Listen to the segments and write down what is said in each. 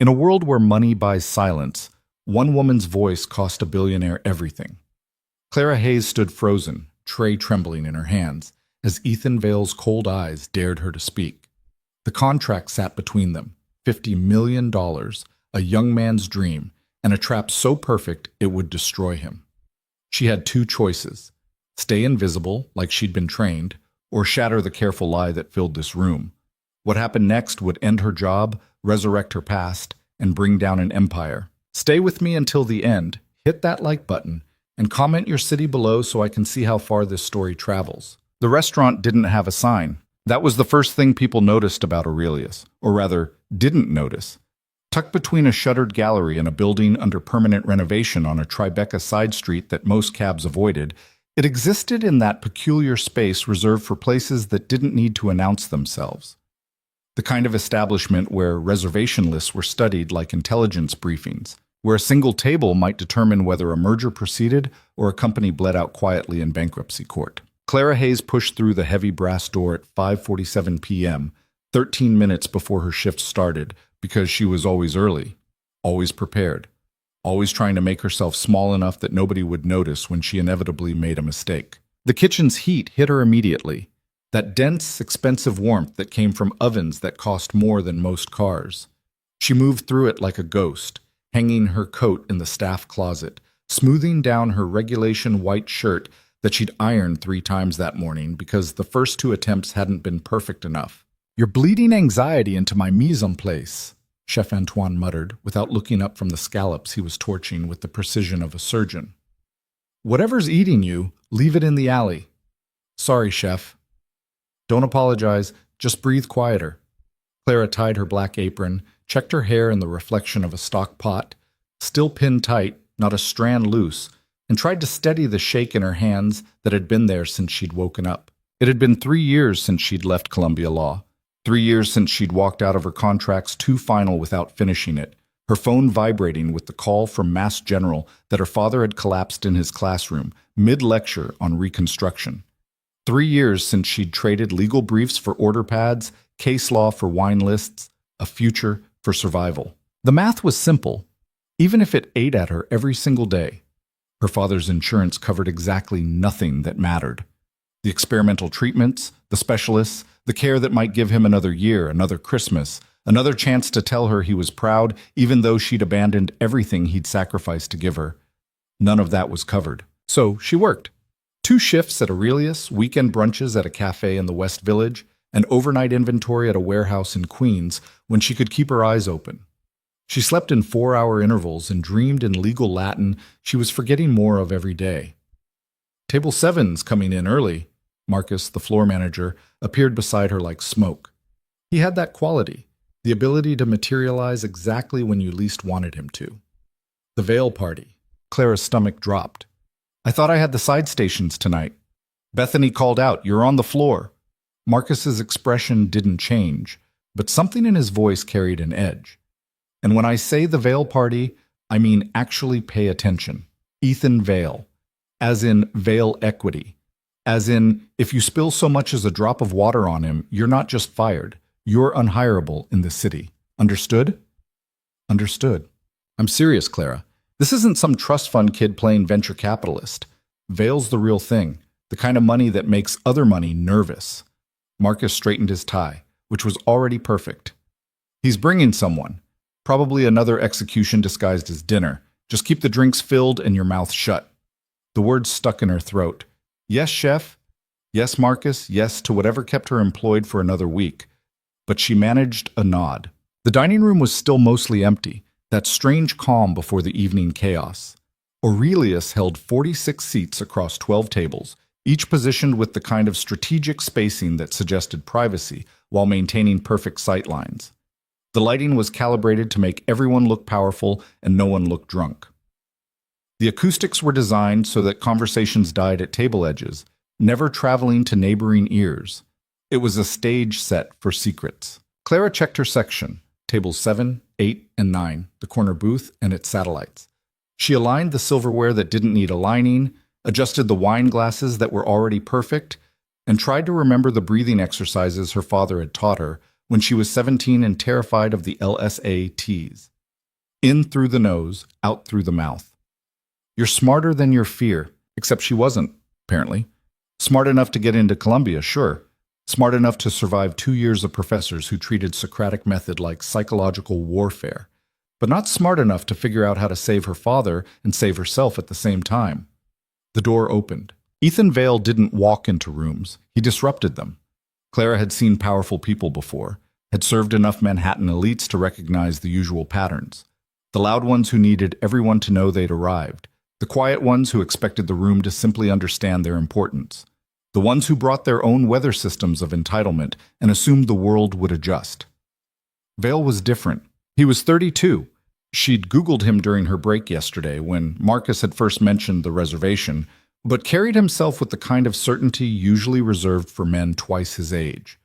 In a world where money buys silence, one woman's voice cost a billionaire everything. Clara Hayes stood frozen, tray trembling in her hands, as Ethan Vale's cold eyes dared her to speak. The contract sat between them, $50 million, a young man's dream, and a trap so perfect it would destroy him. She had two choices: stay invisible, like she'd been trained, or shatter the careful lie that filled this room. What happened next would end her job, resurrect her past, and bring down an empire. Stay with me until the end, hit that like button, and comment your city below so I can see how far this story travels. The restaurant didn't have a sign. That was the first thing people noticed about Aurelius, or rather, didn't notice. Tucked between a shuttered gallery and a building under permanent renovation on a Tribeca side street that most cabs avoided, it existed in that peculiar space reserved for places that didn't need to announce themselves. The kind of establishment where reservation lists were studied like intelligence briefings, where a single table might determine whether a merger proceeded or a company bled out quietly in bankruptcy court. Clara Hayes pushed through the heavy brass door at 5:47 p.m., 13 minutes before her shift started, because she was always early, always prepared, always trying to make herself small enough that nobody would notice when she inevitably made a mistake. The kitchen's heat hit her immediately, that dense, expensive warmth that came from ovens that cost more than most cars. She moved through it like a ghost, hanging her coat in the staff closet, smoothing down her regulation white shirt that she'd ironed 3 times that morning because the first 2 attempts hadn't been perfect enough. "You're bleeding anxiety into my mise en place," Chef Antoine muttered, without looking up from the scallops he was torching with the precision of a surgeon. "Whatever's eating you, leave it in the alley." "Sorry, Chef." "Don't apologize, just breathe quieter." Clara tied her black apron, checked her hair in the reflection of a stock pot, still pinned tight, not a strand loose, and tried to steady the shake in her hands that had been there since she'd woken up. It had been 3 years since she'd left Columbia Law, 3 years since she'd walked out of her contract's 2 final without finishing it, her phone vibrating with the call from Mass General that her father had collapsed in his classroom, mid-lecture on Reconstruction. 3 years since she'd traded legal briefs for order pads, case law for wine lists, a future for survival. The math was simple, even if it ate at her every single day. Her father's insurance covered exactly nothing that mattered. The experimental treatments, the specialists, the care that might give him another year, another Christmas, another chance to tell her he was proud even though she'd abandoned everything he'd sacrificed to give her. None of that was covered. So she worked. 2 shifts at Aurelius, weekend brunches at a cafe in the West Village, and overnight inventory at a warehouse in Queens when she could keep her eyes open. She slept in 4-hour intervals and dreamed in legal Latin she was forgetting more of every day. "Table 7's coming in early." Marcus, the floor manager, appeared beside her like smoke. He had that quality, the ability to materialize exactly when you least wanted him to. The Vale party. Clara's stomach dropped. "I thought I had the side stations tonight." Bethany called out, "You're on the floor." Marcus's expression didn't change, but something in his voice carried an edge. "And when I say the Vale party, I mean actually pay attention. Ethan Vale. As in Vale equity. As in, if you spill so much as a drop of water on him, you're not just fired. You're unhireable in the city. Understood?" "Understood." "I'm serious, Clara. This isn't some trust fund kid playing venture capitalist. Vale's the real thing, the kind of money that makes other money nervous." Marcus straightened his tie, which was already perfect. "He's bringing someone. Probably another execution disguised as dinner. Just keep the drinks filled and your mouth shut." The words stuck in her throat. Yes, Chef. Yes, Marcus. Yes to whatever kept her employed for another week. But she managed a nod. The dining room was still mostly empty, that strange calm before the evening chaos. Aurelius held 46 seats across 12 tables, each positioned with the kind of strategic spacing that suggested privacy while maintaining perfect sight lines. The lighting was calibrated to make everyone look powerful and no one look drunk. The acoustics were designed so that conversations died at table edges, never traveling to neighboring ears. It was a stage set for secrets. Clara checked her section, tables 7, 8, and 9, the corner booth and its satellites. She aligned the silverware that didn't need aligning, adjusted the wine glasses that were already perfect, and tried to remember the breathing exercises her father had taught her when she was 17 and terrified of the LSATs. In through the nose, out through the mouth. You're smarter than your fear, except she wasn't, apparently. Smart enough to get into Columbia, sure. Smart enough to survive 2 years of professors who treated Socratic method like psychological warfare, but not smart enough to figure out how to save her father and save herself at the same time. The door opened. Ethan Vale didn't walk into rooms. He disrupted them. Clara had seen powerful people before, had served enough Manhattan elites to recognize the usual patterns. The loud ones who needed everyone to know they'd arrived. The quiet ones who expected the room to simply understand their importance. The ones who brought their own weather systems of entitlement and assumed the world would adjust. Vale was different. He was 32. She'd Googled him during her break yesterday when Marcus had first mentioned the reservation, but carried himself with the kind of certainty usually reserved for men twice his age.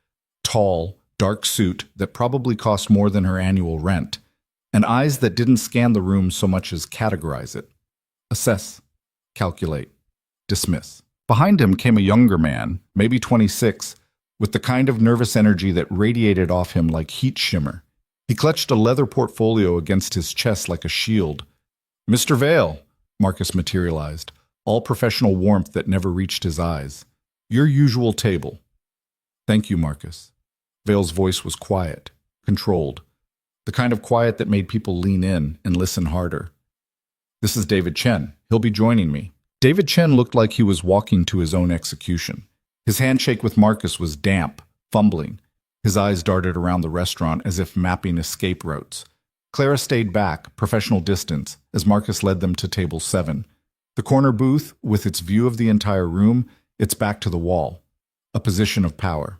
Tall, dark suit that probably cost more than her annual rent, and eyes that didn't scan the room so much as categorize it. Assess, calculate, dismiss. Behind him came a younger man, maybe 26, with the kind of nervous energy that radiated off him like heat shimmer. He clutched a leather portfolio against his chest like a shield. "Mr. Vale," Marcus materialized, all professional warmth that never reached his eyes. "Your usual table." "Thank you, Marcus." Vale's voice was quiet, controlled, the kind of quiet that made people lean in and listen harder. "This is David Chen. He'll be joining me." David Chen looked like he was walking to his own execution. His handshake with Marcus was damp, fumbling. His eyes darted around the restaurant as if mapping escape routes. Clara stayed back, professional distance, as Marcus led them to table 7. The corner booth, with its view of the entire room, its back to the wall. A position of power.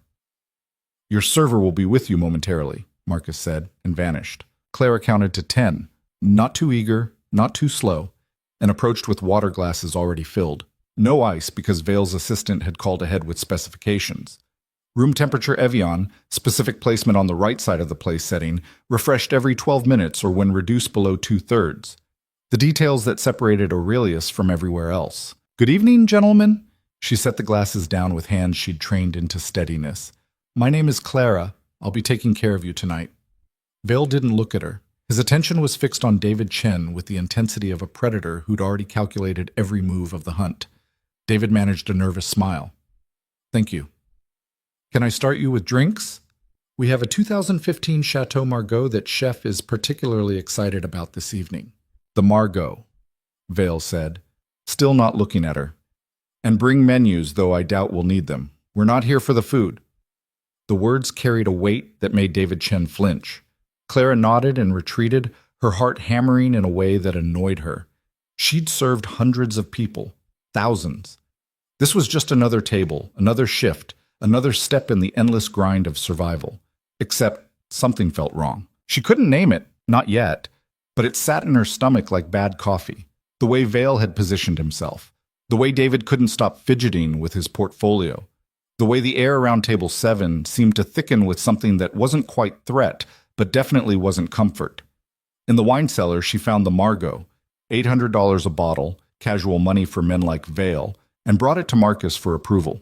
"Your server will be with you momentarily," Marcus said, and vanished. Clara counted to 10, not too eager, not too slow, and approached with water glasses already filled. No ice because Vale's assistant had called ahead with specifications. Room temperature Evian, specific placement on the right side of the place setting, refreshed every 12 minutes or when reduced below 2/3. The details that separated Aurelius from everywhere else. "Good evening, gentlemen." She set the glasses down with hands she'd trained into steadiness. "My name is Clara. I'll be taking care of you tonight." Vale didn't look at her. His attention was fixed on David Chen with the intensity of a predator who'd already calculated every move of the hunt. David managed a nervous smile. "Thank you. Can I start you with drinks? We have a 2015 Chateau Margaux that Chef is particularly excited about this evening." "The Margaux," Vale said, still not looking at her. "And bring menus, though I doubt we'll need them. We're not here for the food." The words carried a weight that made David Chen flinch. Clara nodded and retreated, her heart hammering in a way that annoyed her. She'd served hundreds of people, thousands. This was just another table, another shift, another step in the endless grind of survival. Except something felt wrong. She couldn't name it, not yet, but it sat in her stomach like bad coffee. The way Vale had positioned himself. The way David couldn't stop fidgeting with his portfolio. The way the air around table 7 seemed to thicken with something that wasn't quite threat, but definitely wasn't comfort. In the wine cellar, she found the Margaux, $800 a bottle, casual money for men like Vale, and brought it to Marcus for approval.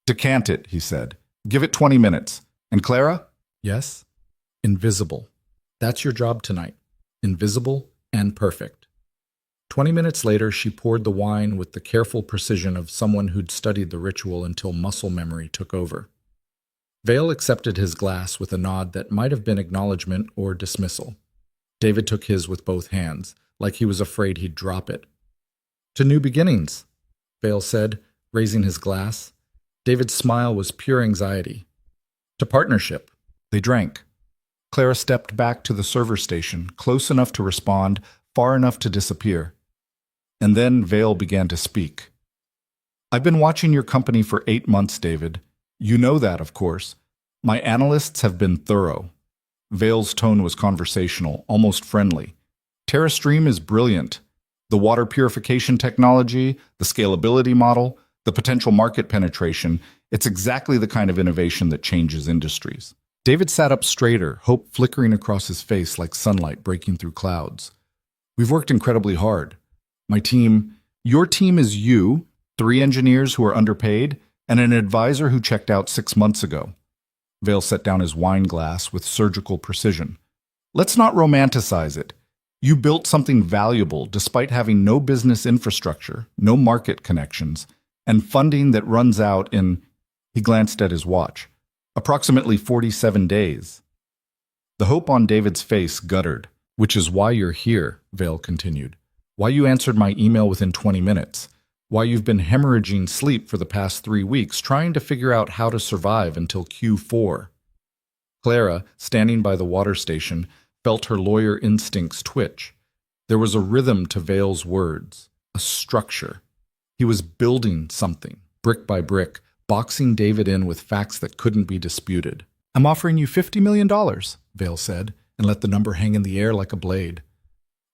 "Decant it," he said. "Give it 20 minutes. And Clara?" "Yes?" "Invisible. That's your job tonight. Invisible and perfect." 20 minutes later, she poured the wine with the careful precision of someone who'd studied the ritual until muscle memory took over. Vale accepted his glass with a nod that might have been acknowledgement or dismissal. David took his with both hands, like he was afraid he'd drop it. "To new beginnings," Vale said, raising his glass. David's smile was pure anxiety. "To partnership." They drank. Clara stepped back to the server station, close enough to respond, far enough to disappear. And then Vale began to speak. "I've been watching your company for 8 months, David. You know that, of course. My analysts have been thorough." Vale's tone was conversational, almost friendly. "TerraStream is brilliant. The water purification technology, the scalability model, the potential market penetration, it's exactly the kind of innovation that changes industries." David sat up straighter, hope flickering across his face like sunlight breaking through clouds. "We've worked incredibly hard. My team, your team is you, 3 engineers who are underpaid, and an advisor who checked out 6 months ago." Vale set down his wine glass with surgical precision. "Let's not romanticize it. You built something valuable despite having no business infrastructure, no market connections, and funding that runs out in, he glanced at his watch, approximately 47 days. The hope on David's face guttered. Which is why you're here, Vale continued. Why you answered my email within 20 minutes. Why you've been hemorrhaging sleep for the past 3 weeks trying to figure out how to survive until Q4. Clara, standing by the water station, felt her lawyer instincts twitch. There was a rhythm to Vale's words, a structure. He was building something, brick by brick, boxing David in with facts that couldn't be disputed. I'm offering you $50 million, Vale said, and let the number hang in the air like a blade.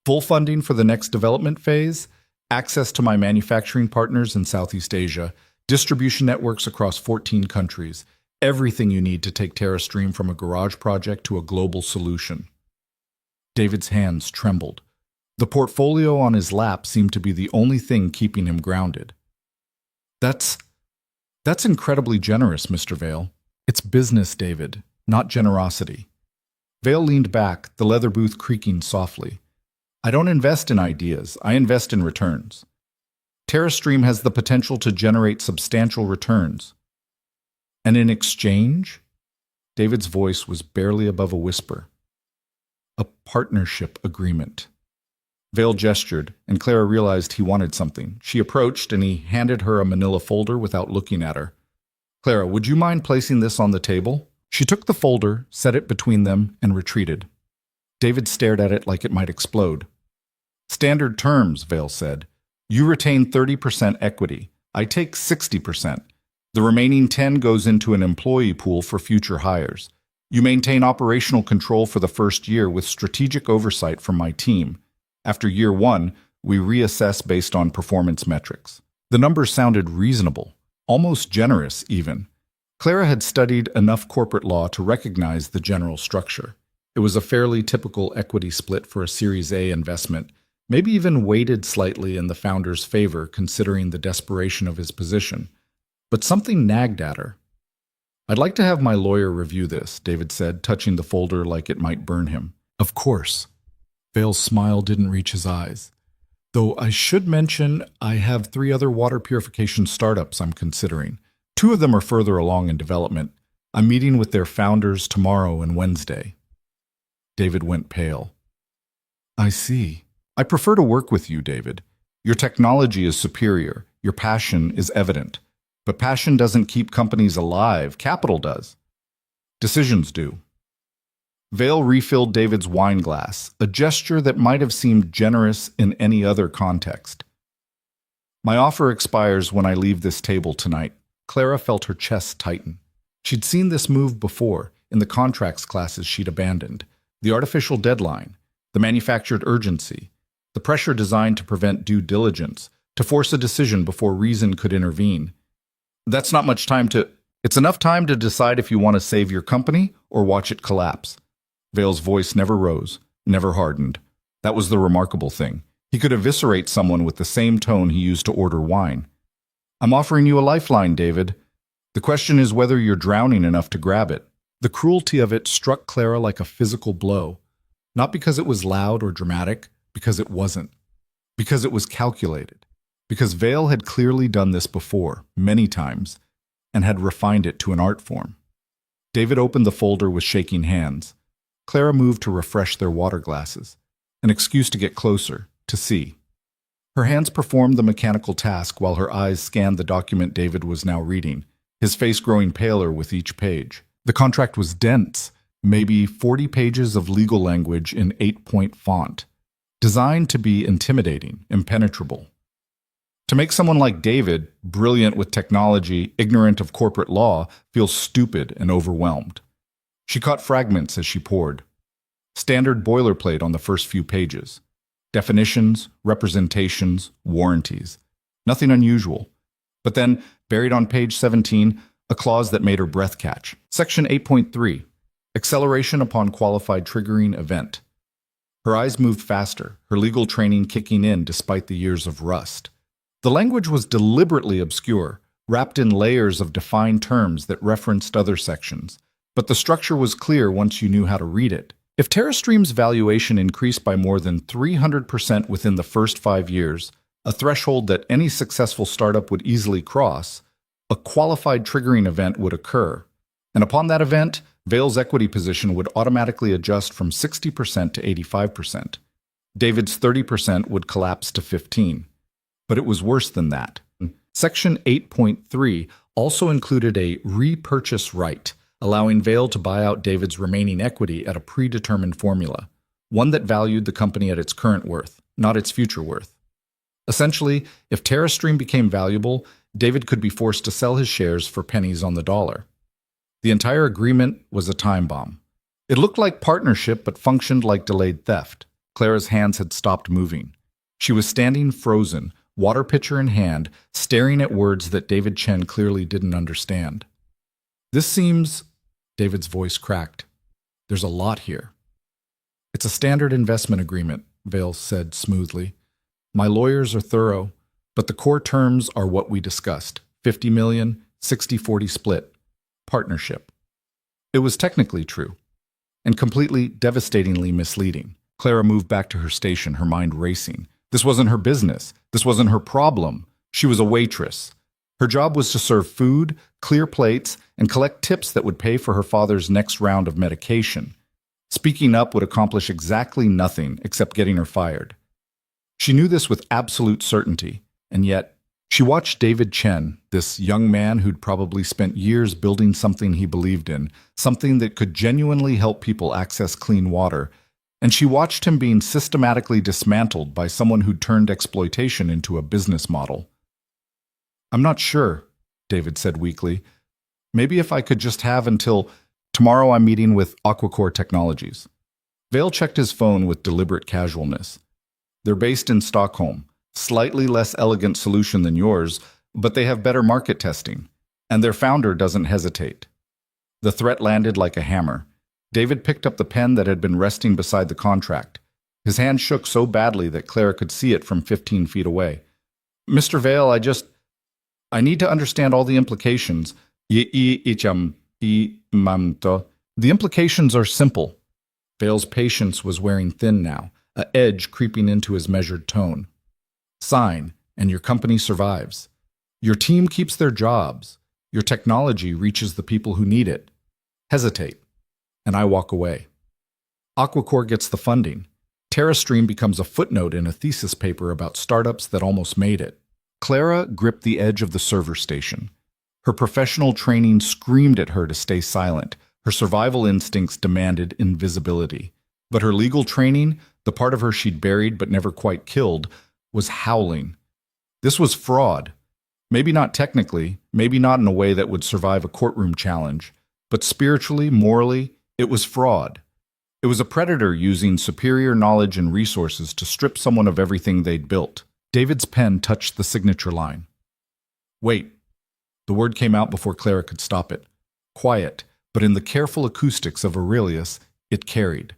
Full funding for the next development phase, access to my manufacturing partners in Southeast Asia, distribution networks across 14 countries, everything you need to take TerraStream from a garage project to a global solution. David's hands trembled. The portfolio on his lap seemed to be the only thing keeping him grounded. That's incredibly generous, Mr. Vale. It's business, David, not generosity. Vale leaned back, the leather booth creaking softly. I don't invest in ideas, I invest in returns. TerraStream has the potential to generate substantial returns. And in exchange? David's voice was barely above a whisper. A partnership agreement. Vale gestured, and Clara realized he wanted something. She approached, and he handed her a manila folder without looking at her. Clara, would you mind placing this on the table? She took the folder, set it between them, and retreated. David stared at it like it might explode. Standard terms, Vale said. You retain 30% equity. I take 60%. The remaining 10 goes into an employee pool for future hires. You maintain operational control for the first year with strategic oversight from my team. After year 1, we reassess based on performance metrics. The numbers sounded reasonable, almost generous even. Clara had studied enough corporate law to recognize the general structure. It was a fairly typical equity split for a Series A investment, maybe even weighted slightly in the founder's favor considering the desperation of his position. But something nagged at her. I'd like to have my lawyer review this, David said, touching the folder like it might burn him. Of course. Vale's smile didn't reach his eyes. Though I should mention I have 3 other water purification startups I'm considering. 2 of them are further along in development. I'm meeting with their founders tomorrow and Wednesday. David went pale. I see. I prefer to work with you, David. Your technology is superior. Your passion is evident. But passion doesn't keep companies alive. Capital does. Decisions do. Vale refilled David's wine glass, a gesture that might have seemed generous in any other context. My offer expires when I leave this table tonight. Clara felt her chest tighten. She'd seen this move before, in the contracts classes she'd abandoned. The artificial deadline, the manufactured urgency, the pressure designed to prevent due diligence, to force a decision before reason could intervene. That's not much time to... It's enough time to decide if you want to save your company or watch it collapse. Vale's voice never rose, never hardened. That was the remarkable thing. He could eviscerate someone with the same tone he used to order wine. I'm offering you a lifeline, David. The question is whether you're drowning enough to grab it. The cruelty of it struck Clara like a physical blow. Not because it was loud or dramatic, because it wasn't. Because it was calculated. Because Vale had clearly done this before, many times, and had refined it to an art form. David opened the folder with shaking hands. Clara moved to refresh their water glasses, an excuse to get closer, to see. Her hands performed the mechanical task while her eyes scanned the document David was now reading, his face growing paler with each page. The contract was dense, maybe 40 pages of legal language in 8-point font, designed to be intimidating, impenetrable. To make someone like David, brilliant with technology, ignorant of corporate law, feel stupid and overwhelmed. She caught fragments as she poured. Standard boilerplate on the first few pages. Definitions, representations, warranties. Nothing unusual. But then, buried on page 17, a clause that made her breath catch. Section 8.3, acceleration upon qualified triggering event. Her eyes moved faster, her legal training kicking in despite the years of rust. The language was deliberately obscure, wrapped in layers of defined terms that referenced other sections. But the structure was clear once you knew how to read it. If TerraStream's valuation increased by more than 300% within the first 5 years, a threshold that any successful startup would easily cross, a qualified triggering event would occur. And upon that event, Vail's equity position would automatically adjust from 60% to 85%. David's 30% would collapse to 15%. But it was worse than that. Section 8.3 also included a repurchase right, allowing Vail to buy out David's remaining equity at a predetermined formula, one that valued the company at its current worth, not its future worth. Essentially, if TerraStream became valuable, David could be forced to sell his shares for pennies on the dollar. The entire agreement was a time bomb. It looked like partnership but functioned like delayed theft. Clara's hands had stopped moving. She was standing frozen, water pitcher in hand, staring at words that David Chen clearly didn't understand. This seems... David's voice cracked. There's a lot here. It's a standard investment agreement, Vail said smoothly. My lawyers are thorough, but the core terms are what we discussed. 50 million, 60-40 split. Partnership. It was technically true, and completely devastatingly misleading. Clara moved back to her station, her mind racing. This wasn't her business. This wasn't her problem. She was a waitress. Her job was to serve food, clear plates, and collect tips that would pay for her father's next round of medication. Speaking up would accomplish exactly nothing except getting her fired. She knew this with absolute certainty, and yet she watched David Chen, this young man who'd probably spent years building something he believed in, something that could genuinely help people access clean water, and she watched him being systematically dismantled by someone who'd turned exploitation into a business model. I'm not sure, David said weakly. Maybe if I could just have until tomorrow. I'm meeting with Aquacore Technologies. Vail checked his phone with deliberate casualness. They're based in Stockholm, slightly less elegant solution than yours, but they have better market testing, and their founder doesn't hesitate. The threat landed like a hammer. David picked up the pen that had been resting beside the contract. His hand shook so badly that Clara could see it from 15 feet away. Mr. Vail, I need to understand all the implications. The implications are simple. Vail's patience was wearing thin now, an edge creeping into his measured tone. Sign, and your company survives. Your team keeps their jobs. Your technology reaches the people who need it. Hesitate, and I walk away. Aquacore gets the funding. TerraStream becomes a footnote in a thesis paper about startups that almost made it. Clara gripped the edge of the server station. Her professional training screamed at her to stay silent. Her survival instincts demanded invisibility. But her legal training, the part of her she'd buried but never quite killed, was howling. This was fraud. Maybe not technically, maybe not in a way that would survive a courtroom challenge, but spiritually, morally, it was fraud. It was a predator using superior knowledge and resources to strip someone of everything they'd built. David's pen touched the signature line. Wait. The word came out before Clara could stop it. Quiet, but in the careful acoustics of Aurelius, it carried.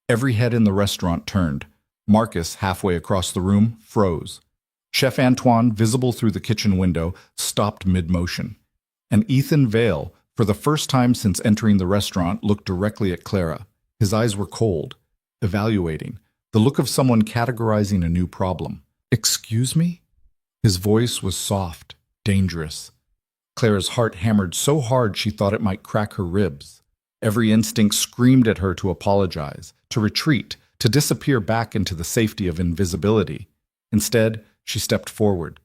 Every head in the restaurant turned. Marcus, halfway across the room, froze. Chef Antoine, visible through the kitchen window, stopped mid-motion. And Ethan Vail, for the first time since entering the restaurant, looked directly at Clara. His eyes were cold, evaluating, the look of someone categorizing a new problem. Excuse me? His voice was soft, dangerous. Clara's heart hammered so hard she thought it might crack her ribs. Every instinct screamed at her to apologize, to retreat, to disappear back into the safety of invisibility. Instead, she stepped forward.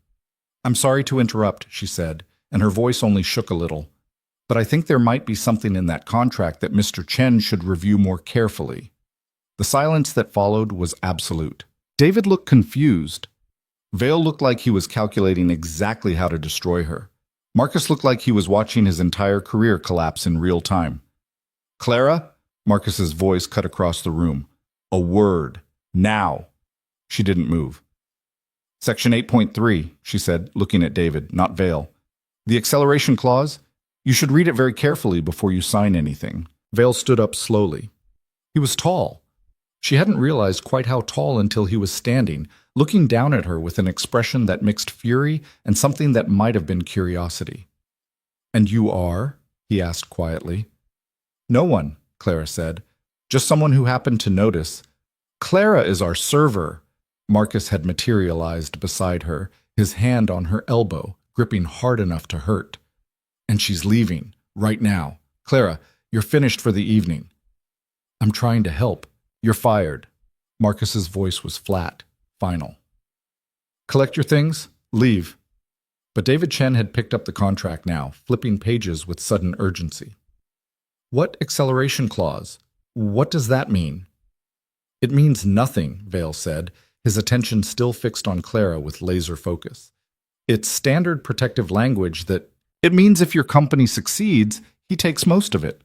I'm sorry to interrupt, she said, and her voice only shook a little. But I think there might be something in that contract that Mr. Chen should review more carefully. The silence that followed was absolute. David looked confused. Vail looked like he was calculating exactly how to destroy her. Marcus looked like he was watching his entire career collapse in real time. Clara? Marcus's voice cut across the room. A word. Now. She didn't move. Section 8.3, she said, looking at David, not Vail. The acceleration clause? You should read it very carefully before you sign anything. Vail stood up slowly. He was tall. She hadn't realized quite how tall until he was standing, looking down at her with an expression that mixed fury and something that might have been curiosity. And you are? He asked quietly. No one, Clara said. Just someone who happened to notice. Clara is our server. Marcus had materialized beside her, his hand on her elbow, gripping hard enough to hurt. And she's leaving, right now. Clara, you're finished for the evening. I'm trying to help. You're fired. Marcus's voice was flat, final. Collect your things, leave. But David Chen had picked up the contract now, flipping pages with sudden urgency. What acceleration clause? What does that mean? It means nothing, Vale said, his attention still fixed on Clara with laser focus. It's standard protective language that it means if your company succeeds, he takes most of it.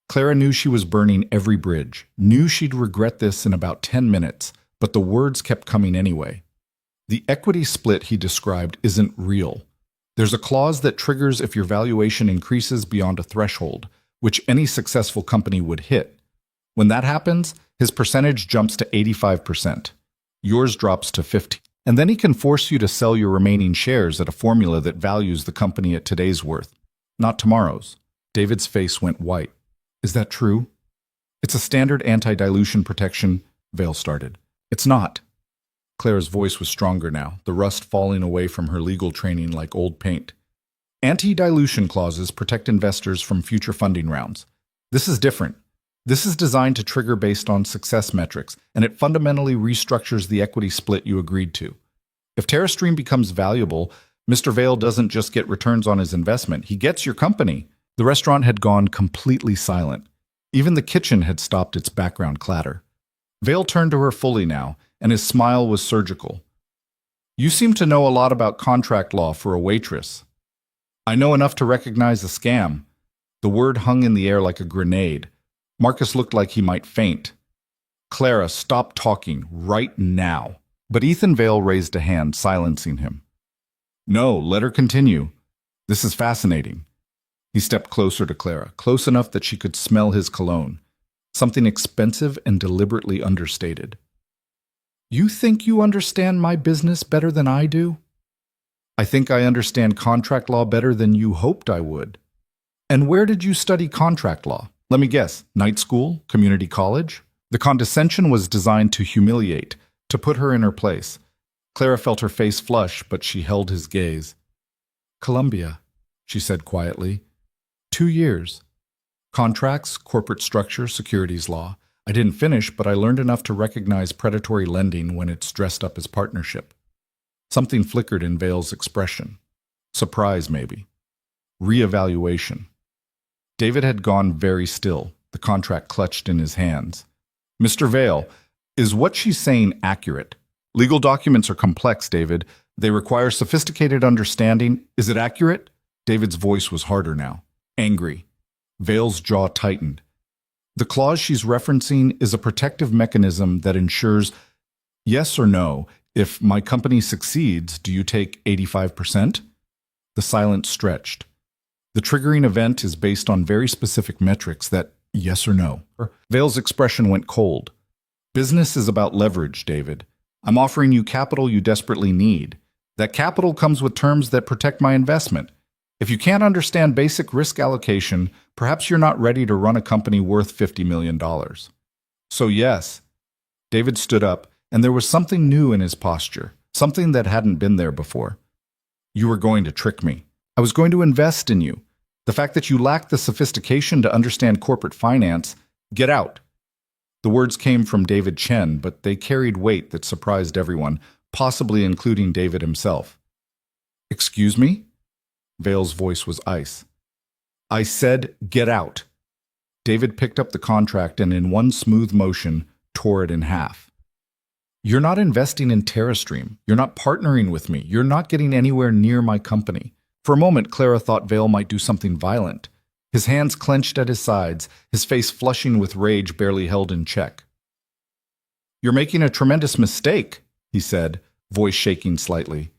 Clara knew she was burning every bridge, knew she'd regret this in about 10 minutes, but the words kept coming anyway. The equity split he described isn't real. There's a clause that triggers if your valuation increases beyond a threshold, which any successful company would hit. When that happens, his percentage jumps to 85%. Yours drops to 50%. And then he can force you to sell your remaining shares at a formula that values the company at today's worth, not tomorrow's. David's face went white. Is that true? It's a standard anti-dilution protection, Vale started. It's not. Clara's voice was stronger now, the rust falling away from her legal training like old paint. Anti-dilution clauses protect investors from future funding rounds. This is different. This is designed to trigger based on success metrics, and it fundamentally restructures the equity split you agreed to. If TerraStream becomes valuable, Mr. Vale doesn't just get returns on his investment, he gets your company. The restaurant had gone completely silent. Even the kitchen had stopped its background clatter. Vale turned to her fully now, and his smile was surgical. You seem to know a lot about contract law for a waitress. I know enough to recognize a scam. The word hung in the air like a grenade. Marcus looked like he might faint. Clara, stop talking right now. But Ethan Vale raised a hand, silencing him. No, let her continue. This is fascinating. He stepped closer to Clara, close enough that she could smell his cologne, something expensive and deliberately understated. You think you understand my business better than I do? I think I understand contract law better than you hoped I would. And where did you study contract law? Let me guess, night school, community college? The condescension was designed to humiliate, to put her in her place. Clara felt her face flush, but she held his gaze. Columbia, she said quietly. 2 years. Contracts, corporate structure, securities law. I didn't finish, but I learned enough to recognize predatory lending when it's dressed up as partnership. Something flickered in Vale's expression. Surprise, maybe. Reevaluation. David had gone very still, the contract clutched in his hands. Mr. Vale, is what she's saying accurate? Legal documents are complex, David. They require sophisticated understanding. Is it accurate? David's voice was harder now, angry. Vale's jaw tightened. The clause she's referencing is a protective mechanism that ensures, yes or no, if my company succeeds, do you take 85%? The silence stretched. The triggering event is based on very specific metrics that, yes or no. Vale's expression went cold. Business is about leverage, David. I'm offering you capital you desperately need. That capital comes with terms that protect my investment. If you can't understand basic risk allocation, perhaps you're not ready to run a company worth $50 million. So yes. David stood up, and there was something new in his posture, something that hadn't been there before. You were going to trick me. I was going to invest in you. The fact that you lack the sophistication to understand corporate finance, get out. The words came from David Chen, but they carried weight that surprised everyone, possibly including David himself. Excuse me? Vale's voice was ice. I said, get out. David picked up the contract and in one smooth motion, tore it in half. You're not investing in TerraStream. You're not partnering with me. You're not getting anywhere near my company. For a moment, Clara thought Vale might do something violent. His hands clenched at his sides, his face flushing with rage barely held in check. You're making a tremendous mistake, he said, voice shaking slightly.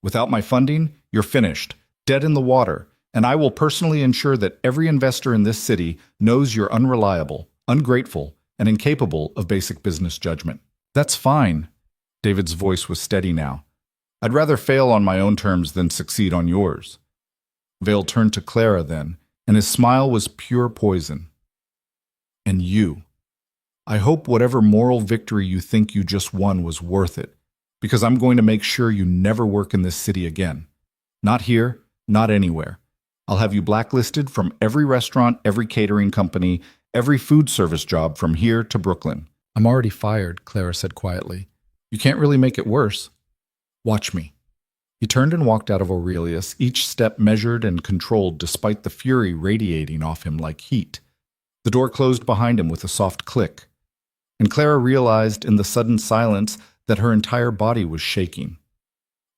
Without my funding, you're finished, dead in the water, and I will personally ensure that every investor in this city knows you're unreliable, ungrateful, and incapable of basic business judgment. That's fine. David's voice was steady now. I'd rather fail on my own terms than succeed on yours. Vale turned to Clara then, and his smile was pure poison. And you. I hope whatever moral victory you think you just won was worth it, because I'm going to make sure you never work in this city again. Not here, not anywhere. I'll have you blacklisted from every restaurant, every catering company, every food service job from here to Brooklyn. I'm already fired, Clara said quietly. You can't really make it worse. Watch me. He turned and walked out of Aurelius, each step measured and controlled despite the fury radiating off him like heat. The door closed behind him with a soft click, and Clara realized in the sudden silence that her entire body was shaking.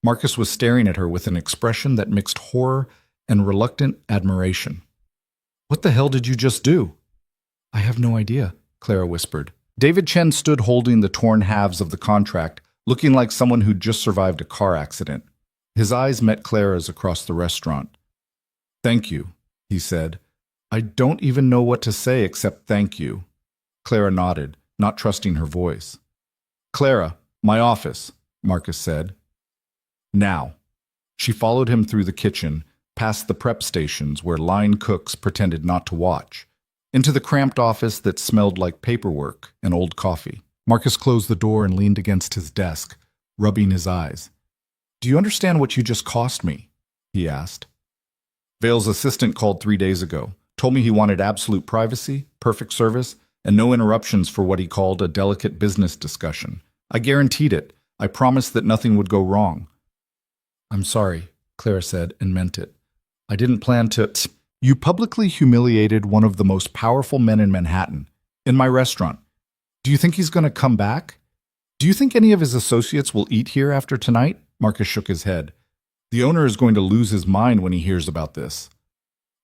Marcus was staring at her with an expression that mixed horror and reluctant admiration. What the hell did you just do? I have no idea, Clara whispered. David Chen stood holding the torn halves of the contract, looking like someone who'd just survived a car accident. His eyes met Clara's across the restaurant. Thank you, he said. I don't even know what to say except thank you. Clara nodded, not trusting her voice. Clara, my office, Marcus said. Now. She followed him through the kitchen, past the prep stations where line cooks pretended not to watch, into the cramped office that smelled like paperwork and old coffee. Marcus closed the door and leaned against his desk, rubbing his eyes. Do you understand what you just cost me? He asked. Vale's assistant called 3 days ago, told me he wanted absolute privacy, perfect service, and no interruptions for what he called a delicate business discussion. I guaranteed it. I promised that nothing would go wrong. I'm sorry, Clara said, and meant it. I didn't plan to... You publicly humiliated one of the most powerful men in Manhattan, in my restaurant. Do you think he's going to come back? Do you think any of his associates will eat here after tonight? Marcus shook his head. The owner is going to lose his mind when he hears about this.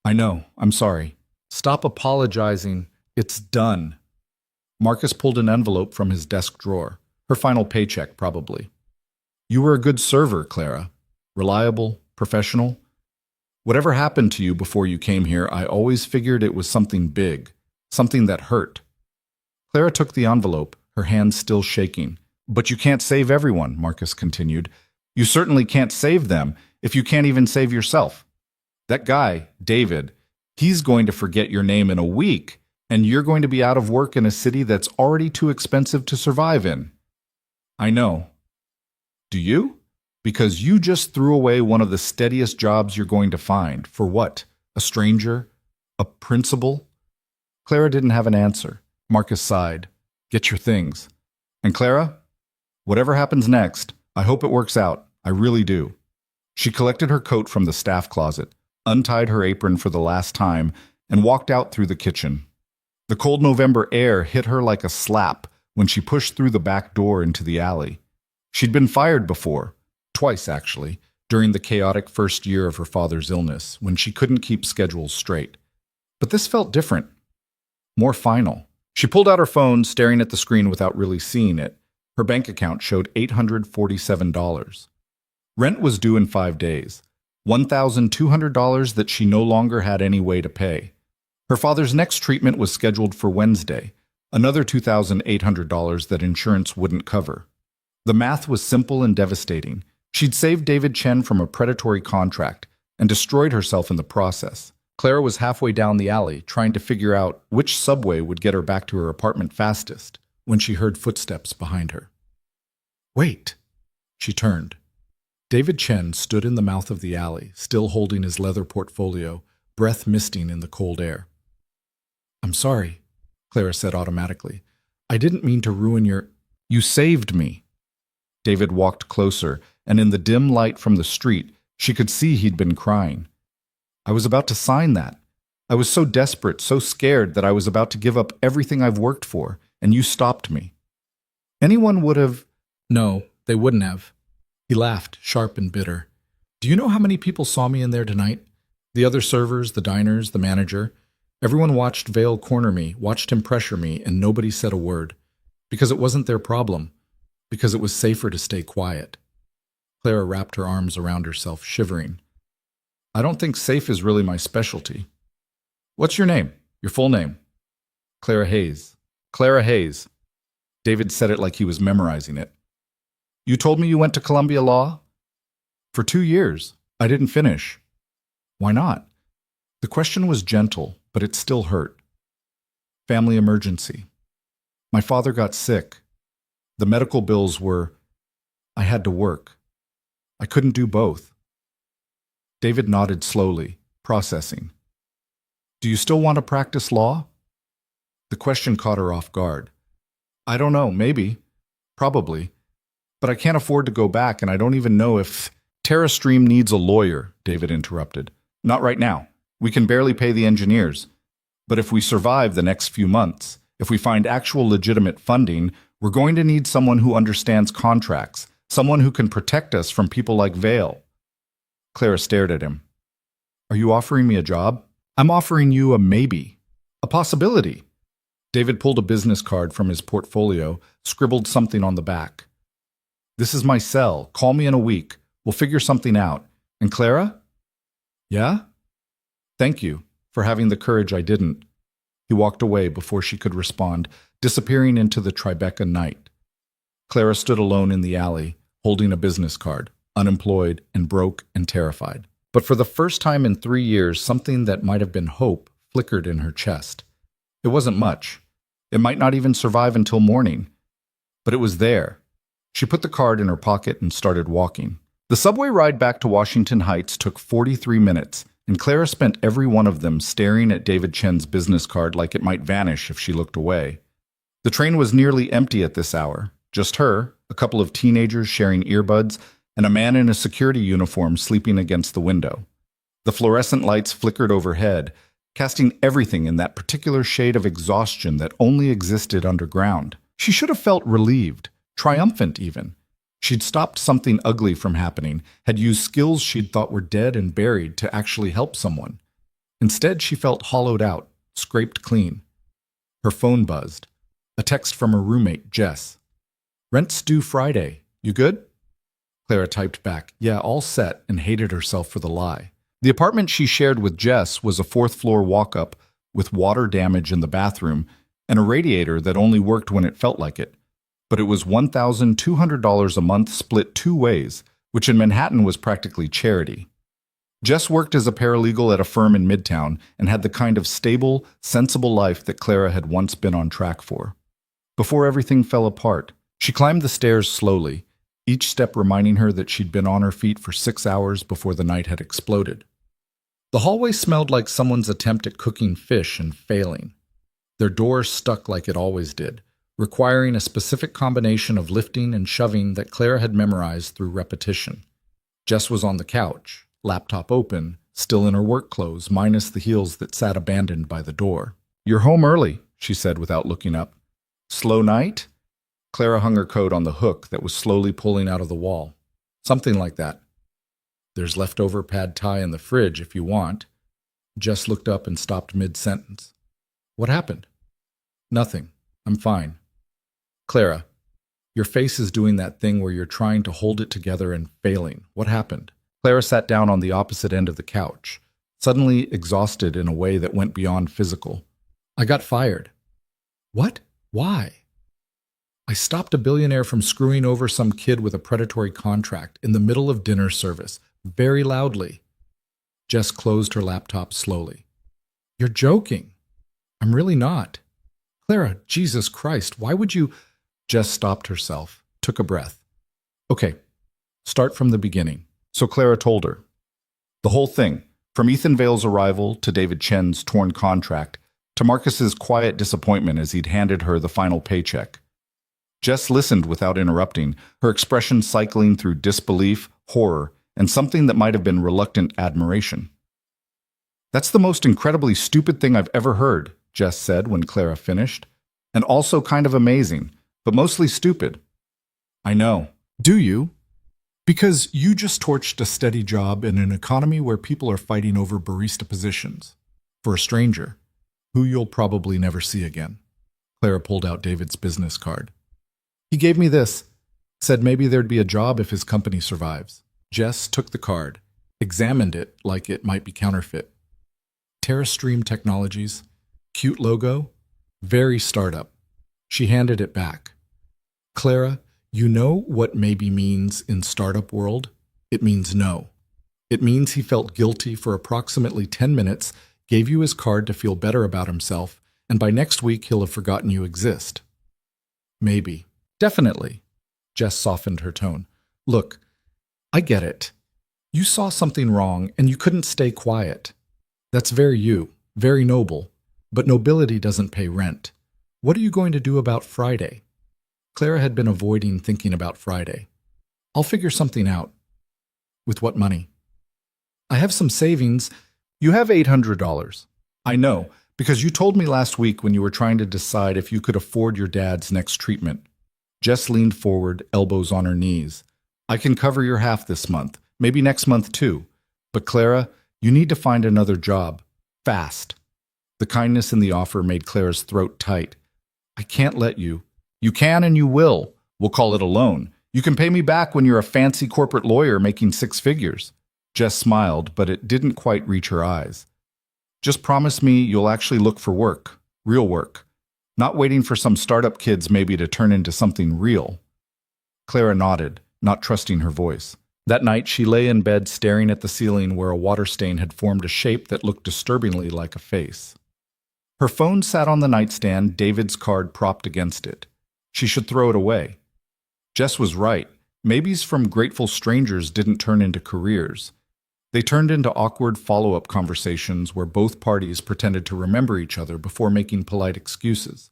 I know. I'm sorry. Stop apologizing. It's done. Marcus pulled an envelope from his desk drawer. Her final paycheck, probably. You were a good server, Clara. Reliable, professional. Whatever happened to you before you came here, I always figured it was something big, something that hurt. Clara took the envelope, her hands still shaking. But you can't save everyone, Marcus continued. You certainly can't save them if you can't even save yourself. That guy, David, he's going to forget your name in a week, and you're going to be out of work in a city that's already too expensive to survive in. I know. Do you? Because you just threw away one of the steadiest jobs you're going to find. For what? A stranger? A principal? Clara didn't have an answer. Marcus sighed. Get your things. And Clara, whatever happens next, I hope it works out. I really do. She collected her coat from the staff closet, untied her apron for the last time, and walked out through the kitchen. The cold November air hit her like a slap when she pushed through the back door into the alley. She'd been fired before. Twice, actually, during the chaotic first year of her father's illness, when she couldn't keep schedules straight. But this felt different. More final. She pulled out her phone, staring at the screen without really seeing it. Her bank account showed $847. Rent was due in 5 days. $1,200 that she no longer had any way to pay. Her father's next treatment was scheduled for Wednesday, another $2,800 that insurance wouldn't cover. The math was simple and devastating. She'd saved David Chen from a predatory contract and destroyed herself in the process. Clara was halfway down the alley, trying to figure out which subway would get her back to her apartment fastest, when she heard footsteps behind her. Wait! She turned. David Chen stood in the mouth of the alley, still holding his leather portfolio, breath misting in the cold air. I'm sorry, Clara said automatically. I didn't mean to ruin your... You saved me. David walked closer, and in the dim light from the street, she could see he'd been crying. I was about to sign that. I was so desperate, so scared that I was about to give up everything I've worked for, and you stopped me. Anyone would have... No, they wouldn't have. He laughed, sharp and bitter. Do you know how many people saw me in there tonight? The other servers, the diners, the manager. Everyone watched Vale corner me, watched him pressure me, and nobody said a word. Because it wasn't their problem. Because it was safer to stay quiet. Clara wrapped her arms around herself, shivering. I don't think safe is really my specialty. What's your name? Your full name? Clara Hayes. Clara Hayes. David said it like he was memorizing it. You told me you went to Columbia Law? For 2 years. I didn't finish. Why not? The question was gentle, but it still hurt. Family emergency. My father got sick. The medical bills were... I had to work. I couldn't do both. David nodded slowly, processing. Do you still want to practice law? The question caught her off guard. I don't know, maybe. Probably. But I can't afford to go back, and I don't even know if... TerraStream needs a lawyer, David interrupted. Not right now. We can barely pay the engineers. But if we survive the next few months, if we find actual legitimate funding, we're going to need someone who understands contracts, someone who can protect us from people like Vale. Clara stared at him. Are you offering me a job? I'm offering you a maybe, a possibility. David pulled a business card from his portfolio, scribbled something on the back. This is my cell. Call me in a week. We'll figure something out. And Clara? Yeah? Thank you for having the courage I didn't. He walked away before she could respond, disappearing into the Tribeca night. Clara stood alone in the alley, holding a business card, unemployed and broke and terrified. But for the first time in 3 years, something that might have been hope flickered in her chest. It wasn't much. It might not even survive until morning. But it was there. She put the card in her pocket and started walking. The subway ride back to Washington Heights took 43 minutes, and Clara spent every one of them staring at David Chen's business card like it might vanish if she looked away. The train was nearly empty at this hour. Just her, a couple of teenagers sharing earbuds, and a man in a security uniform sleeping against the window. The fluorescent lights flickered overhead, casting everything in that particular shade of exhaustion that only existed underground. She should have felt relieved, triumphant even. She'd stopped something ugly from happening, had used skills she'd thought were dead and buried to actually help someone. Instead, she felt hollowed out, scraped clean. Her phone buzzed. A text from her roommate, Jess. Rent's due Friday. You good? Clara typed back, yeah, all set, and hated herself for the lie. The apartment she shared with Jess was a 4th-floor walk-up with water damage in the bathroom and a radiator that only worked when it felt like it. But it was $1,200 a month split 2 ways, which in Manhattan was practically charity. Jess worked as a paralegal at a firm in Midtown and had the kind of stable, sensible life that Clara had once been on track for. Before everything fell apart, she climbed the stairs slowly, each step reminding her that she'd been on her feet for 6 hours before the night had exploded. The hallway smelled like someone's attempt at cooking fish and failing. Their door stuck like it always did, requiring a specific combination of lifting and shoving that Clara had memorized through repetition. Jess was on the couch, laptop open, still in her work clothes, minus the heels that sat abandoned by the door. You're home early, she said without looking up. Slow night? Clara hung her coat on the hook that was slowly pulling out of the wall. Something like that. There's leftover pad thai in the fridge if you want. Jess looked up and stopped mid-sentence. What happened? Nothing. I'm fine. Clara, your face is doing that thing where you're trying to hold it together and failing. What happened? Clara sat down on the opposite end of the couch, suddenly exhausted in a way that went beyond physical. I got fired. What? Why? I stopped a billionaire from screwing over some kid with a predatory contract in the middle of dinner service, very loudly. Jess closed her laptop slowly. You're joking. I'm really not. Clara, Jesus Christ, why would you... Jess stopped herself, took a breath. Okay, start from the beginning. So Clara told her. The whole thing, from Ethan Vale's arrival to David Chen's torn contract, to Marcus's quiet disappointment as he'd handed her the final paycheck. Jess listened without interrupting, her expression cycling through disbelief, horror, and something that might have been reluctant admiration. That's the most incredibly stupid thing I've ever heard, Jess said when Clara finished. And also kind of amazing, but mostly stupid. I know. Do you? Because you just torched a steady job in an economy where people are fighting over barista positions. For a stranger, who you'll probably never see again. Clara pulled out David's business card. He gave me this, said maybe there'd be a job if his company survives. Jess took the card, examined it like it might be counterfeit. TerraStream Technologies, cute logo, very startup. She handed it back. Clara, you know what maybe means in startup world? It means no. It means he felt guilty for approximately 10 minutes, gave you his card to feel better about himself, and by next week he'll have forgotten you exist. Maybe. Definitely. Jess softened her tone. Look, I get it. You saw something wrong and you couldn't stay quiet. That's very you, very noble. But nobility doesn't pay rent. What are you going to do about Friday? Clara had been avoiding thinking about Friday. I'll figure something out. With what money? I have some savings. You have $800. I know, because you told me last week when you were trying to decide if you could afford your dad's next treatment. Jess leaned forward, elbows on her knees. I can cover your half this month, maybe next month too. But Clara, you need to find another job. Fast. The kindness in the offer made Clara's throat tight. I can't let you. You can and you will. We'll call it a loan. You can pay me back when you're a fancy corporate lawyer making 6 figures. Jess smiled, but it didn't quite reach her eyes. Just promise me you'll actually look for work. Real work. Not waiting for some startup kids maybe to turn into something real. Clara nodded, not trusting her voice. That night she lay in bed staring at the ceiling where a water stain had formed a shape that looked disturbingly like a face. Her phone sat on the nightstand, David's card propped against it. She should throw it away. Jess was right. Maybes from grateful strangers didn't turn into careers. They turned into awkward follow-up conversations where both parties pretended to remember each other before making polite excuses.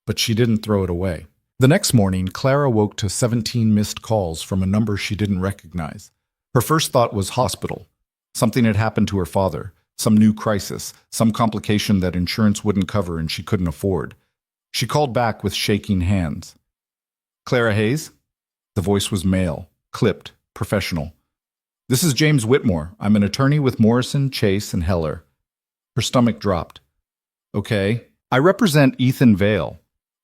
But she didn't throw it away. The next morning, Clara woke to 17 missed calls from a number she didn't recognize. Her first thought was hospital. Something had happened to her father. Some new crisis, some complication that insurance wouldn't cover and she couldn't afford. She called back with shaking hands. Clara Hayes? The voice was male, clipped, professional. This is James Whitmore. I'm an attorney with Morrison, Chase, and Heller. Her stomach dropped. Okay. I represent Ethan Vale.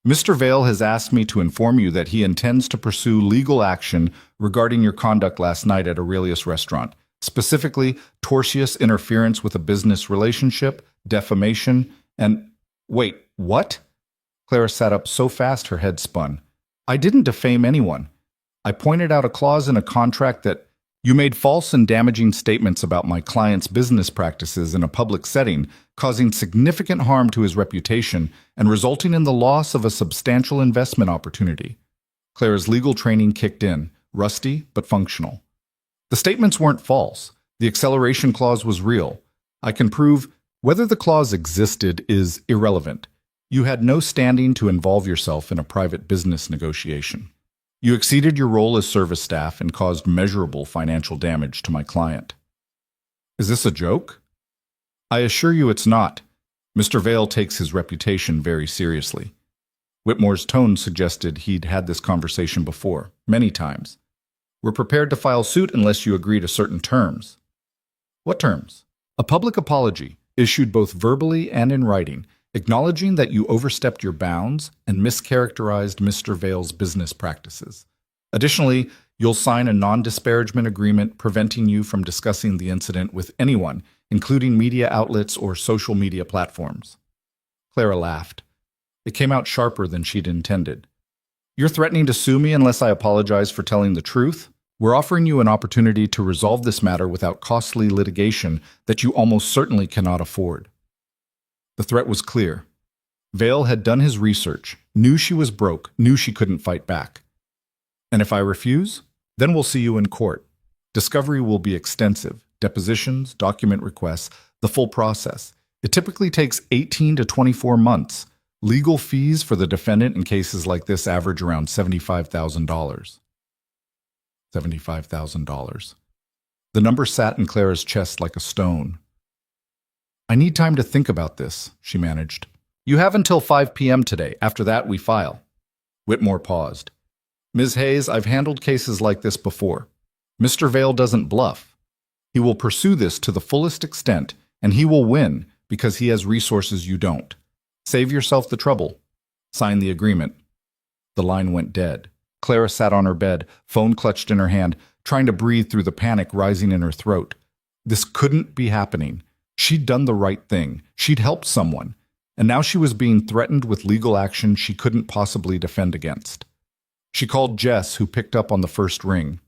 Mr. Vale has asked me to inform you that he intends to pursue legal action regarding your conduct last night at Aurelius Restaurant. Specifically, tortious interference with a business relationship, defamation, and… Wait, what? Clara sat up so fast her head spun. I didn't defame anyone. I pointed out a clause in a contract that you made false and damaging statements about my client's business practices in a public setting, causing significant harm to his reputation and resulting in the loss of a substantial investment opportunity. Clara's legal training kicked in, rusty but functional. The statements weren't false. The acceleration clause was real. I can prove whether the clause existed is irrelevant. You had no standing to involve yourself in a private business negotiation. You exceeded your role as service staff and caused measurable financial damage to my client. Is this a joke? I assure you it's not. Mr. Vale takes his reputation very seriously. Whitmore's tone suggested he'd had this conversation before, many times. We're prepared to file suit unless you agree to certain terms. What terms? A public apology, issued both verbally and in writing, acknowledging that you overstepped your bounds and mischaracterized Mr. Vale's business practices. Additionally, you'll sign a non-disparagement agreement preventing you from discussing the incident with anyone, including media outlets or social media platforms. Clara laughed. It came out sharper than she'd intended. You're threatening to sue me unless I apologize for telling the truth? We're offering you an opportunity to resolve this matter without costly litigation that you almost certainly cannot afford. The threat was clear. Vale had done his research, knew she was broke, knew she couldn't fight back. And if I refuse, then we'll see you in court. Discovery will be extensive. Depositions, document requests, the full process. It typically takes 18 to 24 months. Legal fees for the defendant in cases like this average around $75,000. $75,000. The number sat in Clara's chest like a stone. I need time to think about this, she managed. You have until 5 p.m. today. After that, we file. Whitmore paused. Ms. Hayes, I've handled cases like this before. Mr. Vale doesn't bluff. He will pursue this to the fullest extent, and he will win because he has resources you don't. Save yourself the trouble. Sign the agreement. The line went dead. Clara sat on her bed, phone clutched in her hand, trying to breathe through the panic rising in her throat. This couldn't be happening. She'd done the right thing. She'd helped someone. And now she was being threatened with legal action she couldn't possibly defend against. She called Jess, who picked up on the first ring.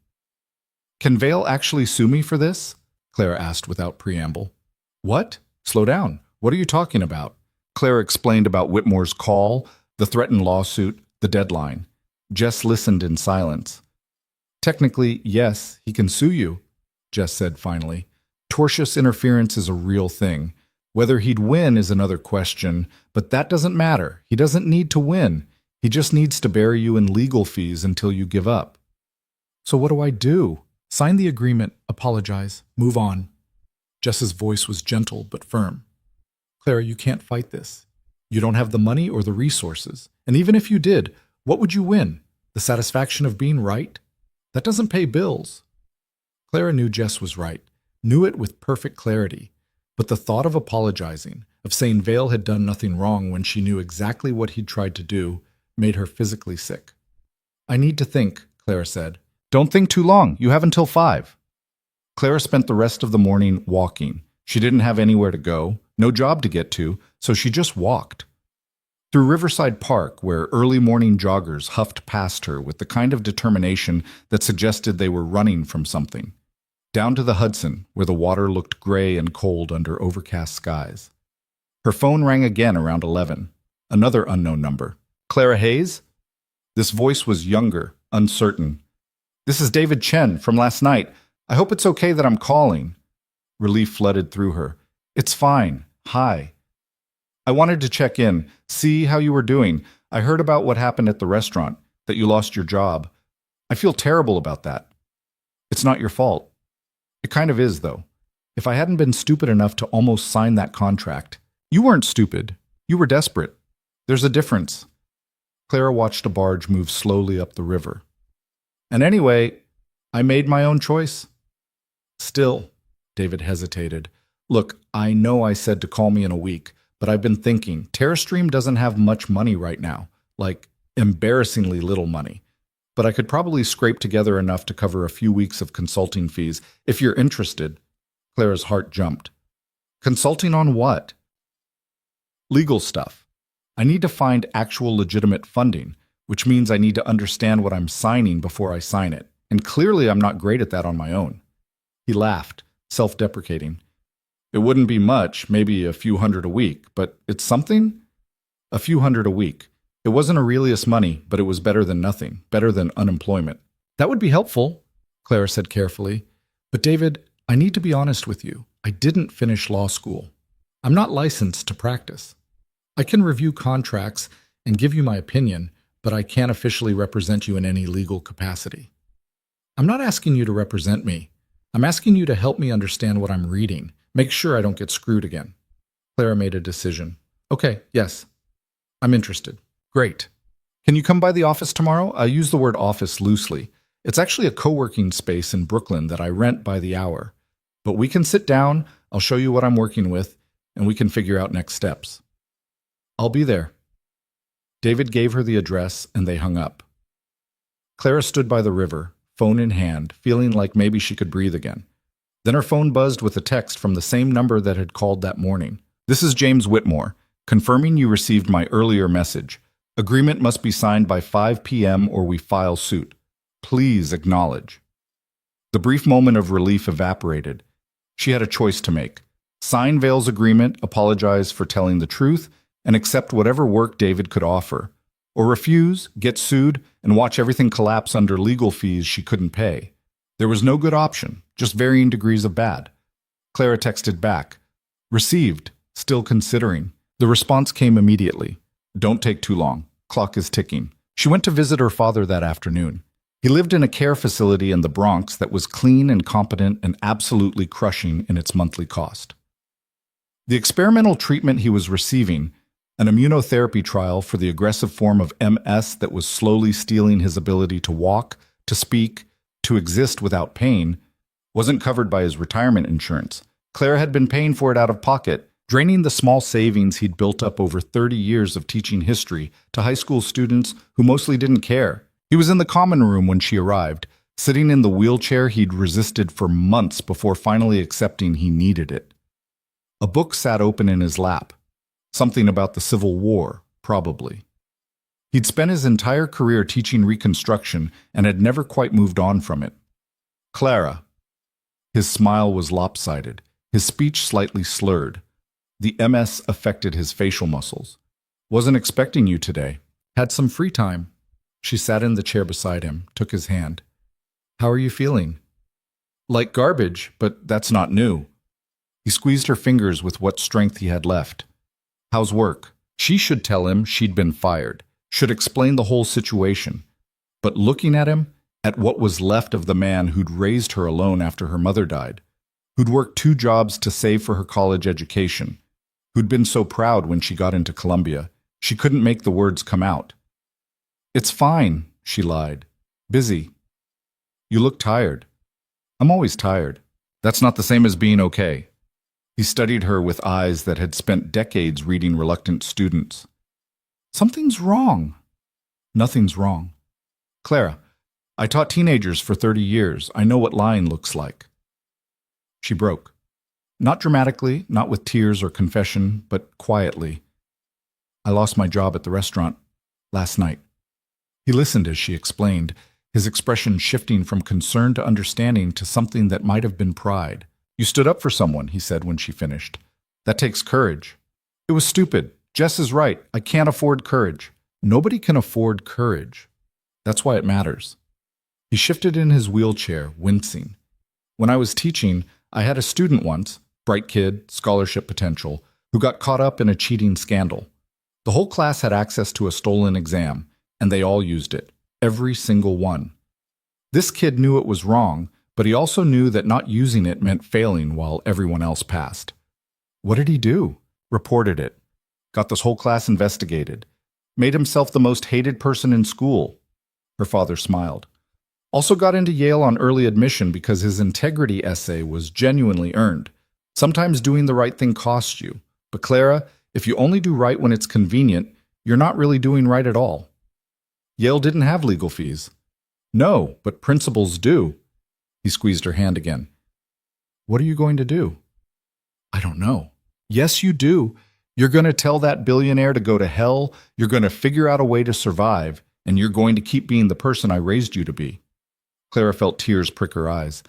Can Vale actually sue me for this? Clara asked without preamble. What? Slow down. What are you talking about? Claire explained about Whitmore's call, the threatened lawsuit, the deadline. Jess listened in silence. Technically, yes, he can sue you, Jess said finally. Tortious interference is a real thing. Whether he'd win is another question, but that doesn't matter. He doesn't need to win. He just needs to bury you in legal fees until you give up. So what do I do? Sign the agreement, apologize, move on. Jess's voice was gentle but firm. Clara, you can't fight this. You don't have the money or the resources. And even if you did, what would you win? The satisfaction of being right? That doesn't pay bills. Clara knew Jess was right, knew it with perfect clarity. But the thought of apologizing, of saying Vale had done nothing wrong when she knew exactly what he'd tried to do, made her physically sick. I need to think, Clara said. Don't think too long. You have until 5. Clara spent the rest of the morning walking. She didn't have anywhere to go, no job to get to, so she just walked. Through Riverside Park, where early morning joggers huffed past her with the kind of determination that suggested they were running from something. Down to the Hudson, where the water looked gray and cold under overcast skies. Her phone rang again around 11. Another unknown number. Clara Hayes? This voice was younger, uncertain. This is David Chen from last night. I hope it's okay that I'm calling. Relief flooded through her. It's fine. Hi. I wanted to check in, see how you were doing. I heard about what happened at the restaurant, that you lost your job. I feel terrible about that. It's not your fault. It kind of is, though. If I hadn't been stupid enough to almost sign that contract. You weren't stupid. You were desperate. There's a difference. Clara watched a barge move slowly up the river. And anyway, I made my own choice. Still, David hesitated. Look, I know I said to call me in a week, but I've been thinking, TerraStream doesn't have much money right now, like embarrassingly little money. But I could probably scrape together enough to cover a few weeks of consulting fees, if you're interested. Clara's heart jumped. Consulting on what? Legal stuff. I need to find actual legitimate funding, which means I need to understand what I'm signing before I sign it. And clearly I'm not great at that on my own. He laughed, self-deprecating. It wouldn't be much, maybe a few hundred a week, but it's something? A few hundred a week. It wasn't Aurelius money, but it was better than nothing, better than unemployment. That would be helpful, Clara said carefully. But David, I need to be honest with you. I didn't finish law school. I'm not licensed to practice. I can review contracts and give you my opinion, but I can't officially represent you in any legal capacity. I'm not asking you to represent me. I'm asking you to help me understand what I'm reading. Make sure I don't get screwed again. Clara made a decision. Okay, yes. I'm interested. Great. Can you come by the office tomorrow? I use the word office loosely. It's actually a co-working space in Brooklyn that I rent by the hour. But we can sit down, I'll show you what I'm working with, and we can figure out next steps. I'll be there. David gave her the address, and they hung up. Clara stood by the river, phone in hand, feeling like maybe she could breathe again. Then her phone buzzed with a text from the same number that had called that morning. This is James Whitmore, confirming you received my earlier message. Agreement must be signed by 5 p.m. or we file suit. Please acknowledge. The brief moment of relief evaporated. She had a choice to make. Sign Vale's agreement, apologize for telling the truth, and accept whatever work David could offer. Or refuse, get sued, and watch everything collapse under legal fees she couldn't pay. There was no good option, just varying degrees of bad. Clara texted back. Received, still considering. The response came immediately. Don't take too long. Clock is ticking. She went to visit her father that afternoon. He lived in a care facility in the Bronx that was clean and competent and absolutely crushing in its monthly cost. The experimental treatment he was receiving, an immunotherapy trial for the aggressive form of MS that was slowly stealing his ability to walk, to speak, to exist without pain, wasn't covered by his retirement insurance. Clara had been paying for it out of pocket, draining the small savings he'd built up over 30 years of teaching history to high school students who mostly didn't care. He was in the common room when she arrived, sitting in the wheelchair he'd resisted for months before finally accepting he needed it. A book sat open in his lap. Something about the Civil War, probably. He'd spent his entire career teaching Reconstruction and had never quite moved on from it. Clara. His smile was lopsided, his speech slightly slurred. The MS affected his facial muscles. Wasn't expecting you today. Had some free time. She sat in the chair beside him, took his hand. How are you feeling? Like garbage, but that's not new. He squeezed her fingers with what strength he had left. How's work? She should tell him she'd been fired, should explain the whole situation. But looking at him, at what was left of the man who'd raised her alone after her mother died, who'd worked 2 jobs to save for her college education, who'd been so proud when she got into Columbia, she couldn't make the words come out. It's fine, she lied. Busy. You look tired. I'm always tired. That's not the same as being okay. He studied her with eyes that had spent decades reading reluctant students. Something's wrong. Nothing's wrong. Clara, I taught teenagers for 30 years. I know what lying looks like. She broke. Not dramatically, not with tears or confession, but quietly. I lost my job at the restaurant last night. He listened as she explained, his expression shifting from concern to understanding to something that might have been pride. You stood up for someone, he said when she finished. That takes courage. It was stupid. Jess is right. I can't afford courage. Nobody can afford courage. That's why it matters. He shifted in his wheelchair, wincing. When I was teaching, I had a student once, bright kid, scholarship potential, who got caught up in a cheating scandal. The whole class had access to a stolen exam, and they all used it, every single one. This kid knew it was wrong, but he also knew that not using it meant failing while everyone else passed. What did he do? Reported it. Got this whole class investigated. Made himself the most hated person in school. Her father smiled. Also got into Yale on early admission because his integrity essay was genuinely earned. Sometimes doing the right thing costs you. But Clara, if you only do right when it's convenient, you're not really doing right at all. Yale didn't have legal fees. No, but principals do. He squeezed her hand again. What are you going to do? I don't know. Yes, you do. You're going to tell that billionaire to go to hell, you're going to figure out a way to survive, and you're going to keep being the person I raised you to be. Clara felt tears prick her eyes.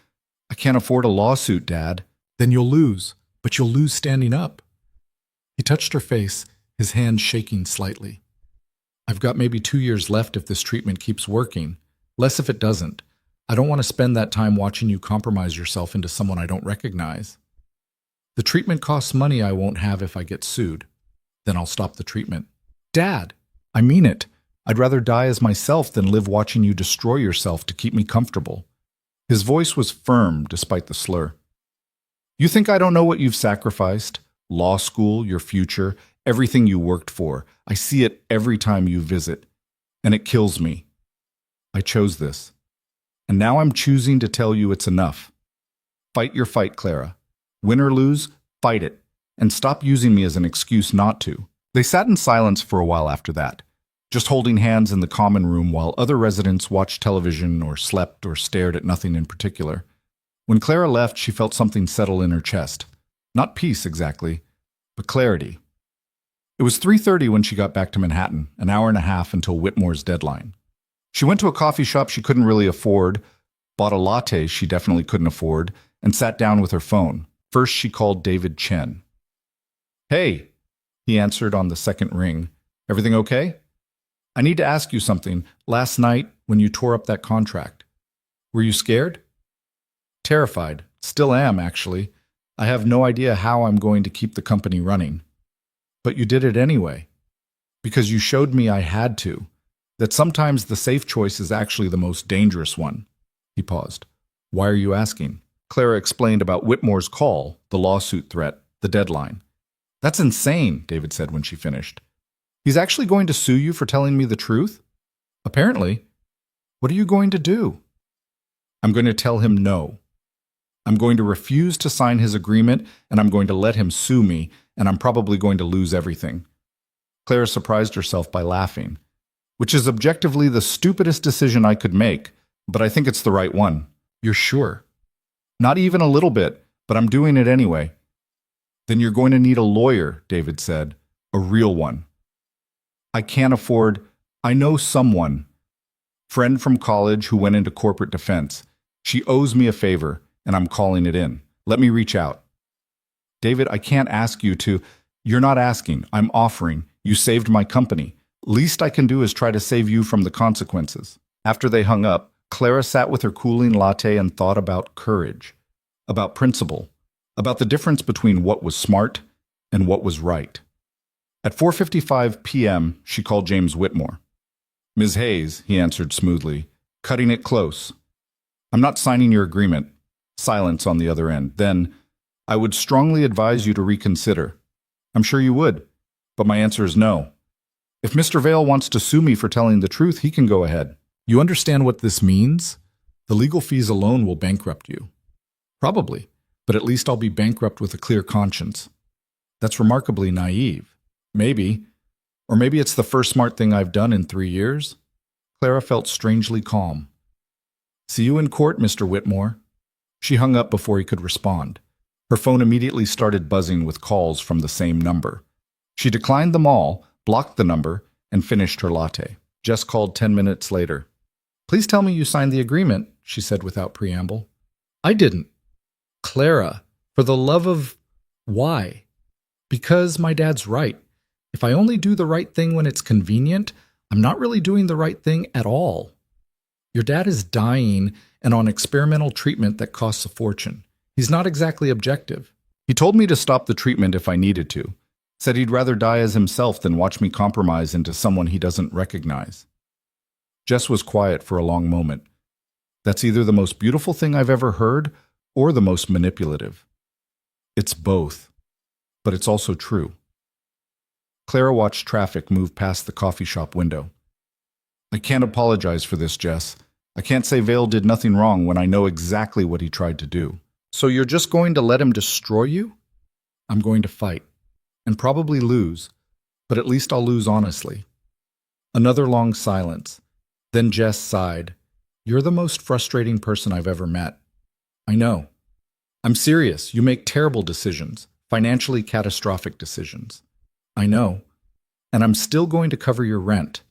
I can't afford a lawsuit, Dad. Then you'll lose, but you'll lose standing up. He touched her face, his hand shaking slightly. I've got maybe 2 years left if this treatment keeps working. Less if it doesn't. I don't want to spend that time watching you compromise yourself into someone I don't recognize. The treatment costs money I won't have if I get sued. Then I'll stop the treatment. Dad, I mean it. I'd rather die as myself than live watching you destroy yourself to keep me comfortable. His voice was firm despite the slur. You think I don't know what you've sacrificed? Law school, your future, everything you worked for. I see it every time you visit. And it kills me. I chose this. And now I'm choosing to tell you it's enough. Fight your fight, Clara. Win or lose, fight it. And stop using me as an excuse not to. They sat in silence for a while after that, just holding hands in the common room while other residents watched television or slept or stared at nothing in particular. When Clara left, she felt something settle in her chest. Not peace exactly, but clarity. It was 3:30 when she got back to Manhattan, an hour and a half until Whitmore's deadline. She went to a coffee shop she couldn't really afford, bought a latte she definitely couldn't afford, and sat down with her phone. First, she called David Chen. Hey, he answered on the second ring. Everything okay? I need to ask you something. Last night, when you tore up that contract, were you scared? Terrified. Still am, actually. I have no idea how I'm going to keep the company running. But you did it anyway. Because you showed me I had to. That sometimes the safe choice is actually the most dangerous one. He paused. Why are you asking? Clara explained about Whitmore's call, the lawsuit threat, the deadline. That's insane, David said when she finished. He's actually going to sue you for telling me the truth? Apparently. What are you going to do? I'm going to tell him no. I'm going to refuse to sign his agreement, and I'm going to let him sue me, and I'm probably going to lose everything. Clara surprised herself by laughing, which is objectively the stupidest decision I could make, but I think it's the right one. You're sure? Not even a little bit, but I'm doing it anyway. Then you're going to need a lawyer, David said. A real one. I can't afford. I know someone. Friend from college who went into corporate defense. She owes me a favor, and I'm calling it in. Let me reach out. David, I can't ask you to. You're not asking, I'm offering. You saved my company. Least I can do is try to save you from the consequences. After they hung up, Clara sat with her cooling latte and thought about courage, about principle, about the difference between what was smart and what was right. At 4:55 p.m., she called James Whitmore. "Ms. Hayes," he answered smoothly, cutting it close. "I'm not signing your agreement." Silence on the other end. Then, "I would strongly advise you to reconsider." "I'm sure you would, but my answer is no. If Mr. Vale wants to sue me for telling the truth, he can go ahead." "You understand what this means? The legal fees alone will bankrupt you." "Probably, but at least I'll be bankrupt with a clear conscience." "That's remarkably naive." "Maybe. Or maybe it's the first smart thing I've done in 3 years." Clara felt strangely calm. "See you in court, Mr. Whitmore." She hung up before he could respond. Her phone immediately started buzzing with calls from the same number. She declined them all, blocked the number, and finished her latte. Jess called 10 minutes later. "Please tell me you signed the agreement," she said without preamble. "I didn't." "Clara, for the love of—" "Why?" "Because my dad's right. If I only do the right thing when it's convenient, I'm not really doing the right thing at all. Your dad is dying and on experimental treatment that costs a fortune. He's not exactly objective. He told me to stop the treatment if I needed to. Said he'd rather die as himself than watch me compromise into someone he doesn't recognize." Jess was quiet for a long moment. "That's either the most beautiful thing I've ever heard or the most manipulative." "It's both, but it's also true." Clara watched traffic move past the coffee shop window. "I can't apologize for this, Jess. I can't say Vale did nothing wrong when I know exactly what he tried to do." "So you're just going to let him destroy you?" "I'm going to fight. And probably lose, but at least I'll lose honestly." Another long silence. Then Jess sighed. "You're the most frustrating person I've ever met." "I know. I'm serious. You make terrible decisions, financially catastrophic decisions." "I know. And I'm still going to cover your rent,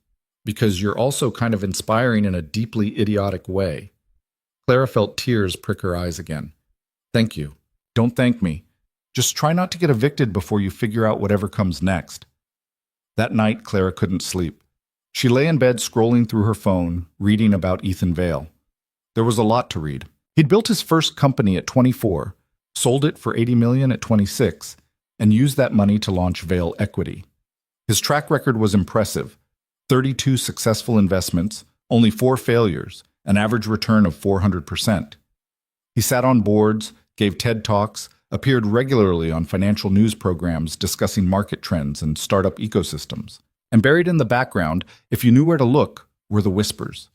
because you're also kind of inspiring in a deeply idiotic way." Clara felt tears prick her eyes again. "Thank you. Don't thank me. Just try not to get evicted before you figure out whatever comes next." That night, Clara couldn't sleep. She lay in bed scrolling through her phone, reading about Ethan Vale. There was a lot to read. He'd built his first company at 24, sold it for $80 million at 26, and used that money to launch Vale Equity. His track record was impressive. 32 successful investments, only 4 failures, an average return of 400%. He sat on boards, gave TED Talks, appeared regularly on financial news programs discussing market trends and startup ecosystems. And buried in the background, if you knew where to look, were the whispers.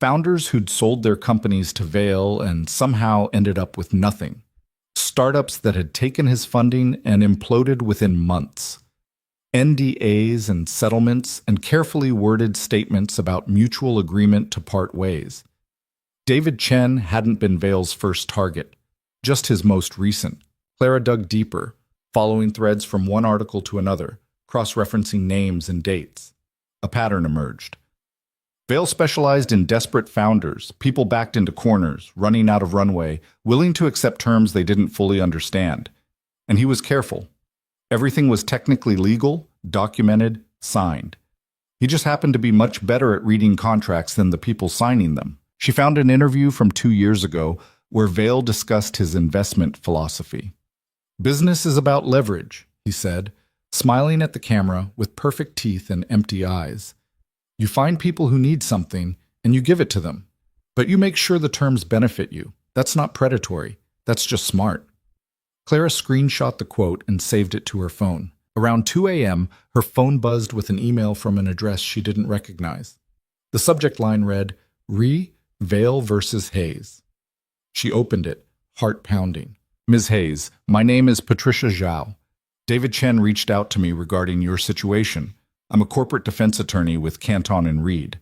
Founders who'd sold their companies to Vale and somehow ended up with nothing. Startups that had taken his funding and imploded within months. NDAs and settlements and carefully worded statements about mutual agreement to part ways. David Chen hadn't been Vale's first target, just his most recent. Clara dug deeper, following threads from one article to another, cross-referencing names and dates. A pattern emerged. Vale specialized in desperate founders, people backed into corners, running out of runway, willing to accept terms they didn't fully understand. And he was careful. Everything was technically legal, documented, signed. He just happened to be much better at reading contracts than the people signing them. She found an interview from 2 years ago where Vale discussed his investment philosophy. "Business is about leverage," he said, smiling at the camera with perfect teeth and empty eyes. "You find people who need something, and you give it to them. But you make sure the terms benefit you. That's not predatory. That's just smart." Clara screenshot the quote and saved it to her phone. Around 2 a.m., her phone buzzed with an email from an address she didn't recognize. The subject line read, Vale versus Hayes. She opened it, heart pounding. "Ms. Hayes, my name is Patricia Zhao. David Chen reached out to me regarding your situation. I'm a corporate defense attorney with Canton and Reed.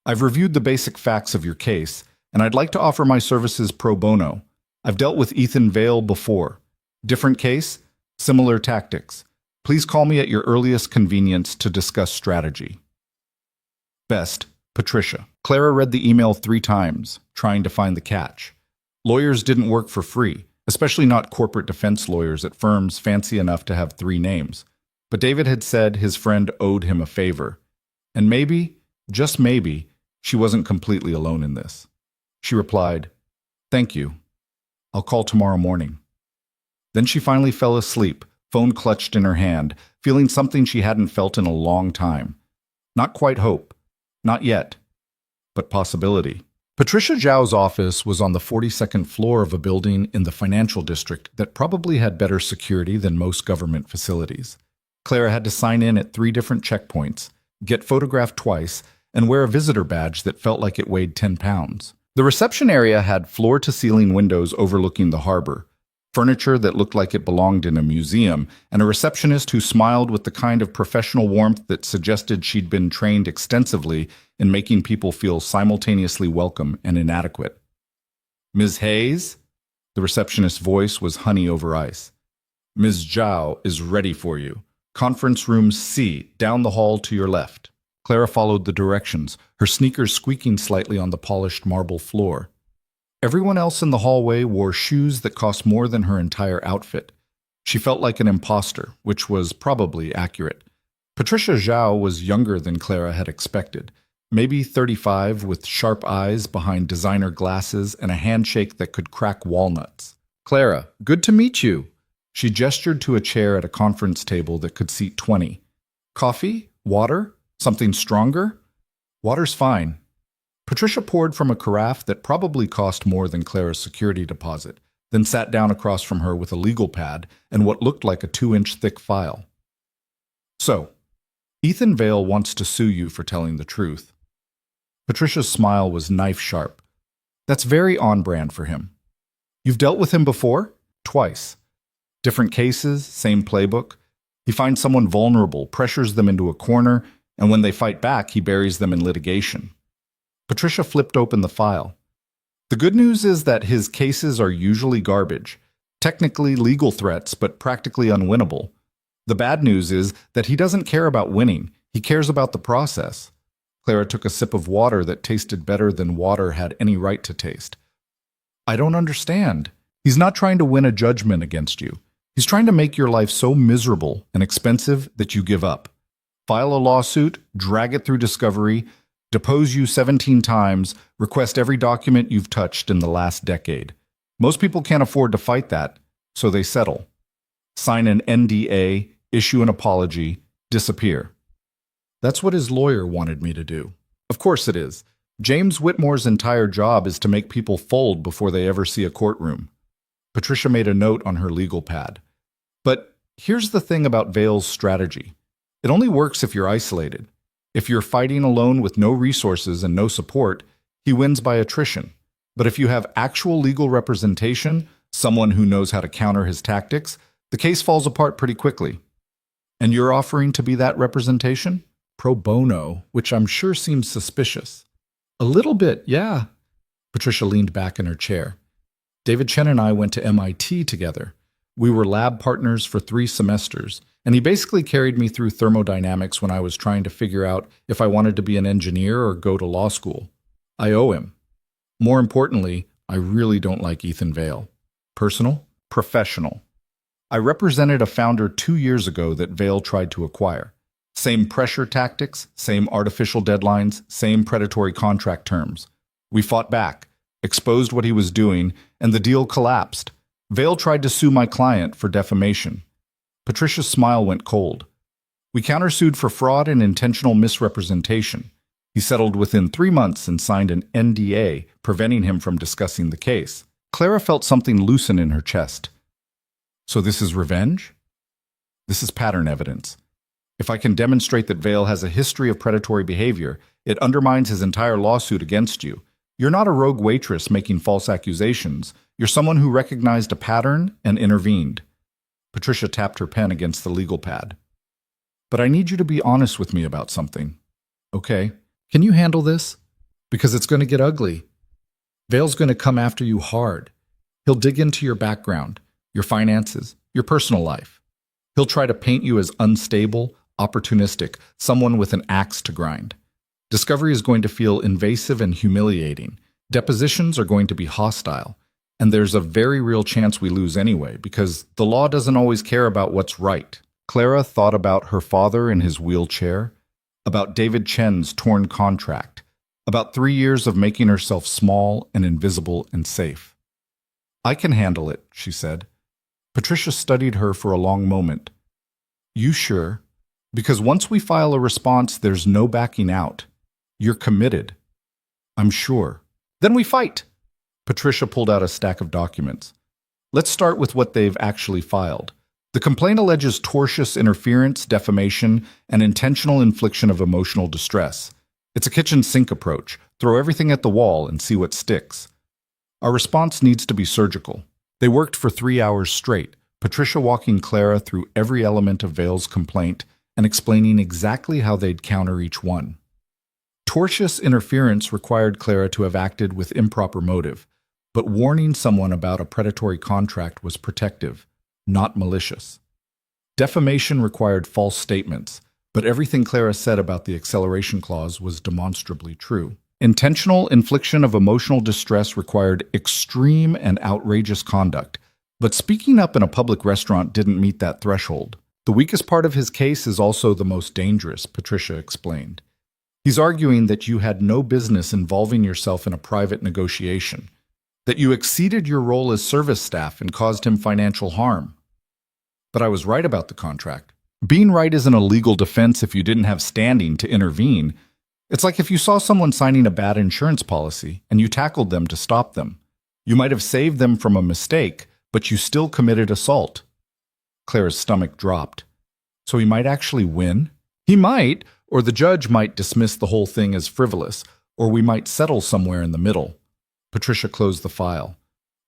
I've reviewed the basic facts of your case, and I'd like to offer my services pro bono. I've dealt with Ethan Vale before. Different case, similar tactics. Please call me at your earliest convenience to discuss strategy. Best, Patricia." Clara read the email 3 times, trying to find the catch. Lawyers didn't work for free, especially not corporate defense lawyers at firms fancy enough to have 3 names. But David had said his friend owed him a favor. And maybe, just maybe, she wasn't completely alone in this. She replied, "Thank you. I'll call tomorrow morning." Then she finally fell asleep, phone clutched in her hand, feeling something she hadn't felt in a long time. Not quite hope. Not yet. But possibility. Patricia Zhao's office was on the 42nd floor of a building in the financial district that probably had better security than most government facilities. Clara had to sign in at 3 different checkpoints, get photographed twice, and wear a visitor badge that felt like it weighed 10 pounds. The reception area had floor-to-ceiling windows overlooking the harbor, furniture that looked like it belonged in a museum, and a receptionist who smiled with the kind of professional warmth that suggested she'd been trained extensively in making people feel simultaneously welcome and inadequate. "Ms. Hayes?" The receptionist's voice was honey over ice. "Ms. Zhao is ready for you. Conference room C, down the hall to your left." Clara followed the directions, her sneakers squeaking slightly on the polished marble floor. Everyone else in the hallway wore shoes that cost more than her entire outfit. She felt like an imposter, which was probably accurate. Patricia Zhao was younger than Clara had expected, maybe 35 with sharp eyes behind designer glasses and a handshake that could crack walnuts. "Clara, good to meet you." She gestured to a chair at a conference table that could seat 20. "Coffee? Water? Something stronger?" "Water's fine." Patricia poured from a carafe that probably cost more than Clara's security deposit, then sat down across from her with a legal pad and what looked like a 2-inch thick file. "So, Ethan Vale wants to sue you for telling the truth." Patricia's smile was knife-sharp. "That's very on-brand for him." "You've dealt with him before?" "Twice. Different cases, same playbook. He finds someone vulnerable, pressures them into a corner, and when they fight back, he buries them in litigation." Patricia flipped open the file. "The good news is that his cases are usually garbage, technically legal threats, but practically unwinnable. The bad news is that he doesn't care about winning. He cares about the process." Clara took a sip of water that tasted better than water had any right to taste. "I don't understand. He's not trying to win a judgment against you. He's trying to make your life so miserable and expensive that you give up. File a lawsuit, drag it through discovery, depose you 17 times, request every document you've touched in the last decade. Most people can't afford to fight that, so they settle. Sign an NDA, issue an apology, disappear." That's what his lawyer wanted me to do. Of course it is. James Whitmore's entire job is to make people fold before they ever see a courtroom. Patricia made a note on her legal pad. "But here's the thing about Vale's strategy. It only works if you're isolated. If you're fighting alone with no resources and no support, he wins by attrition. But if you have actual legal representation, someone who knows how to counter his tactics, the case falls apart pretty quickly. And you're offering to be that representation? Pro bono, which I'm sure seems suspicious." "A little bit, yeah." Patricia leaned back in her chair. "David Chen and I went to MIT together. We were lab partners for 3 semesters, and he basically carried me through thermodynamics when I was trying to figure out if I wanted to be an engineer or go to law school. I owe him. More importantly, I really don't like Ethan Vale. Personal? Professional. I represented a founder 2 years ago that Vale tried to acquire. Same pressure tactics, same artificial deadlines, same predatory contract terms. We fought back, exposed what he was doing, and the deal collapsed. Vale tried to sue my client for defamation." Patricia's smile went cold. "We countersued for fraud and intentional misrepresentation. He settled within 3 months and signed an NDA, preventing him from discussing the case." Clara felt something loosen in her chest. "So this is revenge?" "This is pattern evidence. If I can demonstrate that Vale has a history of predatory behavior, it undermines his entire lawsuit against you. You're not a rogue waitress making false accusations. You're someone who recognized a pattern and intervened." Patricia tapped her pen against the legal pad. "But I need you to be honest with me about something." "Okay. Can you handle this? Because it's going to get ugly. Vale's going to come after you hard. He'll dig into your background, your finances, your personal life. He'll try to paint you as unstable, opportunistic, someone with an axe to grind. Discovery is going to feel invasive and humiliating. Depositions are going to be hostile. And there's a very real chance we lose anyway, because the law doesn't always care about what's right." Clara thought about her father in his wheelchair, about David Chen's torn contract, about 3 years of making herself small and invisible and safe. "I can handle it," she said. Patricia studied her for a long moment. "You sure? Because once we file a response, there's no backing out. You're committed." "I'm sure." "Then we fight." Patricia pulled out a stack of documents. "Let's start with what they've actually filed. The complaint alleges tortious interference, defamation, and intentional infliction of emotional distress. It's a kitchen sink approach. Throw everything at the wall and see what sticks. Our response needs to be surgical." They worked for 3 hours straight, Patricia walking Clara through every element of Vale's complaint and explaining exactly how they'd counter each one. Tortious interference required Clara to have acted with improper motive, but warning someone about a predatory contract was protective, not malicious. Defamation required false statements, but everything Clara said about the acceleration clause was demonstrably true. Intentional infliction of emotional distress required extreme and outrageous conduct, but speaking up in a public restaurant didn't meet that threshold. "The weakest part of his case is also the most dangerous," Patricia explained. "He's arguing that you had no business involving yourself in a private negotiation, that you exceeded your role as service staff and caused him financial harm." "But I was right about the contract." "Being right isn't a legal defense if you didn't have standing to intervene. It's like if you saw someone signing a bad insurance policy and you tackled them to stop them. You might have saved them from a mistake, but you still committed assault." Clara's stomach dropped. "So he might actually win?" "He might, or the judge might dismiss the whole thing as frivolous, or we might settle somewhere in the middle." Patricia closed the file.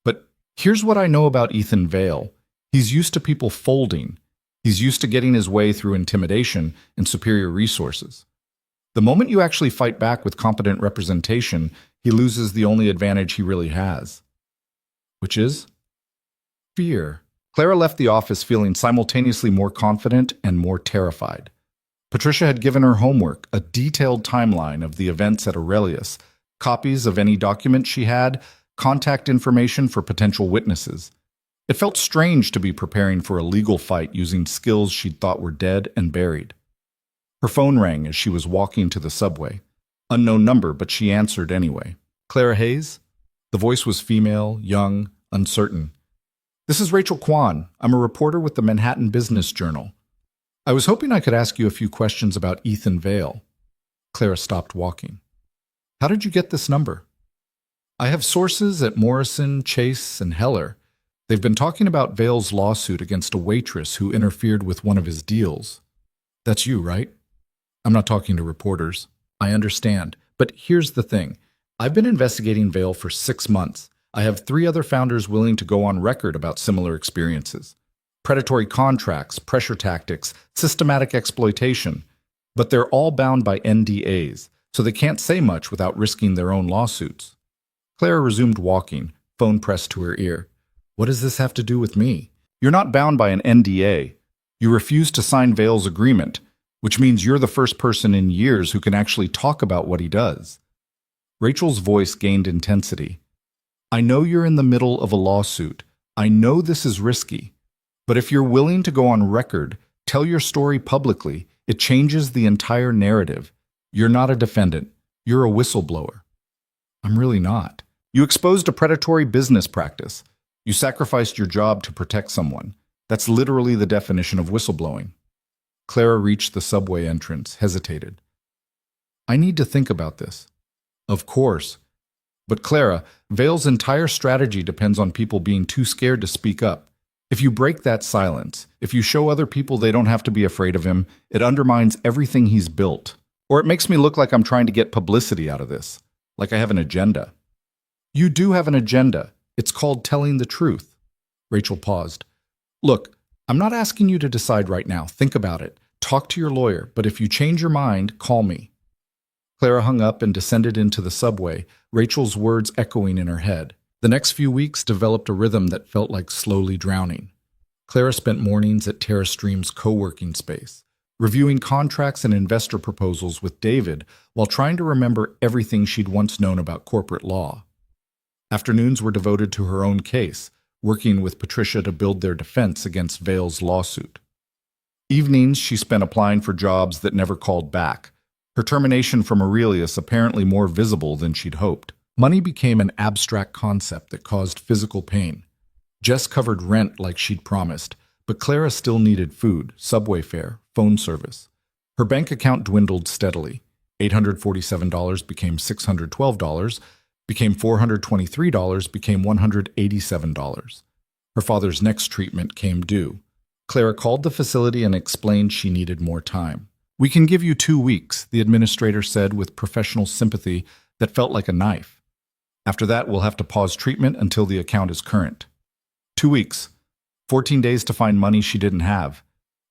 "But here's what I know about Ethan Vale. He's used to people folding. He's used to getting his way through intimidation and superior resources. The moment you actually fight back with competent representation, he loses the only advantage he really has." "Which is?" "Fear." Clara left the office feeling simultaneously more confident and more terrified. Patricia had given her homework, a detailed timeline of the events at Aurelius, copies of any documents she had, contact information for potential witnesses. It felt strange to be preparing for a legal fight using skills she'd thought were dead and buried. Her phone rang as she was walking to the subway. Unknown number, but she answered anyway. "Clara Hayes?" The voice was female, young, uncertain. "This is Rachel Kwan. I'm a reporter with the Manhattan Business Journal. I was hoping I could ask you a few questions about Ethan Vale." Clara stopped walking. "How did you get this number?" "I have sources at Morrison, Chase, and Heller. They've been talking about Vale's lawsuit against a waitress who interfered with one of his deals." "That's you, right?" "I'm not talking to reporters." "I understand. But here's the thing. I've been investigating Vale for 6 months. I have 3 other founders willing to go on record about similar experiences. Predatory contracts, pressure tactics, systematic exploitation. But they're all bound by NDAs, so they can't say much without risking their own lawsuits." Clara resumed walking, phone pressed to her ear. "What does this have to do with me?" "You're not bound by an NDA. You refused to sign Vale's agreement, which means you're the first person in years who can actually talk about what he does." Rachel's voice gained intensity. "I know you're in the middle of a lawsuit. I know this is risky. But if you're willing to go on record, tell your story publicly, it changes the entire narrative. You're not a defendant. You're a whistleblower." "I'm really not." "You exposed a predatory business practice. You sacrificed your job to protect someone. That's literally the definition of whistleblowing." Clara reached the subway entrance, hesitated. "I need to think about this." "Of course. But Clara, Vale's entire strategy depends on people being too scared to speak up. If you break that silence, if you show other people they don't have to be afraid of him, it undermines everything he's built. Or it makes me look like I'm trying to get publicity out of this, like I have an agenda." "You do have an agenda. It's called telling the truth." Rachel paused. "Look, I'm not asking you to decide right now. Think about it. Talk to your lawyer, but if you change your mind, call me." Clara hung up and descended into the subway, Rachel's words echoing in her head. The next few weeks developed a rhythm that felt like slowly drowning. Clara spent mornings at TerraStream's co-working space, reviewing contracts and investor proposals with David while trying to remember everything she'd once known about corporate law. Afternoons were devoted to her own case, working with Patricia to build their defense against Vale's lawsuit. Evenings she spent applying for jobs that never called back, her termination from Aurelius apparently more visible than she'd hoped. Money became an abstract concept that caused physical pain. Jess covered rent like she'd promised, but Clara still needed food, subway fare, phone service. Her bank account dwindled steadily. $847 became $612, became $423, became $187. Her father's next treatment came due. Clara called the facility and explained she needed more time. "We can give you 2 weeks," the administrator said with professional sympathy that felt like a knife. "After that, we'll have to pause treatment until the account is current." 2 weeks. 14 days to find money she didn't have.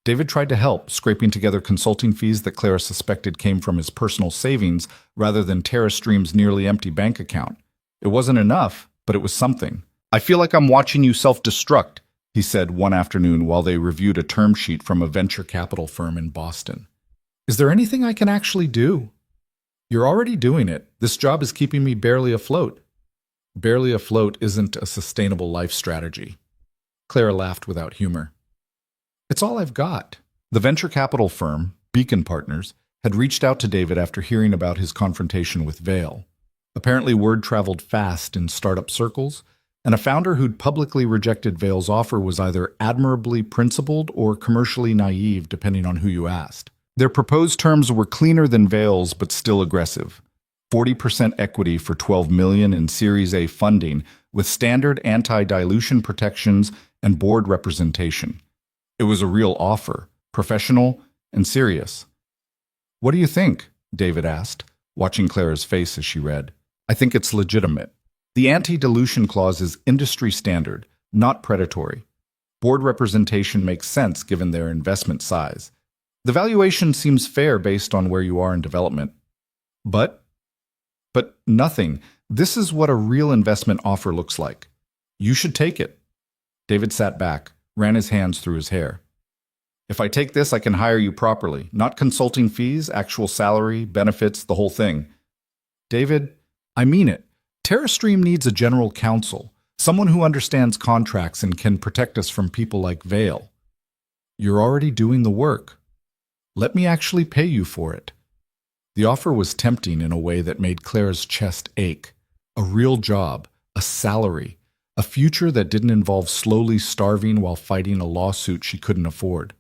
David tried to help, scraping together consulting fees that Clara suspected came from his personal savings rather than TerraStream's nearly empty bank account. It wasn't enough, but it was something. "I feel like I'm watching you self-destruct," he said one afternoon while they reviewed a term sheet from a venture capital firm in Boston. "Is there anything I can actually do?" "You're already doing it. This job is keeping me barely afloat." "Barely afloat isn't a sustainable life strategy." Clara laughed without humor. "It's all I've got." The venture capital firm, Beacon Partners, had reached out to David after hearing about his confrontation with Vail. Apparently word traveled fast in startup circles, and a founder who'd publicly rejected Vail's offer was either admirably principled or commercially naive, depending on who you asked. Their proposed terms were cleaner than Vail's, but still aggressive. 40% equity for $12 million in Series A funding, with standard anti-dilution protections and board representation. It was a real offer, professional and serious. "What do you think?" David asked, watching Clara's face as she read. "I think it's legitimate. The anti-dilution clause is industry standard, not predatory. Board representation makes sense given their investment size. The valuation seems fair based on where you are in development. But nothing. This is what a real investment offer looks like. You should take it." David sat back, ran his hands through his hair. "If I take this, I can hire you properly. Not consulting fees, actual salary, benefits, the whole thing." "David, I mean it. TerraStream needs a general counsel, someone who understands contracts and can protect us from people like Vail." "You're already doing the work. Let me actually pay you for it." The offer was tempting in a way that made Clara's chest ache. A real job, a salary, a future that didn't involve slowly starving while fighting a lawsuit she couldn't afford.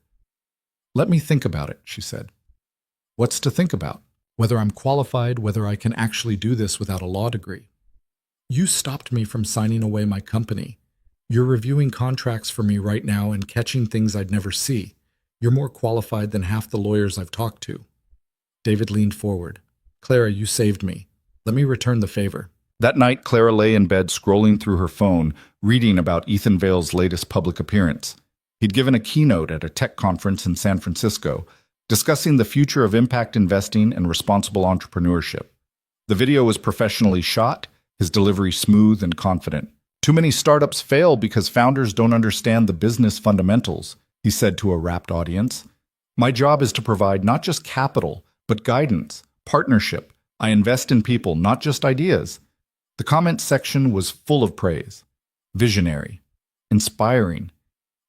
"Let me think about it," she said. "What's to think about? Whether I'm qualified, whether I can actually do this without a law degree. You stopped me from signing away my company. You're reviewing contracts for me right now and catching things I'd never see. You're more qualified than half the lawyers I've talked to." David leaned forward. "Clara, you saved me. Let me return the favor." That night, Clara lay in bed scrolling through her phone, reading about Ethan Vail's latest public appearance. He'd given a keynote at a tech conference in San Francisco, discussing the future of impact investing and responsible entrepreneurship. The video was professionally shot, his delivery smooth and confident. "Too many startups fail because founders don't understand the business fundamentals," he said to a rapt audience. "My job is to provide not just capital, but guidance, partnership. I invest in people, not just ideas." The comment section was full of praise. Visionary. Inspiring.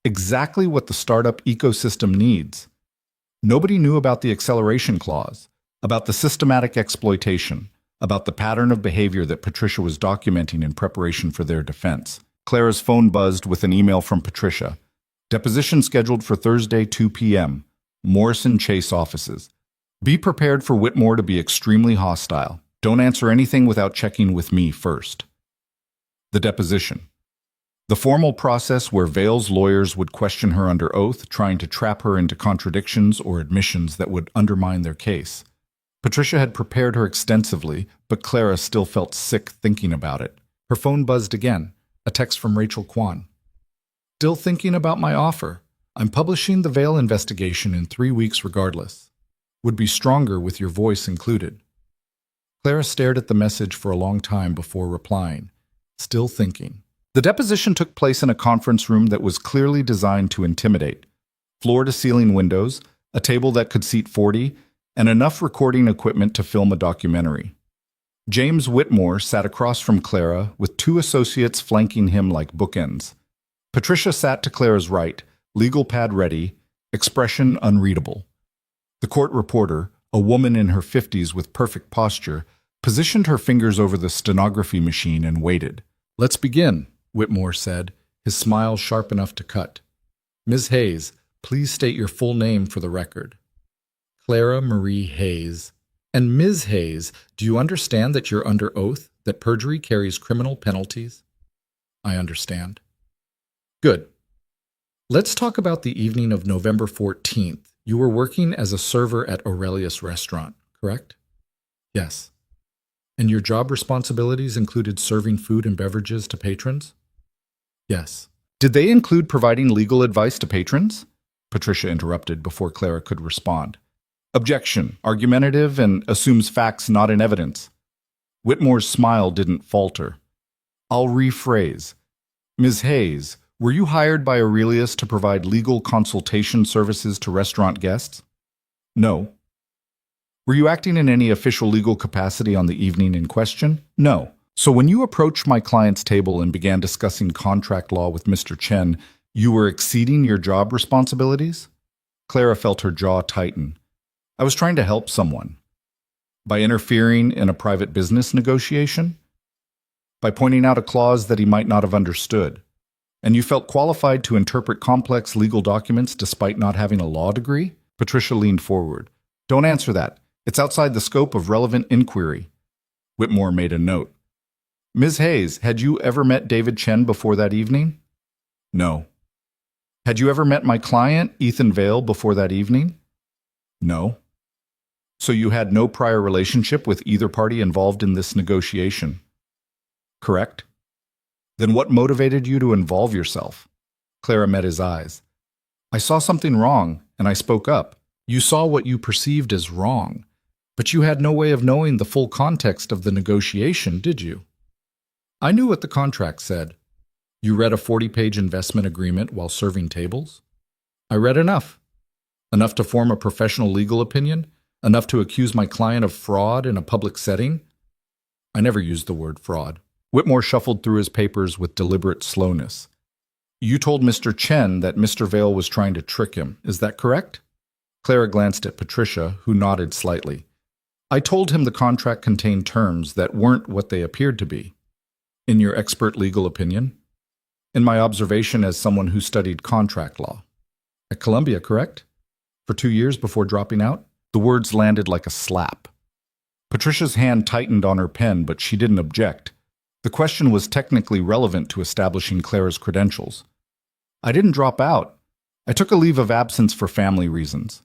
Exactly what the startup ecosystem needs. Nobody knew about the acceleration clause, about the systematic exploitation, about the pattern of behavior that Patricia was documenting in preparation for their defense. Clara's phone buzzed with an email from Patricia. "Deposition scheduled for Thursday, 2 p.m. Morrison Chase offices. Be prepared for Whitmore to be extremely hostile. Don't answer anything without checking with me first." The deposition. The formal process where Vail's lawyers would question her under oath, trying to trap her into contradictions or admissions that would undermine their case. Patricia had prepared her extensively, but Clara still felt sick thinking about it. Her phone buzzed again, a text from Rachel Kwan. "Still thinking about my offer. I'm publishing the Vail investigation in 3 weeks regardless. Would be stronger with your voice included." Clara stared at the message for a long time before replying, still thinking. The deposition took place in a conference room that was clearly designed to intimidate. Floor-to-ceiling windows, a table that could seat 40, and enough recording equipment to film a documentary. James Whitmore sat across from Clara, with 2 associates flanking him like bookends. Patricia sat to Clara's right, legal pad ready, expression unreadable. The court reporter, a woman in her 50s with perfect posture, positioned her fingers over the stenography machine and waited. "Let's begin," Whitmore said, his smile sharp enough to cut. "Ms. Hayes, please state your full name for the record." "Clara Marie Hayes." "And Ms. Hayes, do you understand that you're under oath, that perjury carries criminal penalties?" "I understand." "Good. Let's talk about the evening of November 14th. You were working as a server at Aurelius Restaurant, correct?" "Yes." "And your job responsibilities included serving food and beverages to patrons?" "Yes." "Did they include providing legal advice to patrons?" Patricia interrupted before Clara could respond. "Objection, argumentative and assumes facts not in evidence." Whitmore's smile didn't falter. "I'll rephrase. Ms. Hayes, were you hired by Aurelius to provide legal consultation services to restaurant guests?" "No." "Were you acting in any official legal capacity on the evening in question?" "No." "So when you approached my client's table and began discussing contract law with Mr. Chen, you were exceeding your job responsibilities?" Clara felt her jaw tighten. "I was trying to help someone." "By interfering in a private business negotiation?" "By pointing out a clause that he might not have understood." "And you felt qualified to interpret complex legal documents despite not having a law degree?" Patricia leaned forward. "Don't answer that. It's outside the scope of relevant inquiry." Whitmore made a note. "Ms. Hayes, had you ever met David Chen before that evening?" "No." "Had you ever met my client, Ethan Vale, before that evening?" "No." "So you had no prior relationship with either party involved in this negotiation?" "Correct." "Then what motivated you to involve yourself?" Clara met his eyes. "I saw something wrong, and I spoke up." "You saw what you perceived as wrong, but you had no way of knowing the full context of the negotiation, did you?" "I knew what the contract said." "You read a 40-page investment agreement while serving tables?" "I read enough. Enough to form a professional legal opinion? Enough to accuse my client of fraud in a public setting?" "I never used the word fraud." Whitmore shuffled through his papers with deliberate slowness. "You told Mr. Chen that Mr. Vale was trying to trick him. Is that correct?" Clara glanced at Patricia, who nodded slightly. "I told him the contract contained terms that weren't what they appeared to be." "In your expert legal opinion?" "In my observation as someone who studied contract law." "At Columbia, correct? For 2 years before dropping out?" The words landed like a slap. Patricia's hand tightened on her pen, but she didn't object. The question was technically relevant to establishing Clara's credentials. "I didn't drop out. I took a leave of absence for family reasons."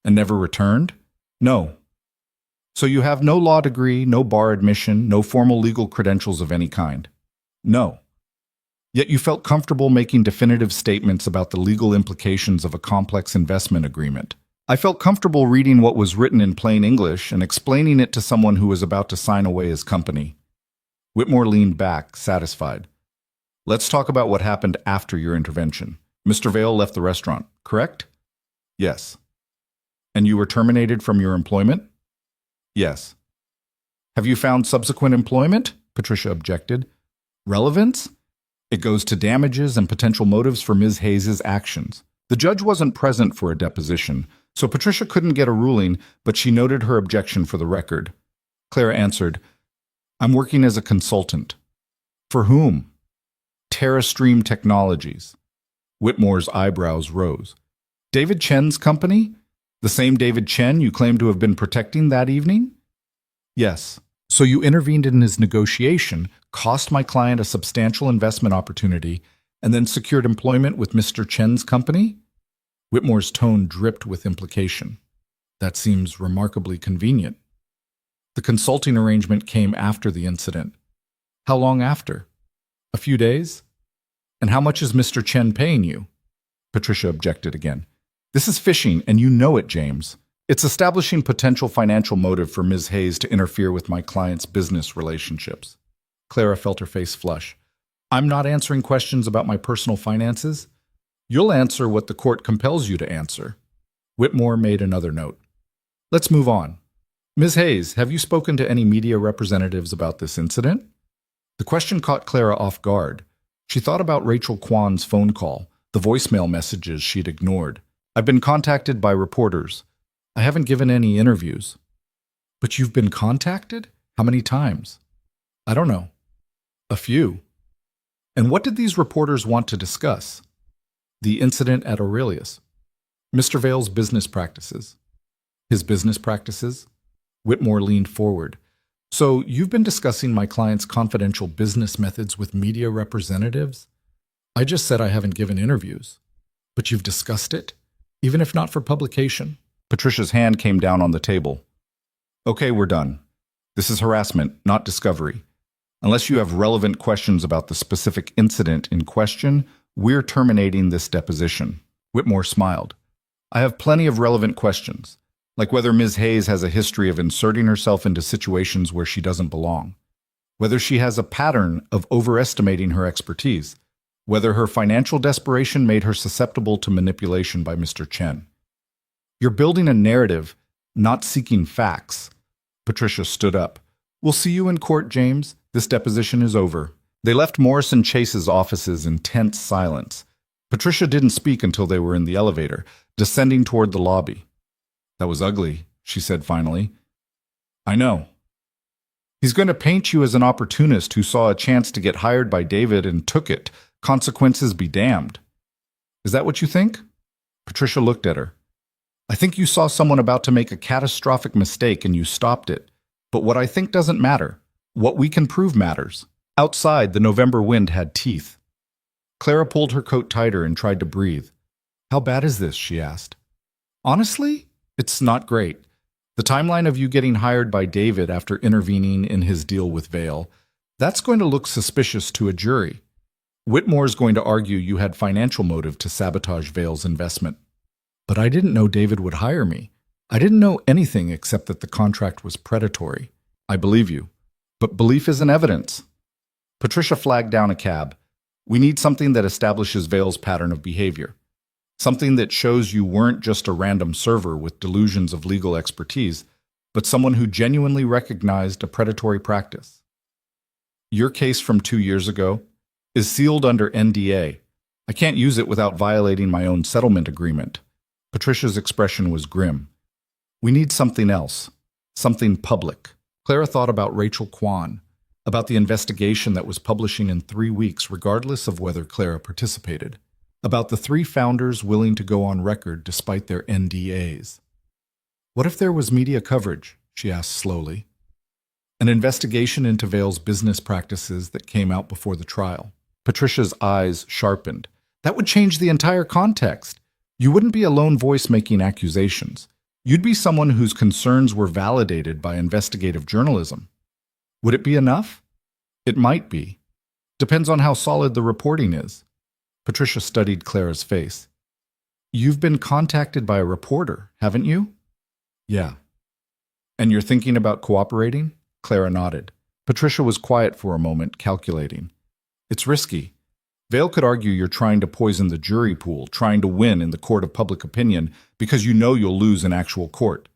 "And never returned?" "No." "So you have no law degree, no bar admission, no formal legal credentials of any kind?" "No." "Yet you felt comfortable making definitive statements about the legal implications of a complex investment agreement." "I felt comfortable reading what was written in plain English and explaining it to someone who was about to sign away his company." Whitmore leaned back, satisfied. "Let's talk about what happened after your intervention. Mr. Vale left the restaurant, correct?" "Yes." "And you were terminated from your employment?" "Yes." "Have you found subsequent employment?" Patricia objected. "Relevance? It goes to damages and potential motives for Ms. Hayes' actions." The judge wasn't present for a deposition, so Patricia couldn't get a ruling, but she noted her objection for the record. Clara answered, "I'm working as a consultant." "For whom?" "TerraStream Technologies." Whitmore's eyebrows rose. "David Chen's company? The same David Chen you claim to have been protecting that evening?" "Yes." "So you intervened in his negotiation, cost my client a substantial investment opportunity, and then secured employment with Mr. Chen's company?" Whitmore's tone dripped with implication. "That seems remarkably convenient." "The consulting arrangement came after the incident." "How long after?" "A few days." "And how much is Mr. Chen paying you?" Patricia objected again. "This is fishing, and you know it, James. It's establishing potential financial motive for Ms. Hayes to interfere with my client's business relationships." Clara felt her face flush. "I'm not answering questions about my personal finances. You'll answer what the court compels you to answer." Whitmore made another note. "Let's move on. Ms. Hayes, have you spoken to any media representatives about this incident?" The question caught Clara off guard. She thought about Rachel Kwan's phone call, the voicemail messages she'd ignored. I've been contacted by reporters. I haven't given any interviews. But you've been contacted? How many times? I don't know. A few. And what did these reporters want to discuss? The incident at Aurelius. Mr. Vale's business practices. His business practices? Whitmore leaned forward. So you've been discussing my client's confidential business methods with media representatives? I just said I haven't given interviews. But you've discussed it? Even if not for publication? Patricia's hand came down on the table. Okay, we're done. This is harassment, not discovery. Unless you have relevant questions about the specific incident in question, we're terminating this deposition. Whitmore smiled. I have plenty of relevant questions, like whether Ms. Hayes has a history of inserting herself into situations where she doesn't belong, whether she has a pattern of overestimating her expertise, whether her financial desperation made her susceptible to manipulation by Mr. Chen. You're building a narrative, not seeking facts. Patricia stood up. We'll see you in court, James. This deposition is over. They left Morrison Chase's offices in tense silence. Patricia didn't speak until they were in the elevator, descending toward the lobby. That was ugly, she said finally. I know. He's going to paint you as an opportunist who saw a chance to get hired by David and took it. Consequences be damned. Is that what you think? Patricia looked at her. I think you saw someone about to make a catastrophic mistake and you stopped it. But what I think doesn't matter. What we can prove matters. Outside, the November wind had teeth. Clara pulled her coat tighter and tried to breathe. How bad is this? She asked. Honestly, it's not great. The timeline of you getting hired by David after intervening in his deal with Vale, that's going to look suspicious to a jury. Whitmore's going to argue you had financial motive to sabotage Vale's investment. But I didn't know David would hire me. I didn't know anything except that the contract was predatory. I believe you. But belief isn't evidence. Patricia flagged down a cab. We need something that establishes Vale's pattern of behavior. Something that shows you weren't just a random server with delusions of legal expertise, but someone who genuinely recognized a predatory practice. Your case from 2 years ago is sealed under NDA. I can't use it without violating my own settlement agreement. Patricia's expression was grim. We need something else. Something public. Clara thought about Rachel Kwan, about the investigation that was publishing in 3 weeks regardless of whether Clara participated, about the 3 founders willing to go on record despite their NDAs. What if there was media coverage? She asked slowly. An investigation into Vale's business practices that came out before the trial. Patricia's eyes sharpened. That would change the entire context. You wouldn't be a lone voice making accusations. You'd be someone whose concerns were validated by investigative journalism. Would it be enough? It might be. Depends on how solid the reporting is. Patricia studied Clara's face. You've been contacted by a reporter, haven't you? Yeah. And you're thinking about cooperating? Clara nodded. Patricia was quiet for a moment, calculating. It's risky. Vale could argue you're trying to poison the jury pool, trying to win in the court of public opinion because you know you'll lose in actual court.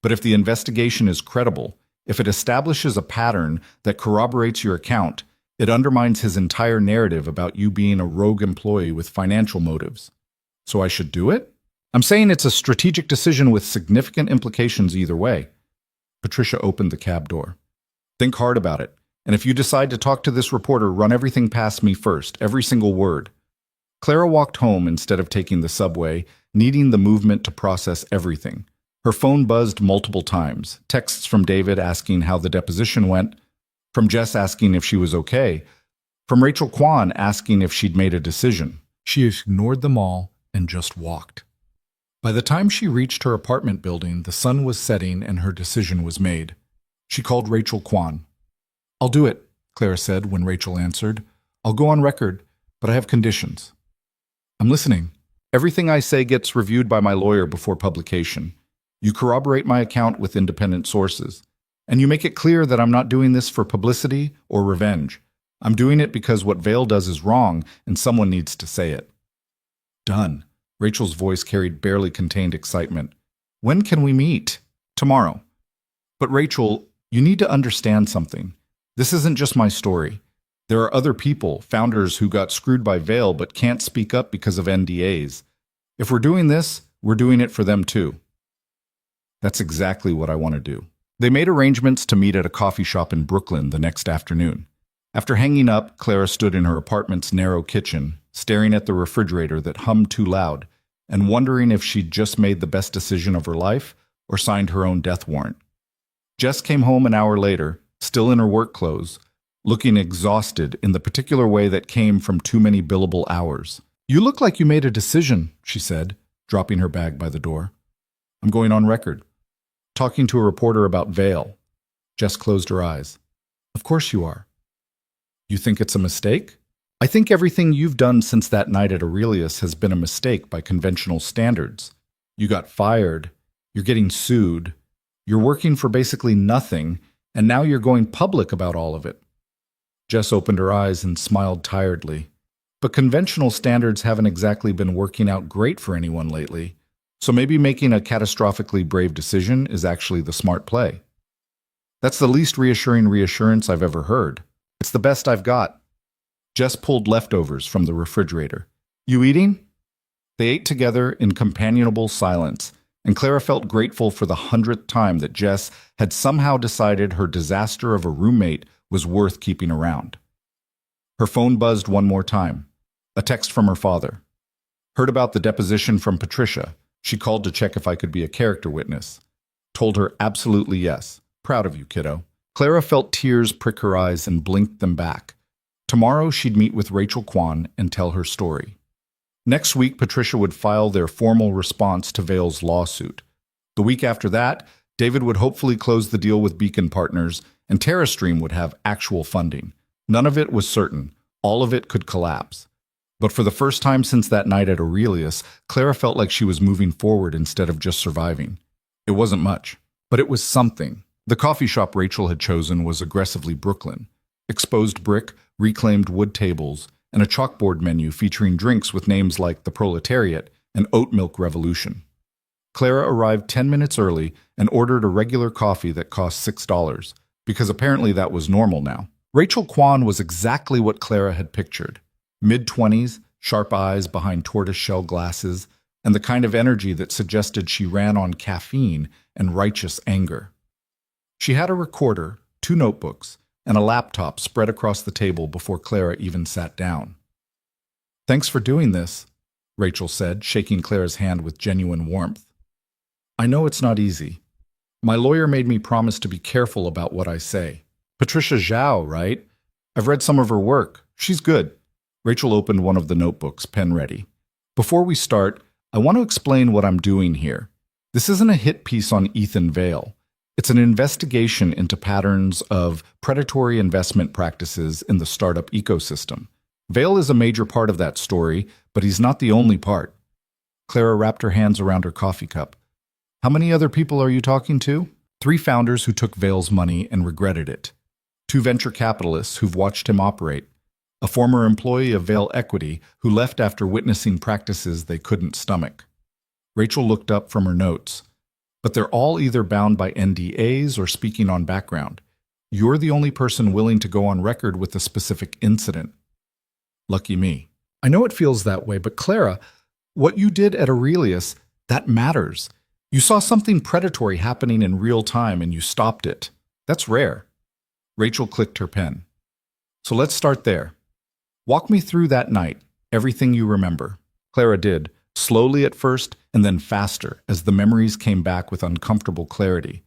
But if the investigation is credible, if it establishes a pattern that corroborates your account, it undermines his entire narrative about you being a rogue employee with financial motives. So I should do it? I'm saying it's a strategic decision with significant implications either way. Patricia opened the cab door. Think hard about it. And if you decide to talk to this reporter, run everything past me first, every single word. Clara walked home instead of taking the subway, needing the movement to process everything. Her phone buzzed multiple times, texts from David asking how the deposition went, from Jess asking if she was okay, from Rachel Kwan asking if she'd made a decision. She ignored them all and just walked. By the time she reached her apartment building, the sun was setting and her decision was made. She called Rachel Kwan. I'll do it, Clara said when Rachel answered. I'll go on record, but I have conditions. I'm listening. Everything I say gets reviewed by my lawyer before publication. You corroborate my account with independent sources. And you make it clear that I'm not doing this for publicity or revenge. I'm doing it because what Vale does is wrong and someone needs to say it. Done. Rachel's voice carried barely contained excitement. When can we meet? Tomorrow. But Rachel, you need to understand something. This isn't just my story. There are other people, founders who got screwed by Vale but can't speak up because of NDAs. If we're doing this, We're doing it for them too. That's exactly what I want to do. They made arrangements to meet at a coffee shop in Brooklyn the next afternoon. After hanging up, Clara stood in her apartment's narrow kitchen, staring at the refrigerator that hummed too loud, and wondering if she'd just made the best decision of her life or signed her own death warrant. Jess came home an hour later, still in her work clothes, looking exhausted in the particular way that came from too many billable hours. "You look like you made a decision," she said, dropping her bag by the door. "I'm going on record. Talking to a reporter about Vale." Jess closed her eyes. "Of course you are. You think it's a mistake?" "I think everything you've done since that night at Aurelius has been a mistake by conventional standards. You got fired, you're getting sued, you're working for basically nothing, and now you're going public about all of it." Jess opened her eyes and smiled tiredly. "But conventional standards haven't exactly been working out great for anyone lately, so maybe making a catastrophically brave decision is actually the smart play." "That's the least reassuring reassurance I've ever heard. It's the best I've got." Jess pulled leftovers from the refrigerator. "You eating?" They ate together in companionable silence, and Clara felt grateful for the 100th time that Jess had somehow decided her disaster of a roommate was worth keeping around. Her phone buzzed one more time. A text from her father. "Heard about the deposition from Patricia. She called to check if I could be a character witness. Told her absolutely yes. Proud of you, kiddo." Clara felt tears prick her eyes and blinked them back. Tomorrow she'd meet with Rachel Kwan and tell her story. Next week, Patricia would file their formal response to Vale's lawsuit. The week after that, David would hopefully close the deal with Beacon Partners, and TerraStream would have actual funding. None of it was certain. All of it could collapse. But for the first time since that night at Aurelius, Clara felt like she was moving forward instead of just surviving. It wasn't much, but it was something. The coffee shop Rachel had chosen was aggressively Brooklyn. Exposed brick, reclaimed wood tables, and a chalkboard menu featuring drinks with names like the Proletariat and Oat Milk Revolution. Clara arrived 10 minutes early and ordered a regular coffee that cost $6, because apparently that was normal now. Rachel Kwan was exactly what Clara had pictured. Mid-20s, sharp eyes behind tortoise-shell glasses, and the kind of energy that suggested she ran on caffeine and righteous anger. She had a recorder, 2 notebooks, and a laptop spread across the table before Clara even sat down. "Thanks for doing this," Rachel said, shaking Clara's hand with genuine warmth. "I know it's not easy. My lawyer made me promise to be careful about what I say. Patricia Zhao, right? I've read some of her work. She's good." Rachel opened one of the notebooks, pen ready. "Before we start, I want to explain what I'm doing here. This isn't a hit piece on Ethan Vale. It's an investigation into patterns of predatory investment practices in the startup ecosystem. Vale is a major part of that story, but he's not the only part." Clara wrapped her hands around her coffee cup. "How many other people are you talking to?" 3 founders who took Vale's money and regretted it. 2 venture capitalists who've watched him operate. A former employee of Vale Equity who left after witnessing practices they couldn't stomach. Rachel looked up from her notes. "But they're all either bound by NDAs or speaking on background. You're the only person willing to go on record with a specific incident." "Lucky me." "I know it feels that way, but Clara, what you did at Aurelius, that matters. You saw something predatory happening in real time and you stopped it. That's rare." Rachel clicked her pen. "So let's start there. Walk me through that night, everything you remember." Clara did, slowly at first and then faster as the memories came back with uncomfortable clarity.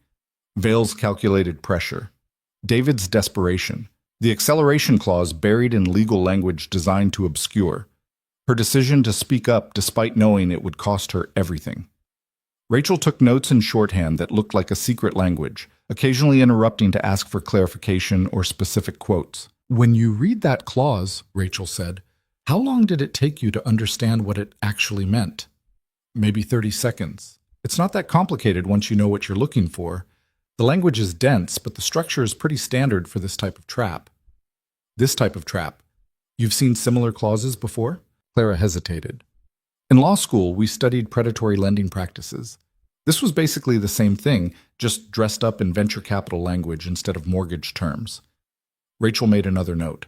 Vale's calculated pressure. David's desperation. The acceleration clause buried in legal language designed to obscure. Her decision to speak up despite knowing it would cost her everything. Rachel took notes in shorthand that looked like a secret language, occasionally interrupting to ask for clarification or specific quotes. "When you read that clause," Rachel said, "how long did it take you to understand what it actually meant?" "Maybe 30 seconds. It's not that complicated once you know what you're looking for. The language is dense, but the structure is pretty standard for this type of trap." "This type of trap? You've seen similar clauses before?" Clara hesitated. "In law school, we studied predatory lending practices. This was basically the same thing, just dressed up in venture capital language instead of mortgage terms." Rachel made another note.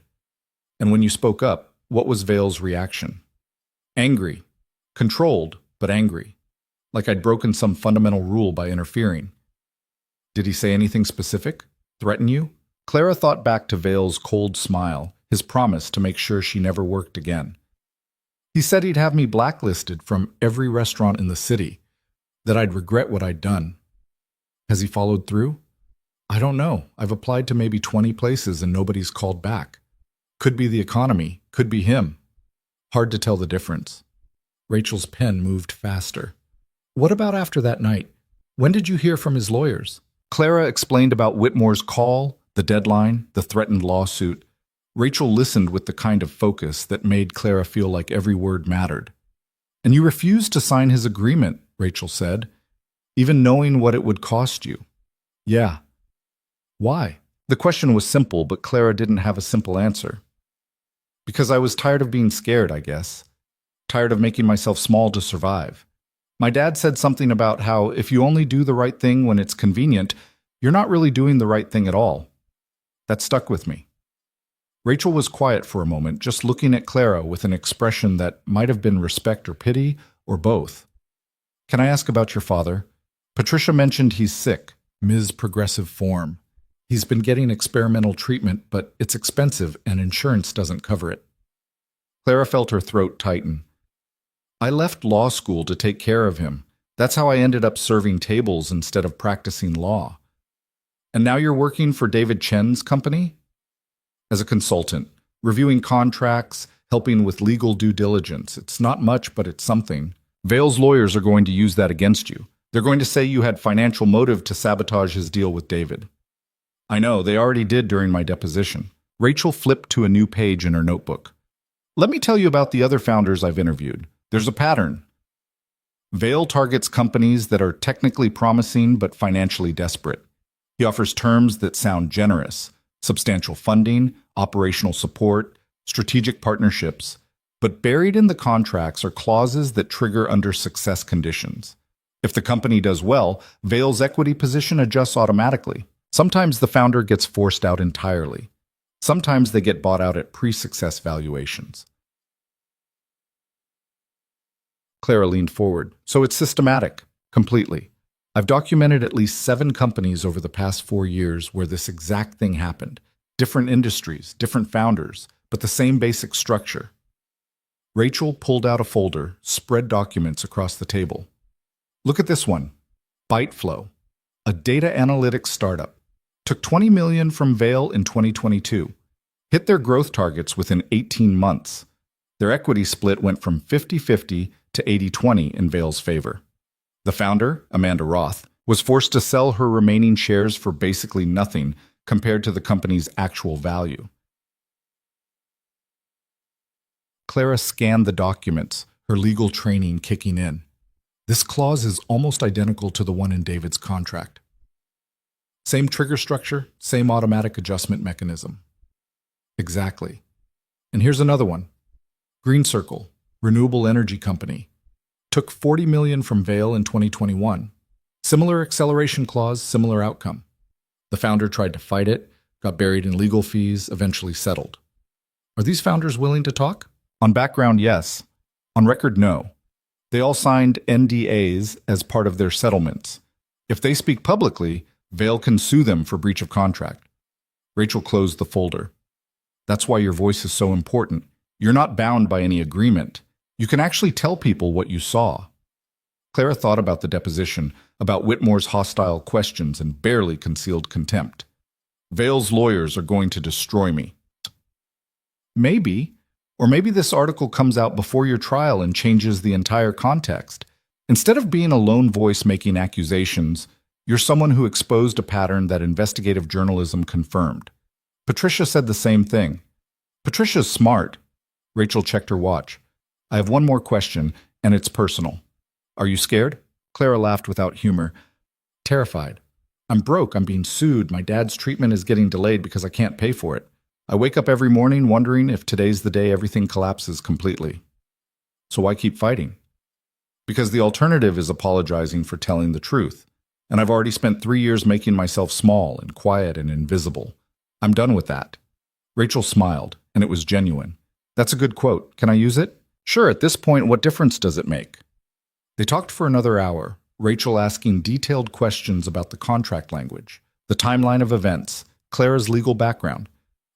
"And when you spoke up, what was Vale's reaction?" "Angry. Controlled, but angry. like I'd broken some fundamental rule by interfering. Did he say anything specific? Threaten you? Clara thought back to Vale's cold smile, his promise to make sure she never worked again. He said he'd have me blacklisted from every restaurant in the city, that I'd regret what I'd done. Has he followed through? I don't know. I've applied to maybe 20 places and nobody's called back. Could be the economy, could be him. Hard to tell the difference. Rachel's pen moved faster. What about after that night? When did you hear from his lawyers? Clara explained about Whitmore's call, the deadline, the threatened lawsuit. Rachel listened with the kind of focus that made Clara feel like every word mattered. And you refused to sign his agreement, Rachel said, even knowing what it would cost you. Yeah. Why? The question was simple, but Clara didn't have a simple answer. Because I was tired of being scared, I guess. Tired of making myself small to survive. My dad said something about how if you only do the right thing when it's convenient, you're not really doing the right thing at all. That stuck with me. Rachel was quiet for a moment, just looking at Clara with an expression that might have been respect or pity, or both. Can I ask about your father? Patricia mentioned he's sick, Ms. Progressive Form. He's been getting experimental treatment, but it's expensive and insurance doesn't cover it. Clara felt her throat tighten. I left law school to take care of him. That's how I ended up serving tables instead of practicing law. And now you're working for David Chen's company? As a consultant, reviewing contracts, helping with legal due diligence. It's not much, but it's something. Vale's lawyers are going to use that against you. They're going to say you had financial motive to sabotage his deal with David. I know, they already did during my deposition. Rachel flipped to a new page in her notebook. Let me tell you about the other founders I've interviewed. There's a pattern. Vale targets companies that are technically promising but financially desperate. He offers terms that sound generous, substantial funding, operational support, strategic partnerships, but buried in the contracts are clauses that trigger under success conditions. If the company does well, Vale's equity position adjusts automatically. Sometimes the founder gets forced out entirely. Sometimes they get bought out at pre-success valuations. Clara leaned forward. So it's systematic, completely. I've documented at least 7 companies over the past 4 years where this exact thing happened. Different industries, different founders, but the same basic structure. Rachel pulled out a folder, spread documents across the table. Look at this one. ByteFlow, a data analytics startup. Took $20 million from Vale in 2022. Hit their growth targets within 18 months. Their equity split went from 50-50 to 80-20 in Vale's favor. The founder, Amanda Roth, was forced to sell her remaining shares for basically nothing compared to the company's actual value. Clara scanned the documents, her legal training kicking in. This clause is almost identical to the one in David's contract. Same trigger structure, same automatic adjustment mechanism. Exactly. And here's another one. Green Circle, renewable energy company. Took $40 million from Vale in 2021. Similar acceleration clause, similar outcome. The founder tried to fight it, got buried in legal fees, eventually settled. Are these founders willing to talk? On background, yes. On record, no. They all signed NDAs as part of their settlements. If they speak publicly, Vale can sue them for breach of contract. Rachel closed the folder. That's why your voice is so important. You're not bound by any agreement. You can actually tell people what you saw. Clara thought about the deposition, about Whitmore's hostile questions and barely concealed contempt. Vale's lawyers are going to destroy me. Maybe. Or maybe this article comes out before your trial and changes the entire context. Instead of being a lone voice making accusations, you're someone who exposed a pattern that investigative journalism confirmed. Patricia said the same thing. Patricia's smart. Rachel checked her watch. I have one more question, and it's personal. Are you scared? Clara laughed without humor. Terrified. I'm broke. I'm being sued. My dad's treatment is getting delayed because I can't pay for it. I wake up every morning wondering if today's the day everything collapses completely. So why keep fighting? Because the alternative is apologizing for telling the truth. And I've already spent 3 years making myself small and quiet and invisible. I'm done with that. Rachel smiled, and it was genuine. That's a good quote. Can I use it? Sure, at this point, what difference does it make? They talked for another hour, Rachel asking detailed questions about the contract language, the timeline of events, Clara's legal background.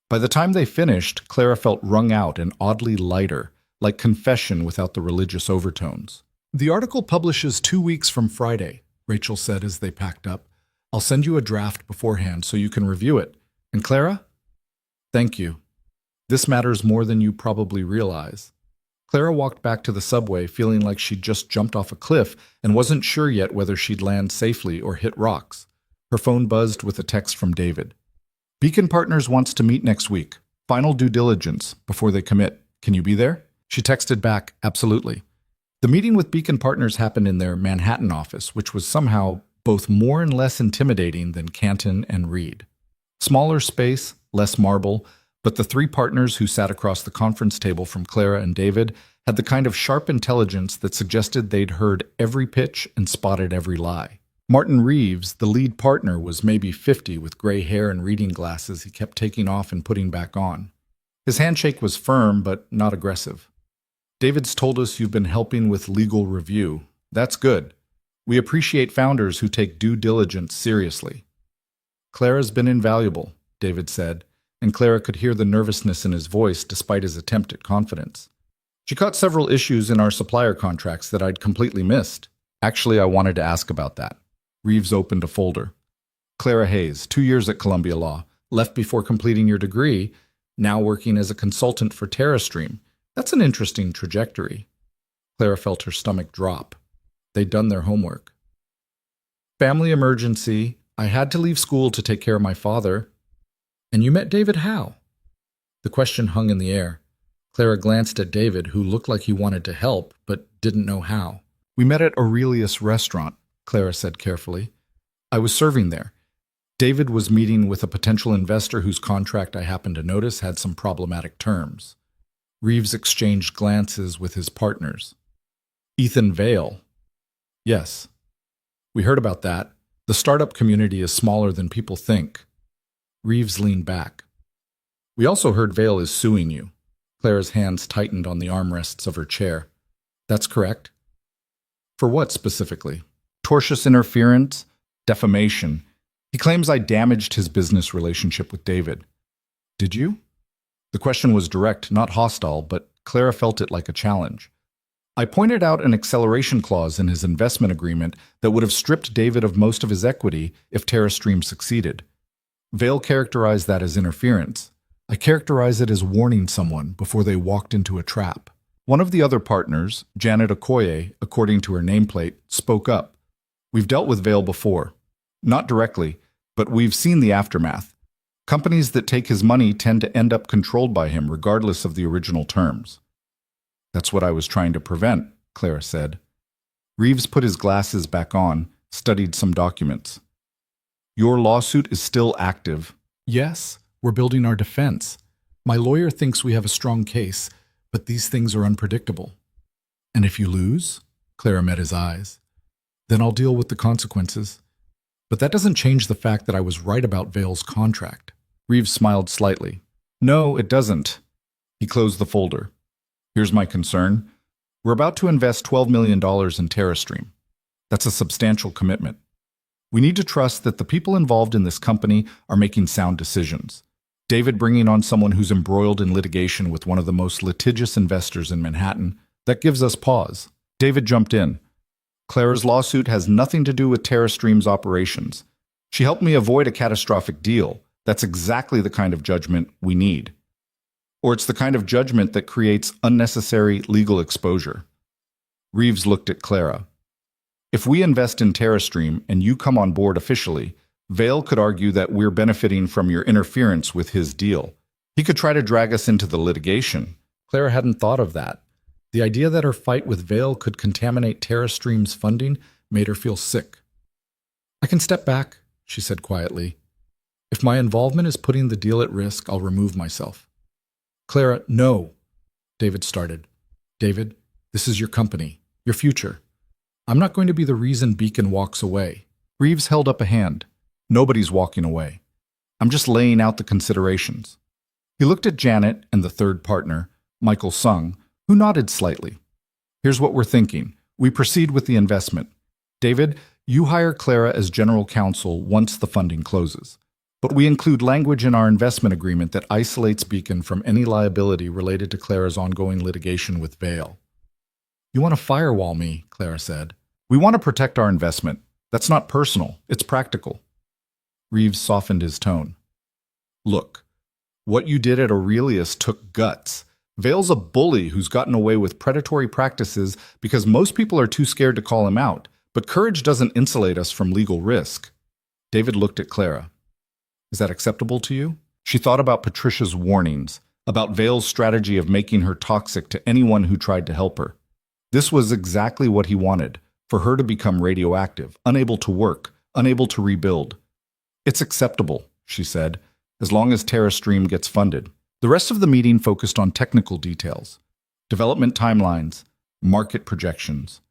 By the time they finished, Clara felt wrung out and oddly lighter, like confession without the religious overtones. "The article publishes 2 weeks from Friday," Rachel said as they packed up. "I'll send you a draft beforehand so you can review it. And Clara? Thank you. This matters more than you probably realize." Clara walked back to the subway feeling like she'd just jumped off a cliff and wasn't sure yet whether she'd land safely or hit rocks. Her phone buzzed with a text from David. "Beacon Partners wants to meet next week. Final due diligence before they commit. Can you be there?" She texted back, "Absolutely." The meeting with Beacon Partners happened in their Manhattan office, which was somehow both more and less intimidating than Canton and Reed. Smaller space, less marble, but the three partners who sat across the conference table from Clara and David had the kind of sharp intelligence that suggested they'd heard every pitch and spotted every lie. Martin Reeves, the lead partner, was maybe 50 with gray hair and reading glasses he kept taking off and putting back on. His handshake was firm but not aggressive. "David's told us you've been helping with legal review. That's good. We appreciate founders who take due diligence seriously." "Clara's been invaluable," David said, and Clara could hear the nervousness in his voice despite his attempt at confidence. "She caught several issues in our supplier contracts that I'd completely missed. Actually, I wanted to ask about that." Reeves opened a folder. "Clara Hayes, 2 years at Columbia Law, left before completing your degree, now working as a consultant for TerraStream. That's an interesting trajectory." Clara felt her stomach drop. They'd done their homework. "Family emergency. I had to leave school to take care of my father." "And you met David how?" The question hung in the air. Clara glanced at David, who looked like he wanted to help, but didn't know how. "We met at Aurelius Restaurant," Clara said carefully. "I was serving there. David was meeting with a potential investor whose contract I happened to notice had some problematic terms." Reeves exchanged glances with his partners. "Ethan Vale." "Yes. We heard about that. The startup community is smaller than people think." Reeves leaned back. "We also heard Vale is suing you." Clara's hands tightened on the armrests of her chair. "That's correct." "For what specifically?" "Tortious interference, defamation. He claims I damaged his business relationship with David." "Did you?" The question was direct, not hostile, but Clara felt it like a challenge. "I pointed out an acceleration clause in his investment agreement that would have stripped David of most of his equity if TerraStream succeeded. Vale characterized that as interference. I characterize it as warning someone before they walked into a trap." One of the other partners, Janet Okoye, according to her nameplate, spoke up. "We've dealt with Vale before. Not directly, but we've seen the aftermath. Companies that take his money tend to end up controlled by him regardless of the original terms." "That's what I was trying to prevent," Clara said. Reeves put his glasses back on, studied some documents. "Your lawsuit is still active." "Yes, we're building our defense. My lawyer thinks we have a strong case, but these things are unpredictable." "And if you lose?" Clara met his eyes. "Then I'll deal with the consequences. But that doesn't change the fact that I was right about Vale's contract." Reeves smiled slightly. "No, it doesn't." He closed the folder. "Here's my concern. We're about to invest $12 million in TerraStream. That's a substantial commitment. We need to trust that the people involved in this company are making sound decisions. David bringing on someone who's embroiled in litigation with one of the most litigious investors in Manhattan, that gives us pause." David jumped in. "Clara's lawsuit has nothing to do with TerraStream's operations. She helped me avoid a catastrophic deal. That's exactly the kind of judgment we need. Or it's the kind of judgment that creates unnecessary legal exposure." Reeves looked at Clara. "If we invest in TerraStream and you come on board officially, Vale could argue that we're benefiting from your interference with his deal. He could try to drag us into the litigation." Clara hadn't thought of that. The idea that her fight with Vale could contaminate TerraStream's funding made her feel sick. "I can step back," she said quietly. "If my involvement is putting the deal at risk, I'll remove myself." "Clara, no," David started. "David, this is your company, your future. I'm not going to be the reason Beacon walks away." Reeves held up a hand. "Nobody's walking away. I'm just laying out the considerations." He looked at Janet and the third partner, Michael Sung, who nodded slightly. "Here's what we're thinking. We proceed with the investment. David, you hire Clara as general counsel once the funding closes. But we include language in our investment agreement that isolates Beacon from any liability related to Clara's ongoing litigation with Vale. You want to firewall me, Clara said. We want to protect our investment. That's not personal, it's practical. Reeves softened his tone. Look, what you did at Aurelius took guts. Vale's a bully who's gotten away with predatory practices because most people are too scared to call him out, but courage doesn't insulate us from legal risk. David looked at Clara. Is that acceptable to you? She thought about Patricia's warnings, about Vale's strategy of making her toxic to anyone who tried to help her. This was exactly what he wanted, for her to become radioactive, unable to work, unable to rebuild. It's acceptable, she said, as long as TerraStream gets funded. The rest of the meeting focused on technical details, development timelines, market projections,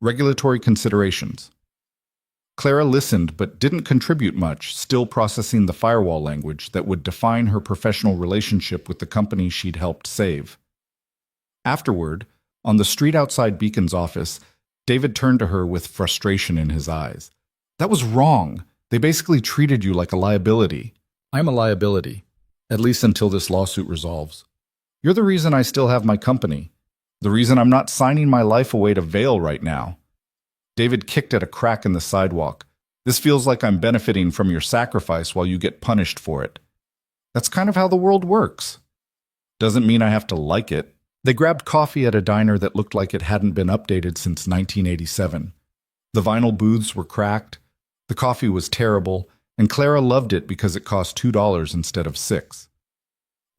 regulatory considerations. Clara listened but didn't contribute much, still processing the firewall language that would define her professional relationship with the company she'd helped save. Afterward, on the street outside Beacon's office, David turned to her with frustration in his eyes. That was wrong. They basically treated you like a liability. I'm a liability, at least until this lawsuit resolves. You're the reason I still have my company, the reason I'm not signing my life away to Vale right now. David kicked at a crack in the sidewalk. This feels like I'm benefiting from your sacrifice while you get punished for it. That's kind of how the world works. Doesn't mean I have to like it. They grabbed coffee at a diner that looked like it hadn't been updated since 1987. The vinyl booths were cracked, the coffee was terrible, and Clara loved it because it cost $2 instead of $6.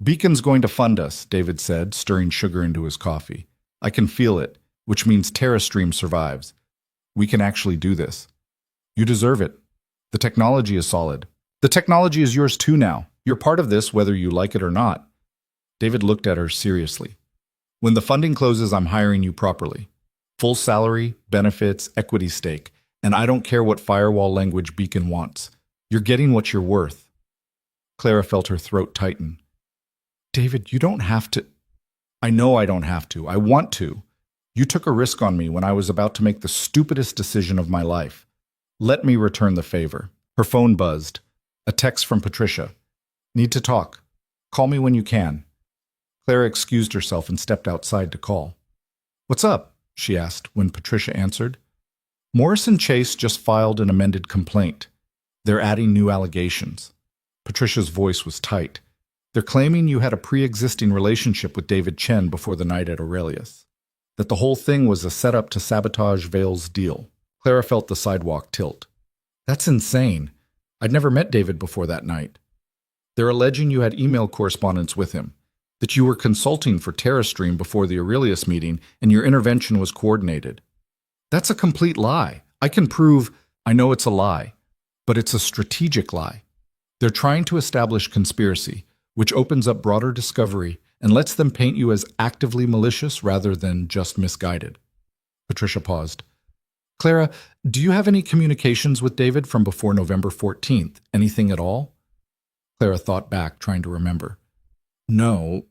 Beacon's going to fund us, David said, stirring sugar into his coffee. I can feel it, which means TerraStream survives. We can actually do this. You deserve it. The technology is solid. The technology is yours too now. You're part of this whether you like it or not. David looked at her seriously. When the funding closes, I'm hiring you properly. Full salary, benefits, equity stake, and I don't care what firewall language Beacon wants. You're getting what you're worth. Clara felt her throat tighten. David, you don't have to. I know I don't have to. I want to. You took a risk on me when I was about to make the stupidest decision of my life. Let me return the favor. Her phone buzzed. A text from Patricia. Need to talk. Call me when you can. Clara excused herself and stepped outside to call. What's up? She asked when Patricia answered. Morrison Chase just filed an amended complaint. They're adding new allegations. Patricia's voice was tight. They're claiming you had a pre-existing relationship with David Chen before the night at Aurelius. That the whole thing was a setup to sabotage Vale's deal. Clara felt the sidewalk tilt. That's insane. I'd never met David before that night. They're alleging you had email correspondence with him, that you were consulting for TerraStream before the Aurelius meeting and your intervention was coordinated. That's a complete lie. I can prove. I know it's a lie, but it's a strategic lie. They're trying to establish conspiracy, which opens up broader discovery and lets them paint you as actively malicious rather than just misguided. Patricia paused. Clara, do you have any communications with David from before November 14th? Anything at all? Clara thought back, trying to remember. No.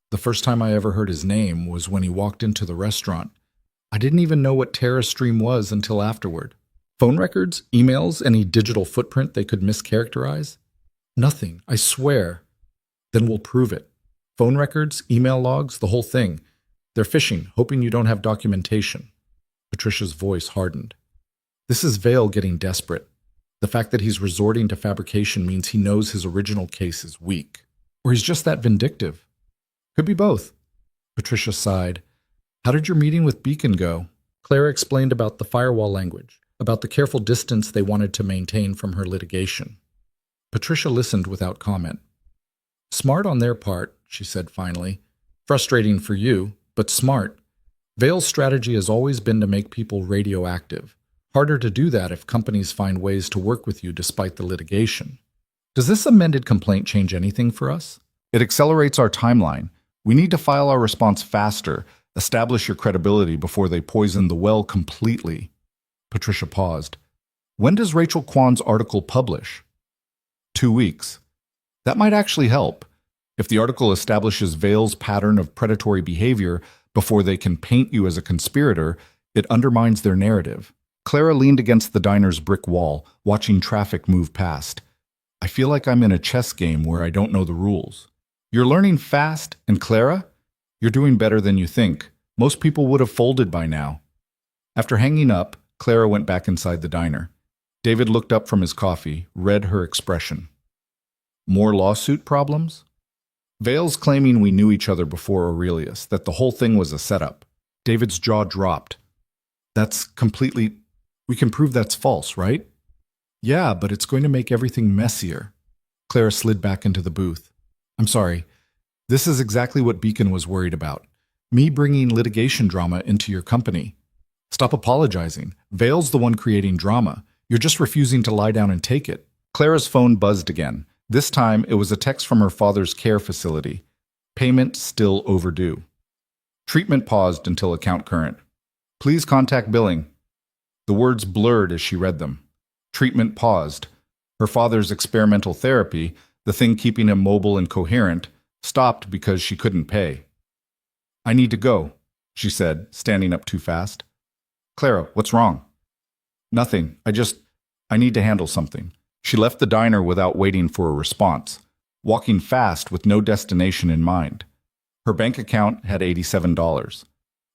The first time I ever heard his name was when he walked into the restaurant. I didn't even know what TerraStream was until afterward. Phone records, emails, any digital footprint they could mischaracterize? Nothing, I swear. Then we'll prove it. Phone records, email logs, the whole thing. They're fishing, hoping you don't have documentation. Patricia's voice hardened. This is Vale getting desperate. The fact that he's resorting to fabrication means he knows his original case is weak. Or he's just that vindictive. Could be both. Patricia sighed. How did your meeting with Beacon go? Clara explained about the firewall language, about the careful distance they wanted to maintain from her litigation. Patricia listened without comment. Smart on their part, she said finally. Frustrating for you, but smart. Vale's strategy has always been to make people radioactive. Harder to do that if companies find ways to work with you despite the litigation. Does this amended complaint change anything for us? It accelerates our timeline. We need to file our response faster, establish your credibility before they poison the well completely. Patricia paused. When does Rachel Kwan's article publish? 2 weeks. That might actually help. If the article establishes Vale's pattern of predatory behavior before they can paint you as a conspirator, It undermines their narrative. Clara leaned against the diner's brick wall, watching traffic move past. I feel like I'm in a chess game where I don't know the rules. You're learning fast, and Clara? You're doing better than you think. Most people would have folded by now. After hanging up, Clara went back inside the diner. David looked up from his coffee, read her expression. More lawsuit problems? Vale's claiming we knew each other before Aurelius, that the whole thing was a setup. David's jaw dropped. That's completely... We can prove that's false, right? Yeah, but it's going to make everything messier. Clara slid back into the booth. I'm sorry. This is exactly what Beacon was worried about. Me bringing litigation drama into your company. Stop apologizing. Vale's the one creating drama. You're just refusing to lie down and take it. Clara's phone buzzed again. This time, it was a text from her father's care facility. Payment still overdue. Treatment paused until account current. Please contact billing. The words blurred as she read them. Treatment paused. Her father's experimental therapy, the thing keeping him mobile and coherent, stopped because she couldn't pay. I need to go, she said, standing up too fast. Clara, what's wrong? Nothing. I need to handle something. She left the diner without waiting for a response, walking fast with no destination in mind. Her bank account had $87.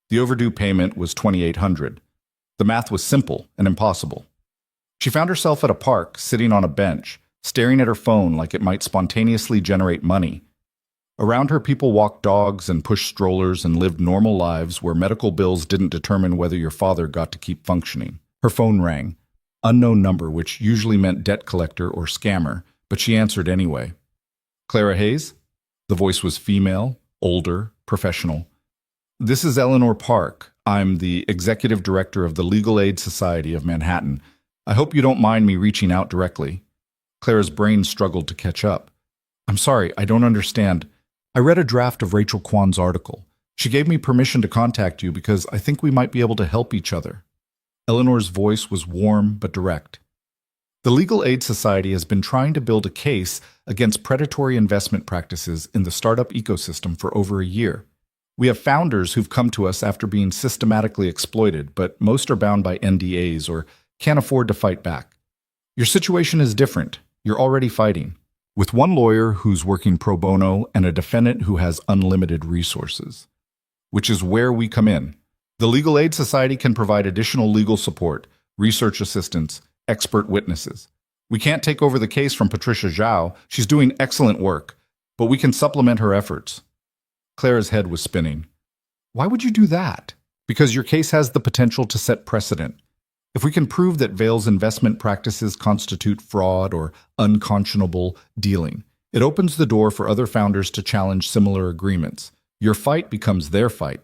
The overdue payment was $2,800. The math was simple and impossible. She found herself at a park, sitting on a bench, staring at her phone like it might spontaneously generate money. Around her, people walked dogs and pushed strollers and lived normal lives where medical bills didn't determine whether your father got to keep functioning. Her phone rang. Unknown number, which usually meant debt collector or scammer, but she answered anyway. Clara Hayes? The voice was female, older, professional. This is Eleanor Park. I'm the executive director of the Legal Aid Society of Manhattan. I hope you don't mind me reaching out directly. Clara's brain struggled to catch up. I'm sorry, I don't understand. I read a draft of Rachel Kwan's article. She gave me permission to contact you because I think we might be able to help each other. Eleanor's voice was warm but direct. The Legal Aid Society has been trying to build a case against predatory investment practices in the startup ecosystem for over a year. We have founders who've come to us after being systematically exploited, but most are bound by NDAs or can't afford to fight back. Your situation is different. You're already fighting, with one lawyer who's working pro bono and a defendant who has unlimited resources. Which is where we come in. The Legal Aid Society can provide additional legal support, research assistance, expert witnesses. We can't take over the case from Patricia Zhao. She's doing excellent work, but we can supplement her efforts. Clara's head was spinning. Why would you do that? Because your case has the potential to set precedent. If we can prove that Vale's investment practices constitute fraud or unconscionable dealing, it opens the door for other founders to challenge similar agreements. Your fight becomes their fight.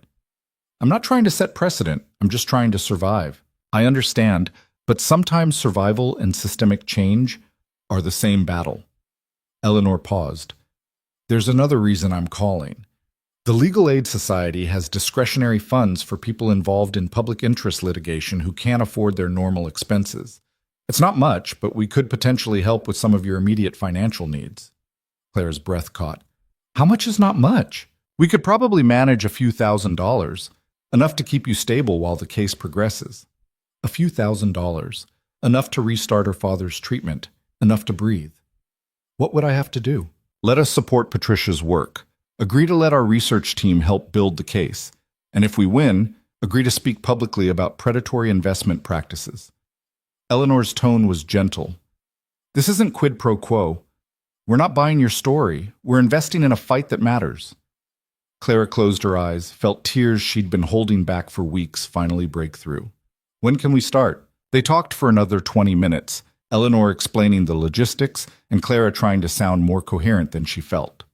I'm not trying to set precedent. I'm just trying to survive. I understand, but sometimes survival and systemic change are the same battle. Eleanor paused. There's another reason I'm calling. The Legal Aid Society has discretionary funds for people involved in public interest litigation who can't afford their normal expenses. It's not much, but we could potentially help with some of your immediate financial needs. Clara's breath caught. How much is not much? We could probably manage a few $1,000s, enough to keep you stable while the case progresses. A few $1,000s, enough to restart her father's treatment, enough to breathe. What would I have to do? Let us support Patricia's work. Agree to let our research team help build the case. And if we win, agree to speak publicly about predatory investment practices. Eleanor's tone was gentle. This isn't quid pro quo. We're not buying your story. We're investing in a fight that matters. Clara closed her eyes, felt tears she'd been holding back for weeks finally break through. When can we start? They talked for another 20 minutes, Eleanor explaining the logistics and Clara trying to sound more coherent than she felt.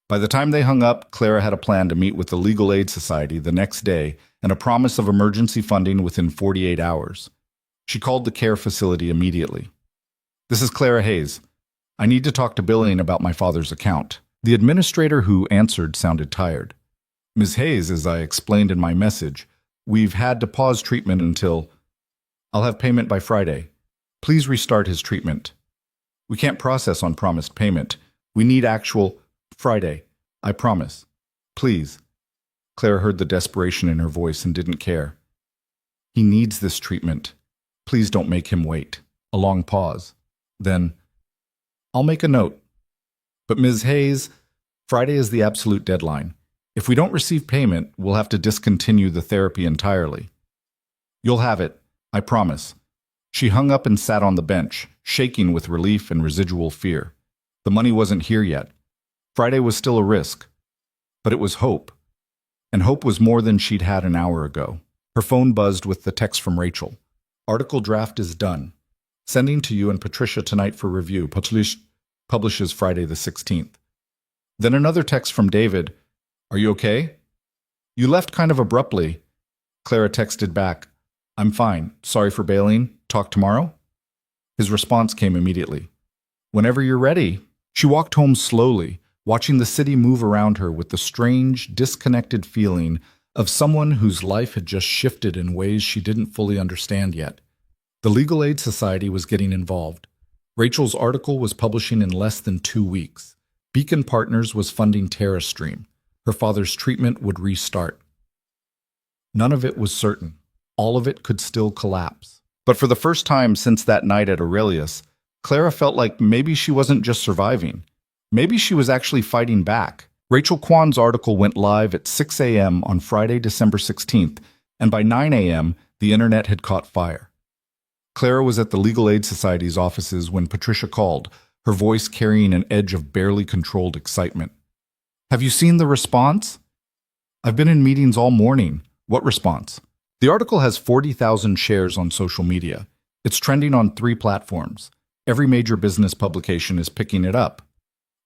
By the time they hung up, Clara had a plan to meet with the Legal Aid Society the next day and a promise of emergency funding within 48 hours. She called the care facility immediately. This is Clara Hayes. I need to talk to billing about my father's account. The administrator who answered sounded tired. Ms. Hayes, as I explained in my message, we've had to pause treatment until... I'll have payment by Friday. Please restart his treatment. We can't process on promised payment. We need actual... Friday. I promise. Please. Clara heard the desperation in her voice and didn't care. He needs this treatment. Please don't make him wait. A long pause. Then, I'll make a note. But Ms. Hayes, Friday is the absolute deadline. If we don't receive payment, we'll have to discontinue the therapy entirely. You'll have it, I promise. She hung up and sat on the bench, shaking with relief and residual fear. The money wasn't here yet. Friday was still a risk. But it was hope. And hope was more than she'd had an hour ago. Her phone buzzed with the text from Rachel. Article draft is done. Sending to you and Patricia tonight for review. Publishes Friday the 16th. Then another text from David. Are you okay? You left kind of abruptly. Clara texted back. I'm fine. Sorry for bailing. Talk tomorrow? His response came immediately. Whenever you're ready. She walked home slowly, watching the city move around her with the strange, disconnected feeling of someone whose life had just shifted in ways she didn't fully understand yet. The Legal Aid Society was getting involved. Rachel's article was publishing in less than 2 weeks. Beacon Partners was funding TerraStream. Her father's treatment would restart. None of it was certain. All of it could still collapse. But for the first time since that night at Aurelius, Clara felt like maybe she wasn't just surviving. Maybe she was actually fighting back. Rachel Kwan's article went live at 6 a.m. on Friday, December 16th, and by 9 a.m., the internet had caught fire. Clara was at the Legal Aid Society's offices when Patricia called, her voice carrying an edge of barely controlled excitement. Have you seen the response? I've been in meetings all morning. What response? The article has 40,000 shares on social media. It's trending on 3 platforms. Every major business publication is picking it up.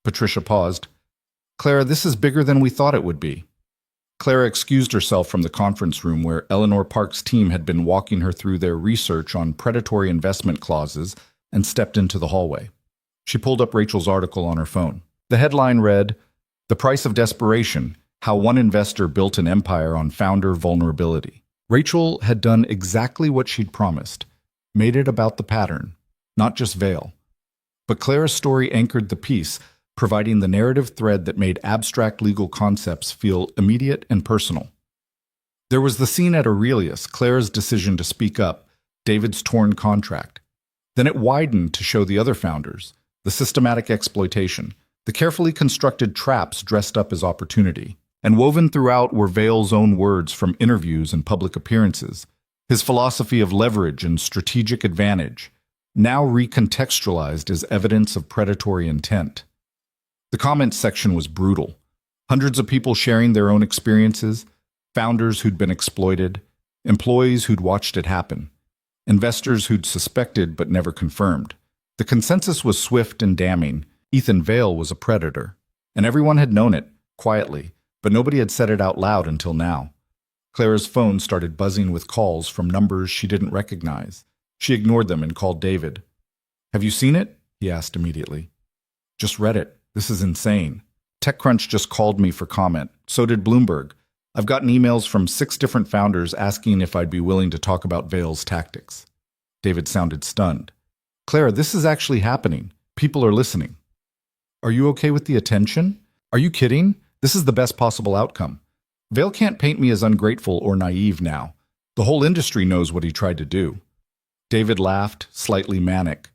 Patricia paused. Clara, this is bigger than we thought it would be. Clara excused herself from the conference room where Eleanor Park's team had been walking her through their research on predatory investment clauses and stepped into the hallway. She pulled up Rachel's article on her phone. The headline read, The Price of Desperation, How One Investor Built an Empire on Founder Vulnerability. Rachel had done exactly what she'd promised, made it about the pattern, not just Vail. But Clara's story anchored the piece, providing the narrative thread that made abstract legal concepts feel immediate and personal. There was the scene at Aurelius, Clara's decision to speak up, David's torn contract. Then it widened to show the other founders, the systematic exploitation, the carefully constructed traps dressed up as opportunity. And woven throughout were Vail's own words from interviews and public appearances, his philosophy of leverage and strategic advantage, now recontextualized as evidence of predatory intent. The comments section was brutal. Hundreds of people sharing their own experiences, founders who'd been exploited, employees who'd watched it happen, investors who'd suspected but never confirmed. The consensus was swift and damning. Ethan Vail was a predator, and everyone had known it, quietly, but nobody had said it out loud until now. Clara's phone started buzzing with calls from numbers she didn't recognize. She ignored them and called David. Have you seen it? He asked immediately. Just read it. This is insane. TechCrunch just called me for comment. So did Bloomberg. I've gotten emails from 6 different founders asking if I'd be willing to talk about Vail's tactics. David sounded stunned. Clara, this is actually happening. People are listening. Are you okay with the attention? Are you kidding? This is the best possible outcome. Vail can't paint me as ungrateful or naive now. The whole industry knows what he tried to do. David laughed, slightly manic.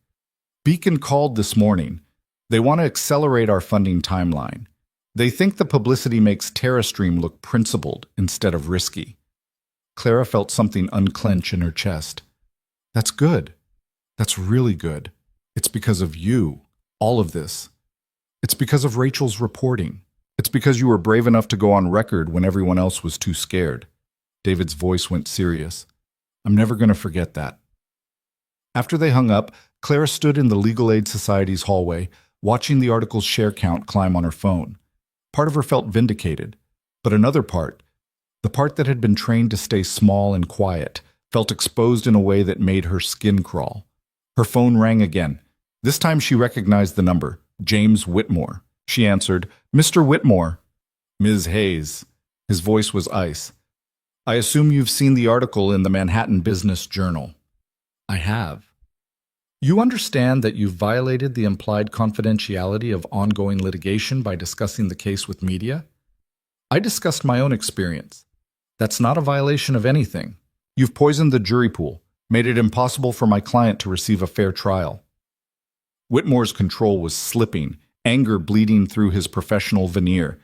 Beacon called this morning. They want to accelerate our funding timeline. They think the publicity makes TerraStream look principled instead of risky. Clara felt something unclench in her chest. That's good. That's really good. It's because of you, all of this. It's because of Rachel's reporting. It's because you were brave enough to go on record when everyone else was too scared. David's voice went serious. I'm never going to forget that. After they hung up, Clara stood in the Legal Aid Society's hallway, watching the article's share count climb on her phone. Part of her felt vindicated, but another part, the part that had been trained to stay small and quiet, felt exposed in a way that made her skin crawl. Her phone rang again. This time she recognized the number, James Whitmore. She answered, Mr. Whitmore. Ms. Hayes. His voice was ice. I assume you've seen the article in the Manhattan Business Journal. I have. You understand that you've violated the implied confidentiality of ongoing litigation by discussing the case with media? I discussed my own experience. That's not a violation of anything. You've poisoned the jury pool, made it impossible for my client to receive a fair trial. Whitmore's control was slipping, anger bleeding through his professional veneer.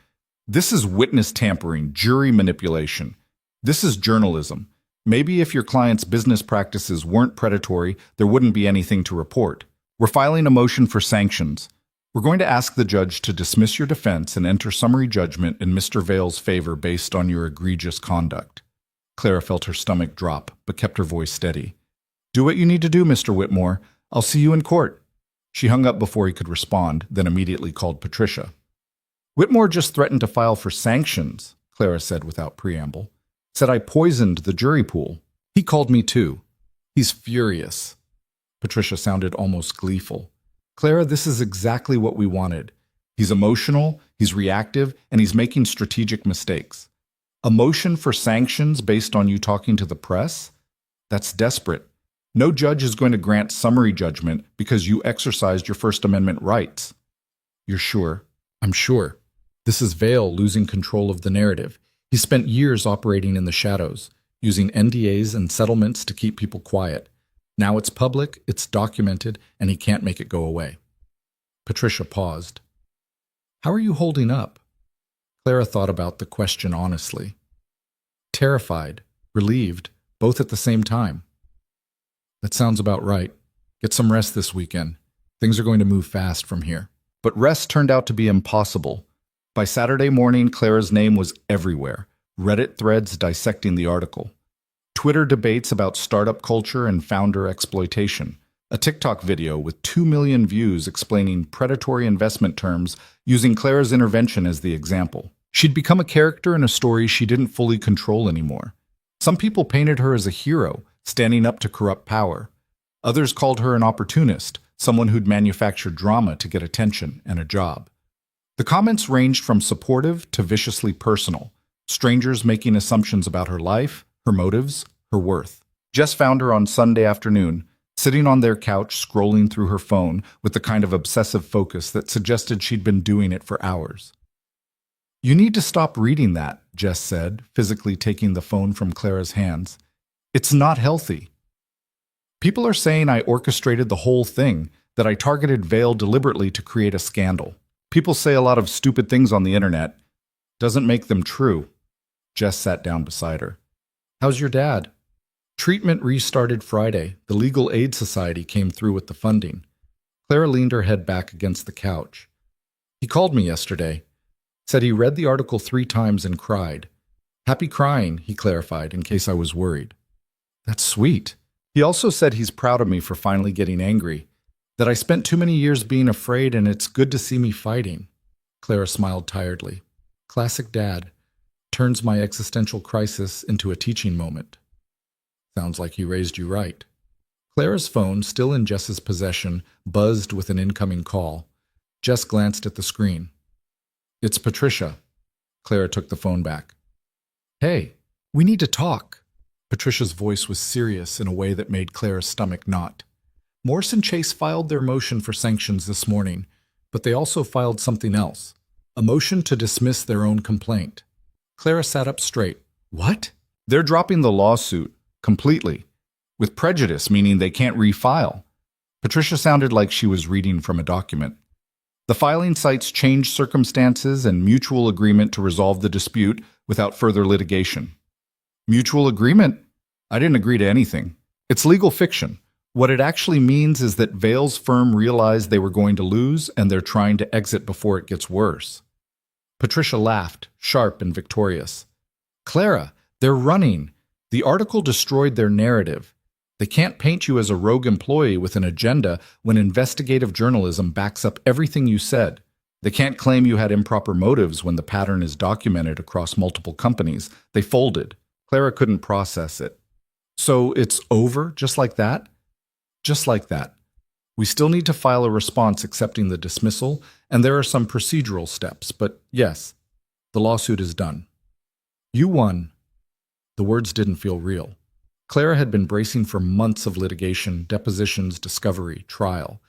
This is witness tampering, jury manipulation. This is journalism. Maybe if your client's business practices weren't predatory, there wouldn't be anything to report. We're filing a motion for sanctions. We're going to ask the judge to dismiss your defense and enter summary judgment in Mr. Vale's favor based on your egregious conduct. Clara felt her stomach drop, but kept her voice steady. Do what you need to do, Mr. Whitmore. I'll see you in court. She hung up before he could respond, then immediately called Patricia. Whitmore just threatened to file for sanctions, Clara said without preamble. Said I poisoned the jury pool. He called me too. He's furious. Patricia sounded almost gleeful. Clara, this is exactly what we wanted. He's emotional, he's reactive, and he's making strategic mistakes. A motion for sanctions based on you talking to the press? That's desperate. No judge is going to grant summary judgment because you exercised your First Amendment rights. You're sure? I'm sure. This is Vale losing control of the narrative. He spent years operating in the shadows, using NDAs and settlements to keep people quiet. Now it's public, it's documented, and he can't make it go away. Patricia paused. How are you holding up? Clara thought about the question honestly. Terrified, relieved, both at the same time. That sounds about right. Get some rest this weekend. Things are going to move fast from here. But rest turned out to be impossible. By Saturday morning, Clara's name was everywhere. Reddit threads dissecting the article. Twitter debates about startup culture and founder exploitation. A TikTok video with 2 million views explaining predatory investment terms using Clara's intervention as the example. She'd become a character in a story she didn't fully control anymore. Some people painted her as a hero, standing up to corrupt power. Others called her an opportunist, someone who'd manufactured drama to get attention and a job. The comments ranged from supportive to viciously personal, strangers making assumptions about her life, her motives, her worth. Jess found her on Sunday afternoon, sitting on their couch scrolling through her phone with the kind of obsessive focus that suggested she'd been doing it for hours. You need to stop reading that, Jess said, physically taking the phone from Clara's hands. It's not healthy. People are saying I orchestrated the whole thing, that I targeted Vale deliberately to create a scandal. People say a lot of stupid things on the internet. Doesn't make them true. Jess sat down beside her. How's your dad? Treatment restarted Friday. The Legal Aid Society came through with the funding. Clara leaned her head back against the couch. He called me yesterday. Said he read the article 3 times and cried. Happy crying, he clarified, in case I was worried. That's sweet. He also said he's proud of me for finally getting angry, that I spent too many years being afraid and it's good to see me fighting. Clara smiled tiredly. Classic dad. Turns my existential crisis into a teaching moment. Sounds like he raised you right. Clara's phone, still in Jess's possession, buzzed with an incoming call. Jess glanced at the screen. It's Patricia. Clara took the phone back. Hey, we need to talk. Patricia's voice was serious in a way that made Clara's stomach knot. Morse and Chase filed their motion for sanctions this morning, but they also filed something else, a motion to dismiss their own complaint. Clara sat up straight. What? They're dropping the lawsuit completely, with prejudice, meaning they can't refile. Patricia sounded like she was reading from a document. The filing cites changed circumstances and mutual agreement to resolve the dispute without further litigation. Mutual agreement? I didn't agree to anything. It's legal fiction. What it actually means is that Vale's firm realized they were going to lose and they're trying to exit before it gets worse. Patricia laughed, sharp and victorious. Clara, they're running. The article destroyed their narrative. They can't paint you as a rogue employee with an agenda when investigative journalism backs up everything you said. They can't claim you had improper motives when the pattern is documented across multiple companies. They folded. Clara couldn't process it. So it's over, just like that? Just like that. We still need to file a response accepting the dismissal, and there are some procedural steps, but yes, the lawsuit is done. You won. The words didn't feel real. Clara had been bracing for months of litigation, depositions, discovery, trial.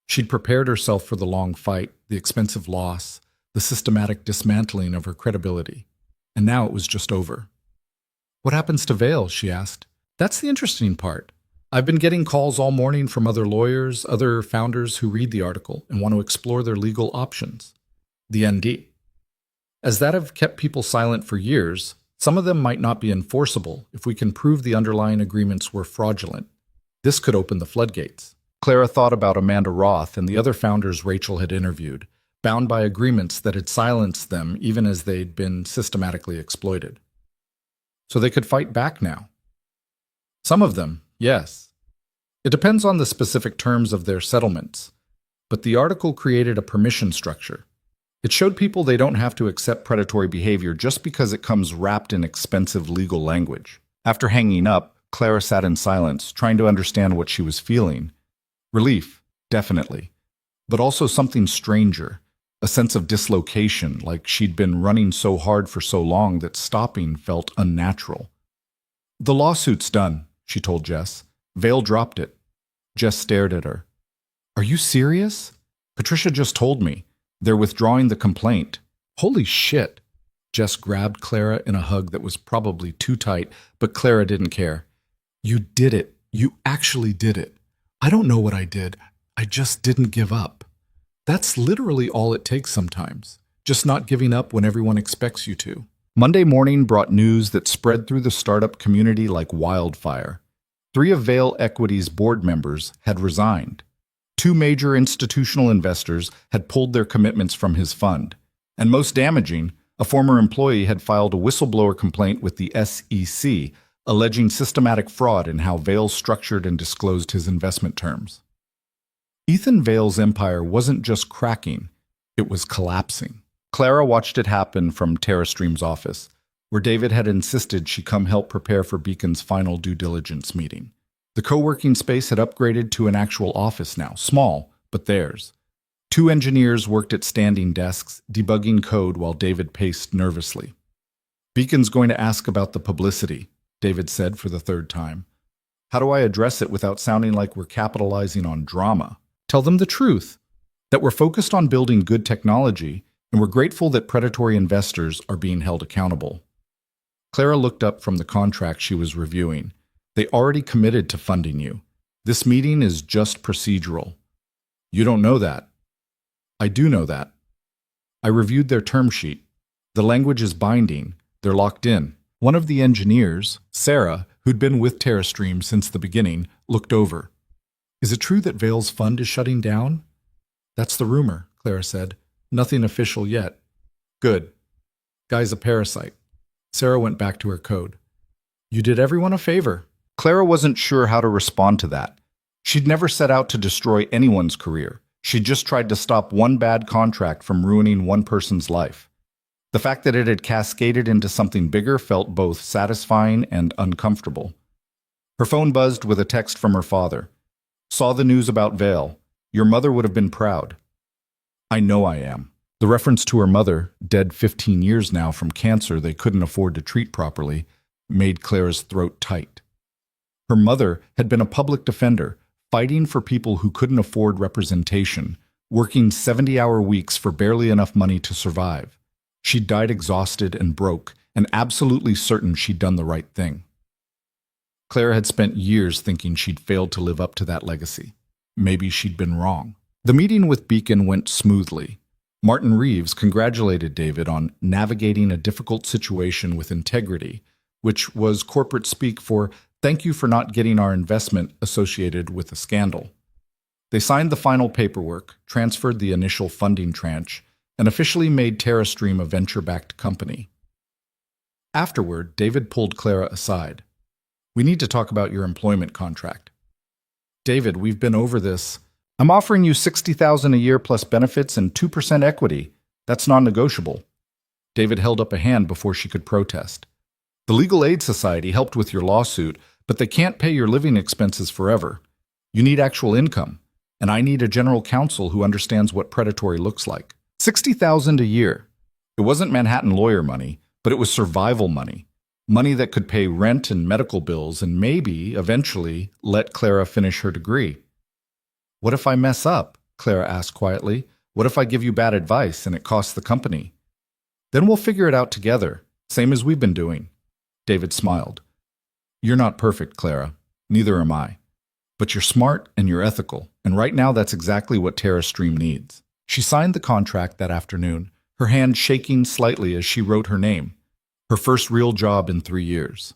She'd prepared herself for the long fight, the expensive loss, the systematic dismantling of her credibility. And now it was just over. What happens to Vale? She asked. That's the interesting part. I've been getting calls all morning from other lawyers, other founders who read the article and want to explore their legal options. The ND. As that have kept people silent for years, some of them might not be enforceable if we can prove the underlying agreements were fraudulent. This could open the floodgates. Clara thought about Amanda Roth and the other founders Rachel had interviewed, bound by agreements that had silenced them even as they'd been systematically exploited. So they could fight back now. Some of them, yes. It depends on the specific terms of their settlements, but the article created a permission structure. It showed people they don't have to accept predatory behavior just because it comes wrapped in expensive legal language. After hanging up, Clara sat in silence, trying to understand what she was feeling. Relief, definitely, but also something stranger, a sense of dislocation, like she'd been running so hard for so long that stopping felt unnatural. "The lawsuit's done," she told Jess. Vale dropped it. Jess stared at her. "Are you serious? Patricia just told me. They're withdrawing the complaint." "Holy shit." Jess grabbed Clara in a hug that was probably too tight, but Clara didn't care. "You did it. You actually did it. I don't know what I did. I just didn't give up." That's literally all it takes sometimes, just not giving up when everyone expects you to. Monday morning brought news that spread through the startup community like wildfire. 3 of Vale Equity's board members had resigned. 2 major institutional investors had pulled their commitments from his fund. And most damaging, a former employee had filed a whistleblower complaint with the SEC, alleging systematic fraud in how Vale structured and disclosed his investment terms. Ethan Vale's empire wasn't just cracking, it was collapsing. Clara watched it happen from TerraStream's office, where David had insisted she come help prepare for Beacon's final due diligence meeting. The co-working space had upgraded to an actual office now, small, but theirs. 2 engineers worked at standing desks, debugging code while David paced nervously. "Beacon's going to ask about the publicity," David said for the 3rd time. "How do I address it without sounding like we're capitalizing on drama?" "Tell them the truth, that we're focused on building good technology, and we're grateful that predatory investors are being held accountable." Clara looked up from the contract she was reviewing. "They already committed to funding you. This meeting is just procedural." "You don't know that." "I do know that. I reviewed their term sheet. The language is binding. They're locked in." One of the engineers, Sarah, who'd been with TerraStream since the beginning, looked over. "Is it true that Vale's fund is shutting down?" "That's the rumor," Clara said. "Nothing official yet." "Good. Guy's a parasite." Sarah went back to her code. "You did everyone a favor." Clara wasn't sure how to respond to that. She'd never set out to destroy anyone's career. She'd just tried to stop one bad contract from ruining one person's life. The fact that it had cascaded into something bigger felt both satisfying and uncomfortable. Her phone buzzed with a text from her father. "Saw the news about Vale. Your mother would have been proud." "I know I am." The reference to her mother, dead 15 years now from cancer they couldn't afford to treat properly, made Clara's throat tight. Her mother had been a public defender, fighting for people who couldn't afford representation, working 70-hour weeks for barely enough money to survive. She died exhausted and broke, and absolutely certain she'd done the right thing. Clara had spent years thinking she'd failed to live up to that legacy. Maybe she'd been wrong. The meeting with Beacon went smoothly. Martin Reeves congratulated David on navigating a difficult situation with integrity, which was corporate speak for "thank you for not getting our investment associated with a scandal." They signed the final paperwork, transferred the initial funding tranche, and officially made TerraStream a venture-backed company. Afterward, David pulled Clara aside. "We need to talk about your employment contract." "David, we've been over this. I'm offering you $60,000 a year plus benefits and 2% equity. That's non-negotiable." David held up a hand before she could protest. "The Legal Aid Society helped with your lawsuit, but they can't pay your living expenses forever. You need actual income, and I need a general counsel who understands what predatory looks like." $60,000 a year. It wasn't Manhattan lawyer money, but it was survival money. Money that could pay rent and medical bills and maybe, eventually, let Clara finish her degree. "What if I mess up?" Clara asked quietly. "What if I give you bad advice and it costs the company?" "Then we'll figure it out together, same as we've been doing." David smiled. You're not perfect, Clara. Neither am I. But you're smart and you're ethical, and right now that's exactly what Tara Stream needs. She signed the contract that afternoon, her hand shaking slightly as she wrote her name, her first real job in 3 years.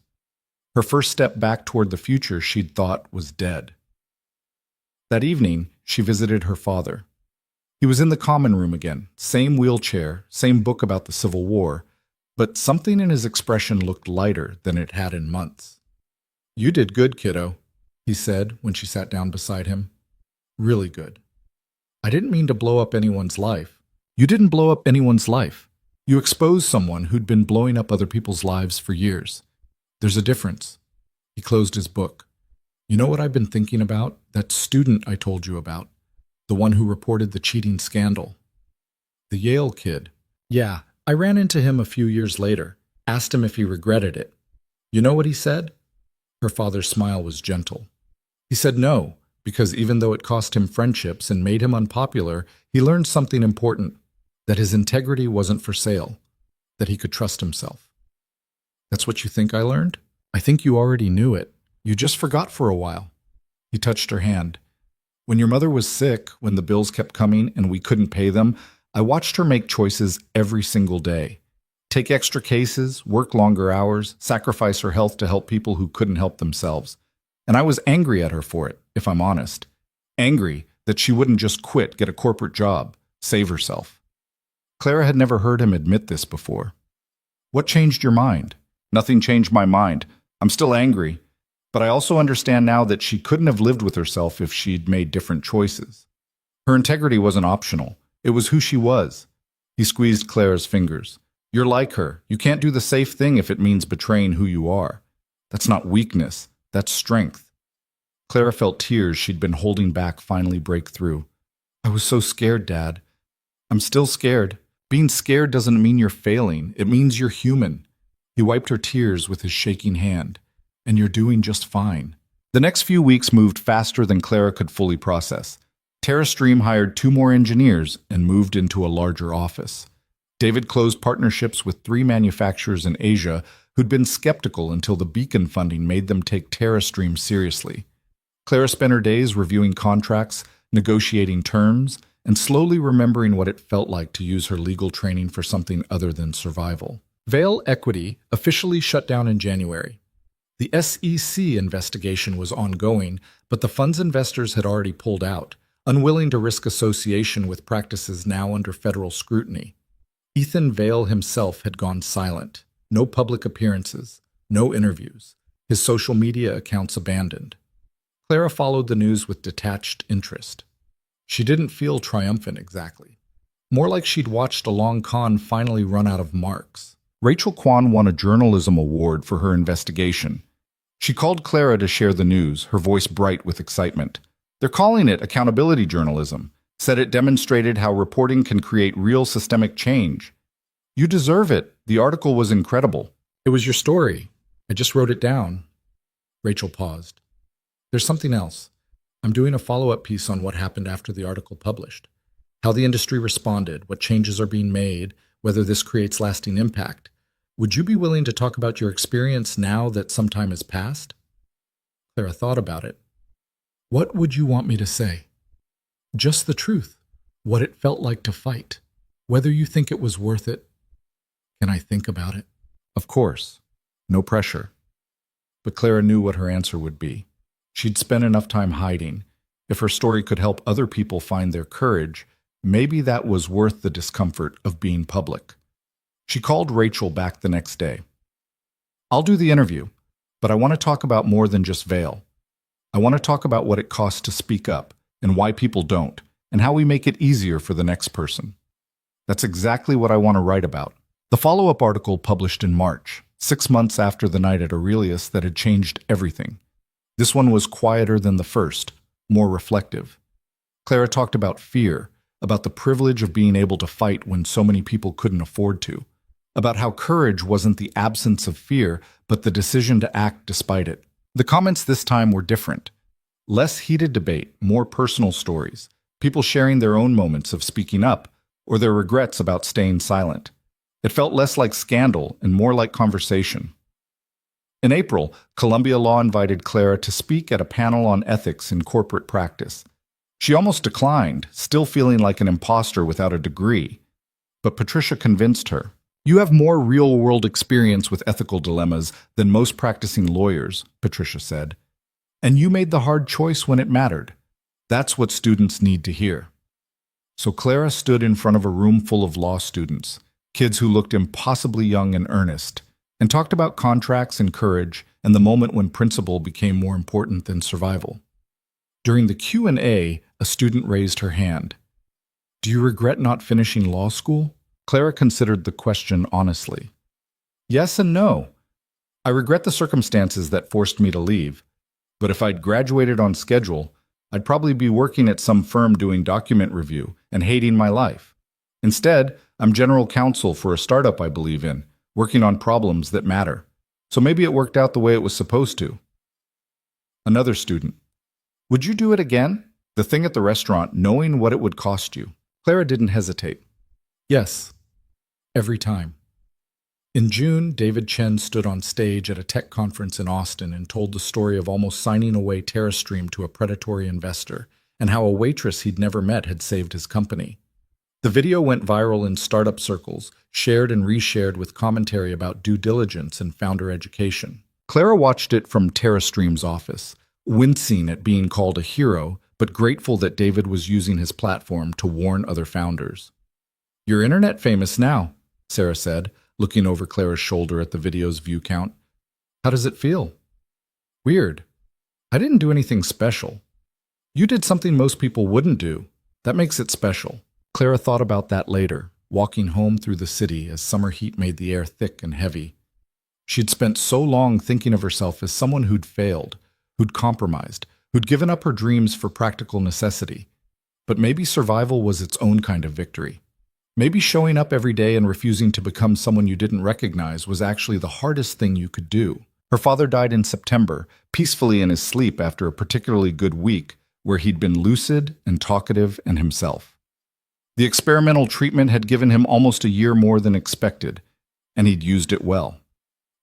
Her first step back toward the future she'd thought was dead. That evening, she visited her father. He was in the common room again, same wheelchair, same book about the Civil War, but something in his expression looked lighter than it had in months. "You did good, kiddo," he said when she sat down beside him. "Really good. I didn't mean to blow up anyone's life." "You didn't blow up anyone's life. You exposed someone who'd been blowing up other people's lives for years. There's a difference." He closed his book. "You know what I've been thinking about? That student I told you about. The one who reported the cheating scandal. The Yale kid. Yeah, I ran into him a few years later. Asked him if he regretted it. You know what he said?" Her father's smile was gentle. He said no, because even though it cost him friendships and made him unpopular, he learned something important, that his integrity wasn't for sale, that he could trust himself. "That's what you think I learned? I think you already knew it. You just forgot for a while." He touched her hand. "When your mother was sick, when the bills kept coming and we couldn't pay them, I watched her make choices every single day. Take extra cases, work longer hours, sacrifice her health to help people who couldn't help themselves. And I was angry at her for it, if I'm honest. Angry that she wouldn't just quit, get a corporate job, save herself." Clara had never heard him admit this before. "What changed your mind?" "Nothing changed my mind. I'm still angry. But I also understand now that she couldn't have lived with herself if she'd made different choices. Her integrity wasn't optional. It was who she was." He squeezed Clara's fingers. "You're like her. You can't do the safe thing if it means betraying who you are. That's not weakness. That's strength." Clara felt tears she'd been holding back finally break through. "I was so scared, Dad. I'm still scared. Being scared doesn't mean you're failing. It means you're human." He wiped her tears with his shaking hand. "And you're doing just fine." The next few weeks moved faster than Clara could fully process. Tara Stream hired 2 more engineers and moved into a larger office. David closed partnerships with 3 manufacturers in Asia who'd been skeptical until the Beacon funding made them take Tara Stream seriously. Clara spent her days reviewing contracts, negotiating terms, and slowly remembering what it felt like to use her legal training for something other than survival. Vale Equity officially shut down in January. The SEC investigation was ongoing, but the fund's investors had already pulled out, unwilling to risk association with practices now under federal scrutiny. Ethan Vale himself had gone silent. No public appearances, no interviews, his social media accounts abandoned. Clara followed the news with detached interest. She didn't feel triumphant exactly. More like she'd watched a long con finally run out of marks. Rachel Kwan won a journalism award for her investigation. She called Clara to share the news, her voice bright with excitement. "They're calling it accountability journalism," said it demonstrated how reporting can create real systemic change. "You deserve it. The article was incredible." "It was your story. I just wrote it down." Rachel paused. "There's something else. I'm doing a follow-up piece on what happened after the article published. How the industry responded, what changes are being made, whether this creates lasting impact. Would you be willing to talk about your experience now that some time has passed?" Clara thought about it. "What would you want me to say?" "Just the truth. What it felt like to fight. Whether you think it was worth it." "Can I think about it?" "Of course. No pressure." But Clara knew what her answer would be. She'd spent enough time hiding. If her story could help other people find their courage, maybe that was worth the discomfort of being public. She called Rachel back the next day. "I'll do the interview, but I want to talk about more than just Vale. I want to talk about what it costs to speak up and why people don't, and how we make it easier for the next person. That's exactly what I want to write about." The follow-up article published in March, 6 months after the night at Aurelius that had changed everything. This one was quieter than the first, more reflective. Clara talked about fear, about the privilege of being able to fight when so many people couldn't afford to, about how courage wasn't the absence of fear, but the decision to act despite it. The comments this time were different. Less heated debate, more personal stories, people sharing their own moments of speaking up, or their regrets about staying silent. It felt less like scandal and more like conversation. In April, Columbia Law invited Clara to speak at a panel on ethics in corporate practice. She almost declined, still feeling like an imposter without a degree. But Patricia convinced her. "You have more real-world experience with ethical dilemmas than most practicing lawyers," Patricia said. "And you made the hard choice when it mattered. That's what students need to hear." So Clara stood in front of a room full of law students, kids who looked impossibly young and earnest, and talked about contracts and courage and the moment when principle became more important than survival. During the Q&A, a student raised her hand. "Do you regret not finishing law school?" Clara considered the question honestly. "Yes and no. I regret the circumstances that forced me to leave, but if I'd graduated on schedule, I'd probably be working at some firm doing document review and hating my life. Instead, I'm general counsel for a startup I believe in, working on problems that matter. So maybe it worked out the way it was supposed to." Another student. "Would you do it again? The thing at the restaurant, knowing what it would cost you." Clara didn't hesitate. "Yes, every time." In June, David Chen stood on stage at a tech conference in Austin and told the story of almost signing away TerraStream to a predatory investor and how a waitress he'd never met had saved his company. The video went viral in startup circles, shared and reshared with commentary about due diligence and founder education. Clara watched it from TerraStream's office, wincing at being called a hero, but grateful that David was using his platform to warn other founders. "You're internet famous now," Sarah said, looking over Clara's shoulder at the video's view count. "How does it feel?" "Weird. I didn't do anything special." "You did something most people wouldn't do. That makes it special." Clara thought about that later, walking home through the city as summer heat made the air thick and heavy. She'd spent so long thinking of herself as someone who'd failed, who'd compromised, who'd given up her dreams for practical necessity. But maybe survival was its own kind of victory. Maybe showing up every day and refusing to become someone you didn't recognize was actually the hardest thing you could do. Her father died in September, peacefully in his sleep after a particularly good week where he'd been lucid and talkative and himself. The experimental treatment had given him almost a year more than expected, and he'd used it well.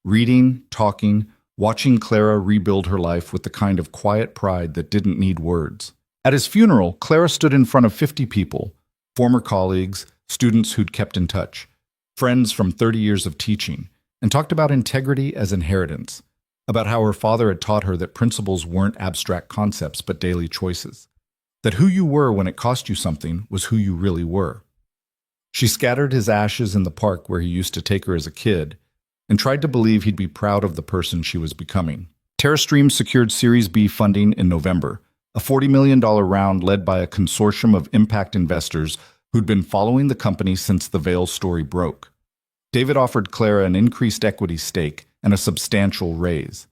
Reading, talking, watching Clara rebuild her life with the kind of quiet pride that didn't need words. At his funeral, Clara stood in front of 50 people, former colleagues, students who'd kept in touch, friends from 30 years of teaching, and talked about integrity as inheritance, about how her father had taught her that principles weren't abstract concepts but daily choices, that who you were when it cost you something was who you really were. She scattered his ashes in the park where he used to take her as a kid, and tried to believe he'd be proud of the person she was becoming. TerraStream secured Series B funding in November, a $40 million round led by a consortium of impact investors who'd been following the company since the Veil story broke. David offered Clara an increased equity stake and a substantial raise.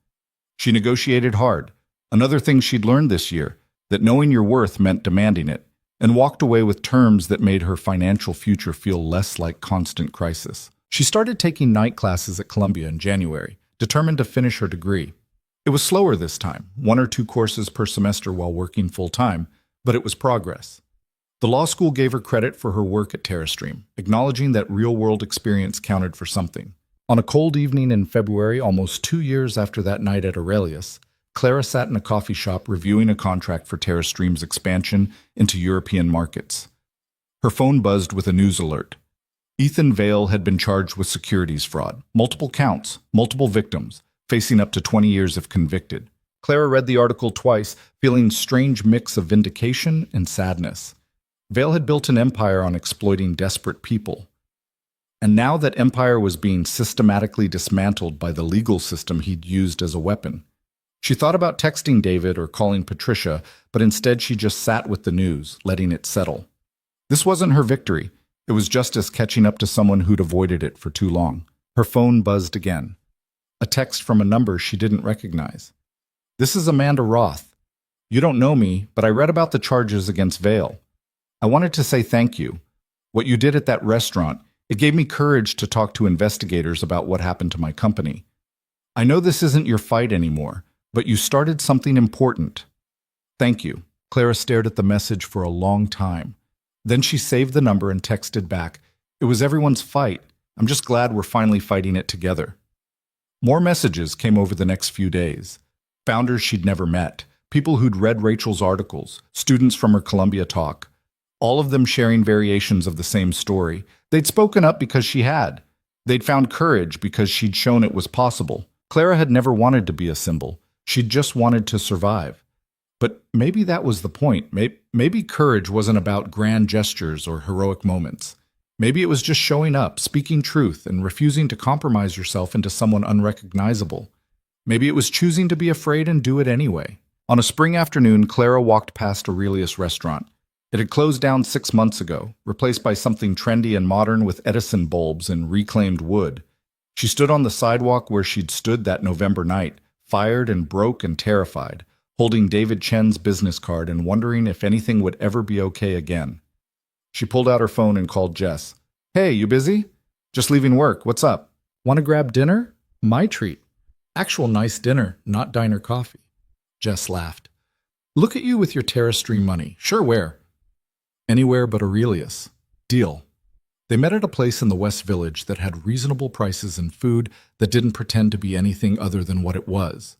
She negotiated hard, another thing she'd learned this year, that knowing your worth meant demanding it, and walked away with terms that made her financial future feel less like constant crisis. She started taking night classes at Columbia in January, determined to finish her degree. It was slower this time, 1 or 2 courses per semester while working full-time, but it was progress. The law school gave her credit for her work at TerraStream, acknowledging that real-world experience counted for something. On a cold evening in February, almost 2 years after that night at Aurelius, Clara sat in a coffee shop reviewing a contract for TerraStream's expansion into European markets. Her phone buzzed with a news alert. Ethan Vale had been charged with securities fraud, multiple counts, multiple victims, facing up to 20 years if convicted. Clara read the article twice, feeling a strange mix of vindication and sadness. Vale had built an empire on exploiting desperate people. And now that empire was being systematically dismantled by the legal system he'd used as a weapon. She thought about texting David or calling Patricia, but instead she just sat with the news, letting it settle. This wasn't her victory. It was justice catching up to someone who'd avoided it for too long. Her phone buzzed again. A text from a number she didn't recognize. "This is Amanda Roth. You don't know me, but I read about the charges against Vale. I wanted to say thank you. What you did at that restaurant, it gave me courage to talk to investigators about what happened to my company. I know this isn't your fight anymore, but you started something important. Thank you." Clara stared at the message for a long time. Then she saved the number and texted back, "It was everyone's fight. I'm just glad we're finally fighting it together." More messages came over the next few days. Founders she'd never met, people who'd read Rachel's articles, students from her Columbia talk, all of them sharing variations of the same story. They'd spoken up because she had. They'd found courage because she'd shown it was possible. Clara had never wanted to be a symbol. She'd just wanted to survive. But maybe that was the point. Maybe courage wasn't about grand gestures or heroic moments. Maybe it was just showing up, speaking truth, and refusing to compromise yourself into someone unrecognizable. Maybe it was choosing to be afraid and do it anyway. On a spring afternoon, Clara walked past Aurelius' restaurant. It had closed down 6 months ago, replaced by something trendy and modern with Edison bulbs and reclaimed wood. She stood on the sidewalk where she'd stood that November night, fired and broke and terrified, holding David Chen's business card and wondering if anything would ever be okay again. She pulled out her phone and called Jess. "Hey, you busy?" "Just leaving work. What's up?" "Want to grab dinner?" "My treat. Actual nice dinner, not diner coffee." Jess laughed. "Look at you with your TerraStream money. Sure, where?" "Anywhere but Aurelius." "Deal." They met at a place in the West Village that had reasonable prices and food that didn't pretend to be anything other than what it was.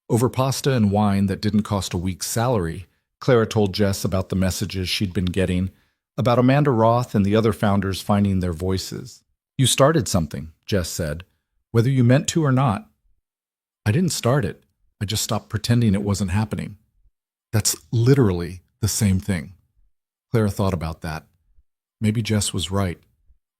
Over pasta and wine that didn't cost a week's salary, Clara told Jess about the messages she'd been getting, about Amanda Roth and the other founders finding their voices. "You started something," Jess said, "whether you meant to or not." "I didn't start it. I just stopped pretending it wasn't happening." That's literally the same thing. Clara thought about that. Maybe Jess was right.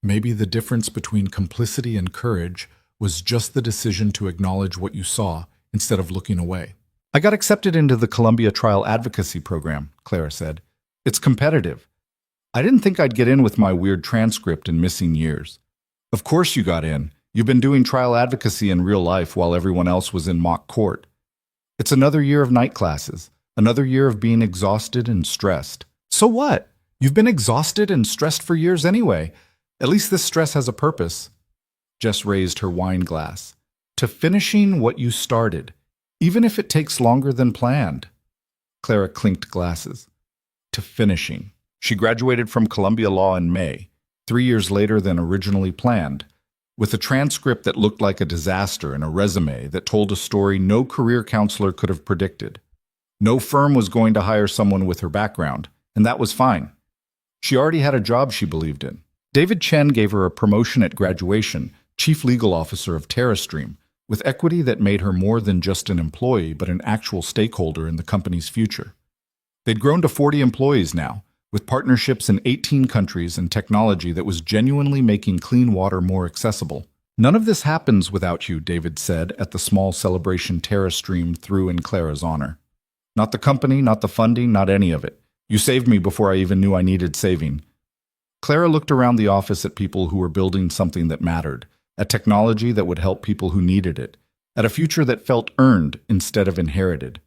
Maybe the difference between complicity and courage was just the decision to acknowledge what you saw instead of looking away. "I got accepted into the Columbia Trial Advocacy Program," Clara said. "It's competitive. I didn't think I'd get in with my weird transcript and missing years." "Of course you got in. You've been doing trial advocacy in real life while everyone else was in mock court. It's another year of night classes, another year of being exhausted and stressed." "So what? You've been exhausted and stressed for years anyway. At least this stress has a purpose." Jess raised her wine glass. "To finishing what you started, even if it takes longer than planned." Clara clinked glasses. "To finishing." She graduated from Columbia Law in May, 3 years later than originally planned, with a transcript that looked like a disaster and a resume that told a story no career counselor could have predicted. No firm was going to hire someone with her background, and that was fine. She already had a job she believed in. David Chen gave her a promotion at graduation, chief legal officer of TerraStream, with equity that made her more than just an employee but an actual stakeholder in the company's future. They'd grown to 40 employees now, with partnerships in 18 countries and technology that was genuinely making clean water more accessible. "None of this happens without you," David said at the small celebration TerraStream threw in Clara's honor. "Not the company, not the funding, not any of it. You saved me before I even knew I needed saving." Clara looked around the office at people who were building something that mattered, at technology that would help people who needed it, at a future that felt earned instead of inherited.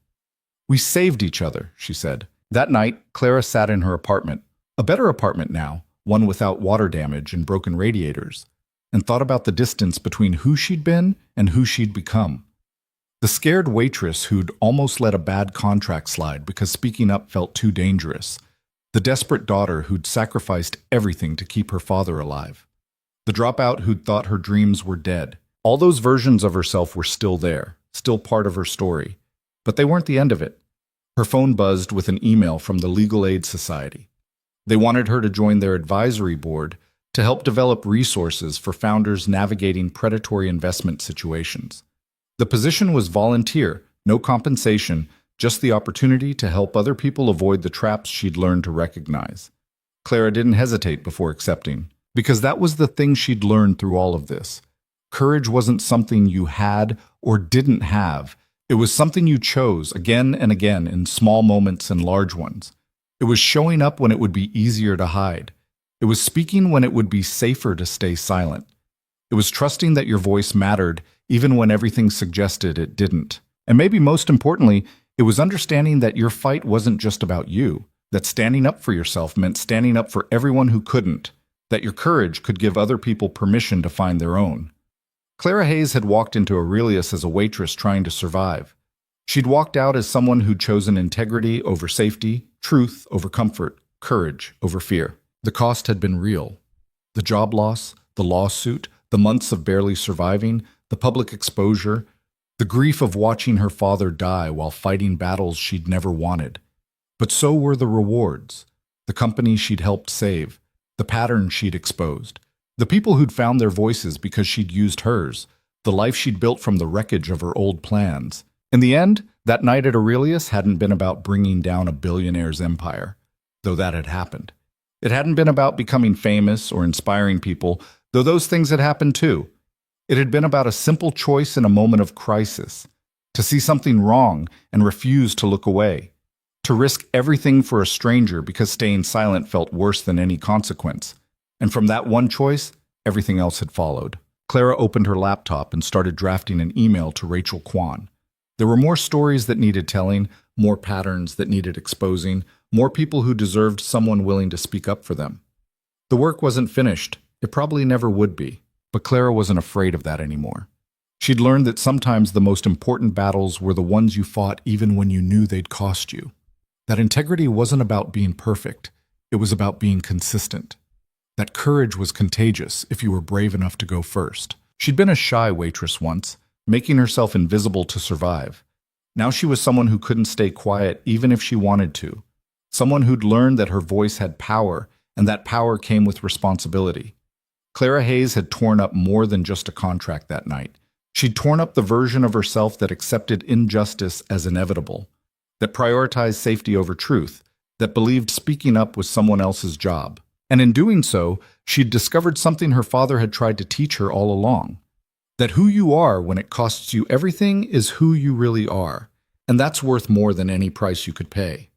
"We saved each other," she said. That night, Clara sat in her apartment, a better apartment now, one without water damage and broken radiators, and thought about the distance between who she'd been and who she'd become. The scared waitress who'd almost let a bad contract slide because speaking up felt too dangerous. The desperate daughter who'd sacrificed everything to keep her father alive. The dropout who'd thought her dreams were dead. All those versions of herself were still there, still part of her story. But they weren't the end of it. Her phone buzzed with an email from the Legal Aid Society. They wanted her to join their advisory board to help develop resources for founders navigating predatory investment situations. The position was volunteer, no compensation, just the opportunity to help other people avoid the traps she'd learned to recognize. Clara didn't hesitate before accepting, because that was the thing she'd learned through all of this. Courage wasn't something you had or didn't have. It was something you chose again and again in small moments and large ones. It was showing up when it would be easier to hide. It was speaking when it would be safer to stay silent. It was trusting that your voice mattered even when everything suggested it didn't. And maybe most importantly, it was understanding that your fight wasn't just about you, that standing up for yourself meant standing up for everyone who couldn't, that your courage could give other people permission to find their own. Clara Hayes had walked into Aurelius as a waitress trying to survive. She'd walked out as someone who'd chosen integrity over safety, truth over comfort, courage over fear. The cost had been real. The job loss, the lawsuit, the months of barely surviving, the public exposure, the grief of watching her father die while fighting battles she'd never wanted. But so were the rewards, the company she'd helped save, the patterns she'd exposed, the people who'd found their voices because she'd used hers, the life she'd built from the wreckage of her old plans. In the end, that night at Aurelius hadn't been about bringing down a billionaire's empire, though that had happened. It hadn't been about becoming famous or inspiring people, though those things had happened too. It had been about a simple choice in a moment of crisis, to see something wrong and refuse to look away, to risk everything for a stranger because staying silent felt worse than any consequence. And from that one choice, everything else had followed. Clara opened her laptop and started drafting an email to Rachel Kwan. There were more stories that needed telling, more patterns that needed exposing, more people who deserved someone willing to speak up for them. The work wasn't finished. It probably never would be. But Clara wasn't afraid of that anymore. She'd learned that sometimes the most important battles were the ones you fought even when you knew they'd cost you. That integrity wasn't about being perfect. It was about being consistent. That courage was contagious if you were brave enough to go first. She'd been a shy waitress once, making herself invisible to survive. Now she was someone who couldn't stay quiet even if she wanted to. Someone who'd learned that her voice had power, and that power came with responsibility. Clara Hayes had torn up more than just a contract that night. She'd torn up the version of herself that accepted injustice as inevitable, that prioritized safety over truth, that believed speaking up was someone else's job. And in doing so, she'd discovered something her father had tried to teach her all along. That who you are when it costs you everything is who you really are. And that's worth more than any price you could pay.